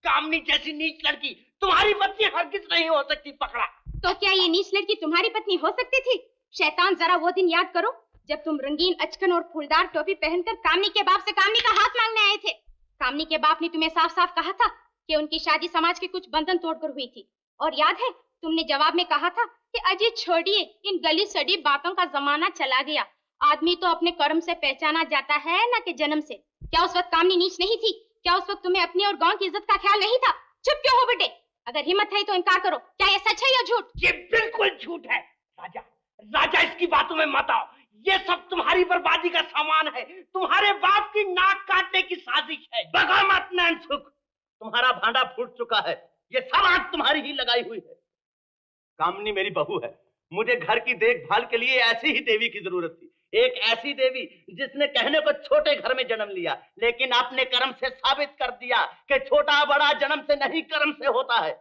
कामनी जैसी नीच लड़की तुम्हारी पत्नी हरगिज़ नहीं हो सकती। पकड़ा। तो क्या ये नीच लड़की तुम्हारी पत्नी हो सकती थी? शैतान, जरा वो दिन याद करो जब तुम रंगीन अचकन और फूलदार टोपी पहनकर कामनी के बाप से कामनी का हाथ मांगने आए थे। कामनी के बाप ने तुम्हें साफ साफ कहा था कि उनकी शादी समाज के कुछ बंधन तोड़कर हुई थी। और याद है तुमने जवाब में कहा था कि अजी छोड़िए, इन गली सड़ी बातों का जमाना चला गया। आदमी तो अपने कर्म से पहचाना जाता है न कि जन्म से। क्या उस वक्त कामनी नीच नहीं थी? क्या उस वक्त तुम्हें अपनी और गांव की इज्जत का ख्याल नहीं था? चुप क्यों हो बेटे? अगर हिम्मत है तो इनकार करो। क्या ये सच है या झूठ? ये बिल्कुल झूठ है। राजा, राजा इसकी बातों में मत आओ। ये सब तुम्हारी बर्बादी का सामान है। तुम्हारे बाप की नाक काटने की साजिश है। बगा मत नैनसुख, तुम्हारा भांडा फूट चुका है। ये सब आग तुम्हारी ही लगाई हुई है। कामनी मेरी बहू है। मुझे घर की देखभाल के लिए ऐसी ही देवी की जरूरत थी। एक ऐसी देवी जिसने कहने को छोटे घर में जन्म लिया, लेकिन अपने कर्म से साबित कर दिया कि छोटा बड़ा जन्म से नहीं कर्म से होता है।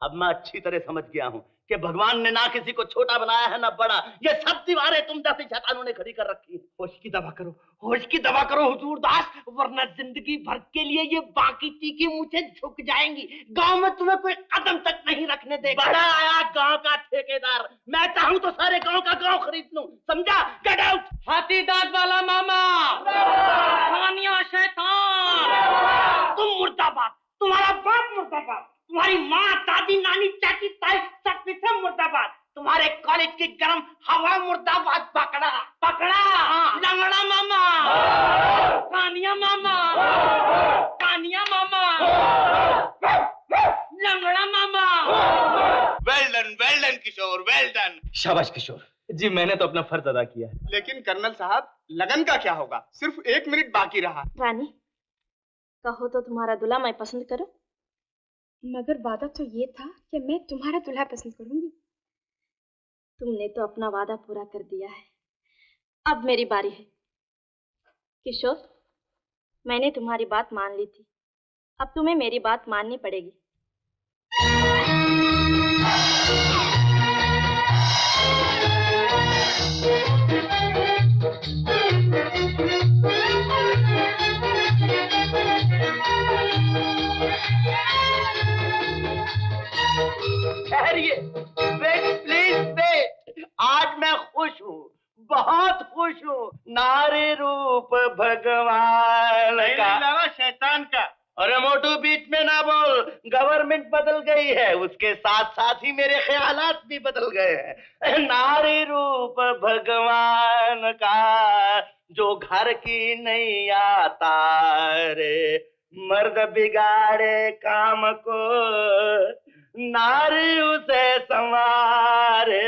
अब मैं अच्छी तरह समझ गया हूं कि भगवान ने ना किसी को छोटा बनाया है ना बड़ा। ये सब दीवारें तुम जैसे शैतानों ने खड़ी कर रखी है। होश की दवा करो, होश की दवा करो हुजूर दास, वरना जिंदगी भर के लिए ये बाकी चीखें मुझे झुक जाएंगी। गांव में तुम्हें कोई कदम तक नहीं रखने देगा। बड़ा आया गांव का ठेकेदार। मैं चाहूं तो सारे गांव का गांव खरीद लूं। समझा? Get out. हाथी दांत वाला मामा, खानिया शैतान, तुम मुर्दाबाद, तुम्हारा बाप मुर्दाबाद, तुम्हारी माँ दादी नानी चाची ताई सब पीछे मुर्दाबाद, तुम्हारे कॉलेज की गर्म हवा मुर्दाबाद। पकड़ा पकड़ा लंगड़ा मामा, कानिया मामा, कानिया मामा, लंगड़ा मामा। वेल डन किशोर, वेल डन। शाबाश किशोर जी, मैंने तो अपना फर्ज अदा किया है। लेकिन कर्नल साहब, लगन का क्या होगा? सिर्फ 1 मिनट बाकी रहा। रानी, कहो तो तुम्हारा दूल्हा मैं पसंद करूं? मगर वादा तो ये था कि मैं तुम्हारा दूल्हा पसंद करूंगी। तुमने तो अपना वादा पूरा कर दिया है। अब मेरी बारी है। किशोर, मैंने तुम्हारी बात मान ली थी, अब तुम्हें मेरी बात माननी पड़ेगी। ठहरिए, वेट प्लीज वेट। आज मैं खुश हूँ, बहुत खुश हूँ। नारी रूप भगवान का, शैतान का। अरे मोटू बीच में ना बोल। गवर्नमेंट बदल गई है, उसके साथ साथ ही मेरे ख्यालात भी बदल गए हैं। नारी रूप भगवान का, जो घर की नहीं आता रे, मर्द बिगाड़े काम को, नारी उसे संवारे।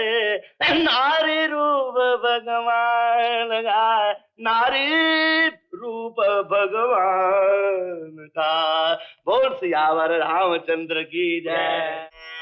नारी रूप भगवान का, नारी रूप भगवान का। बोल सियावर रामचंद्र की जय।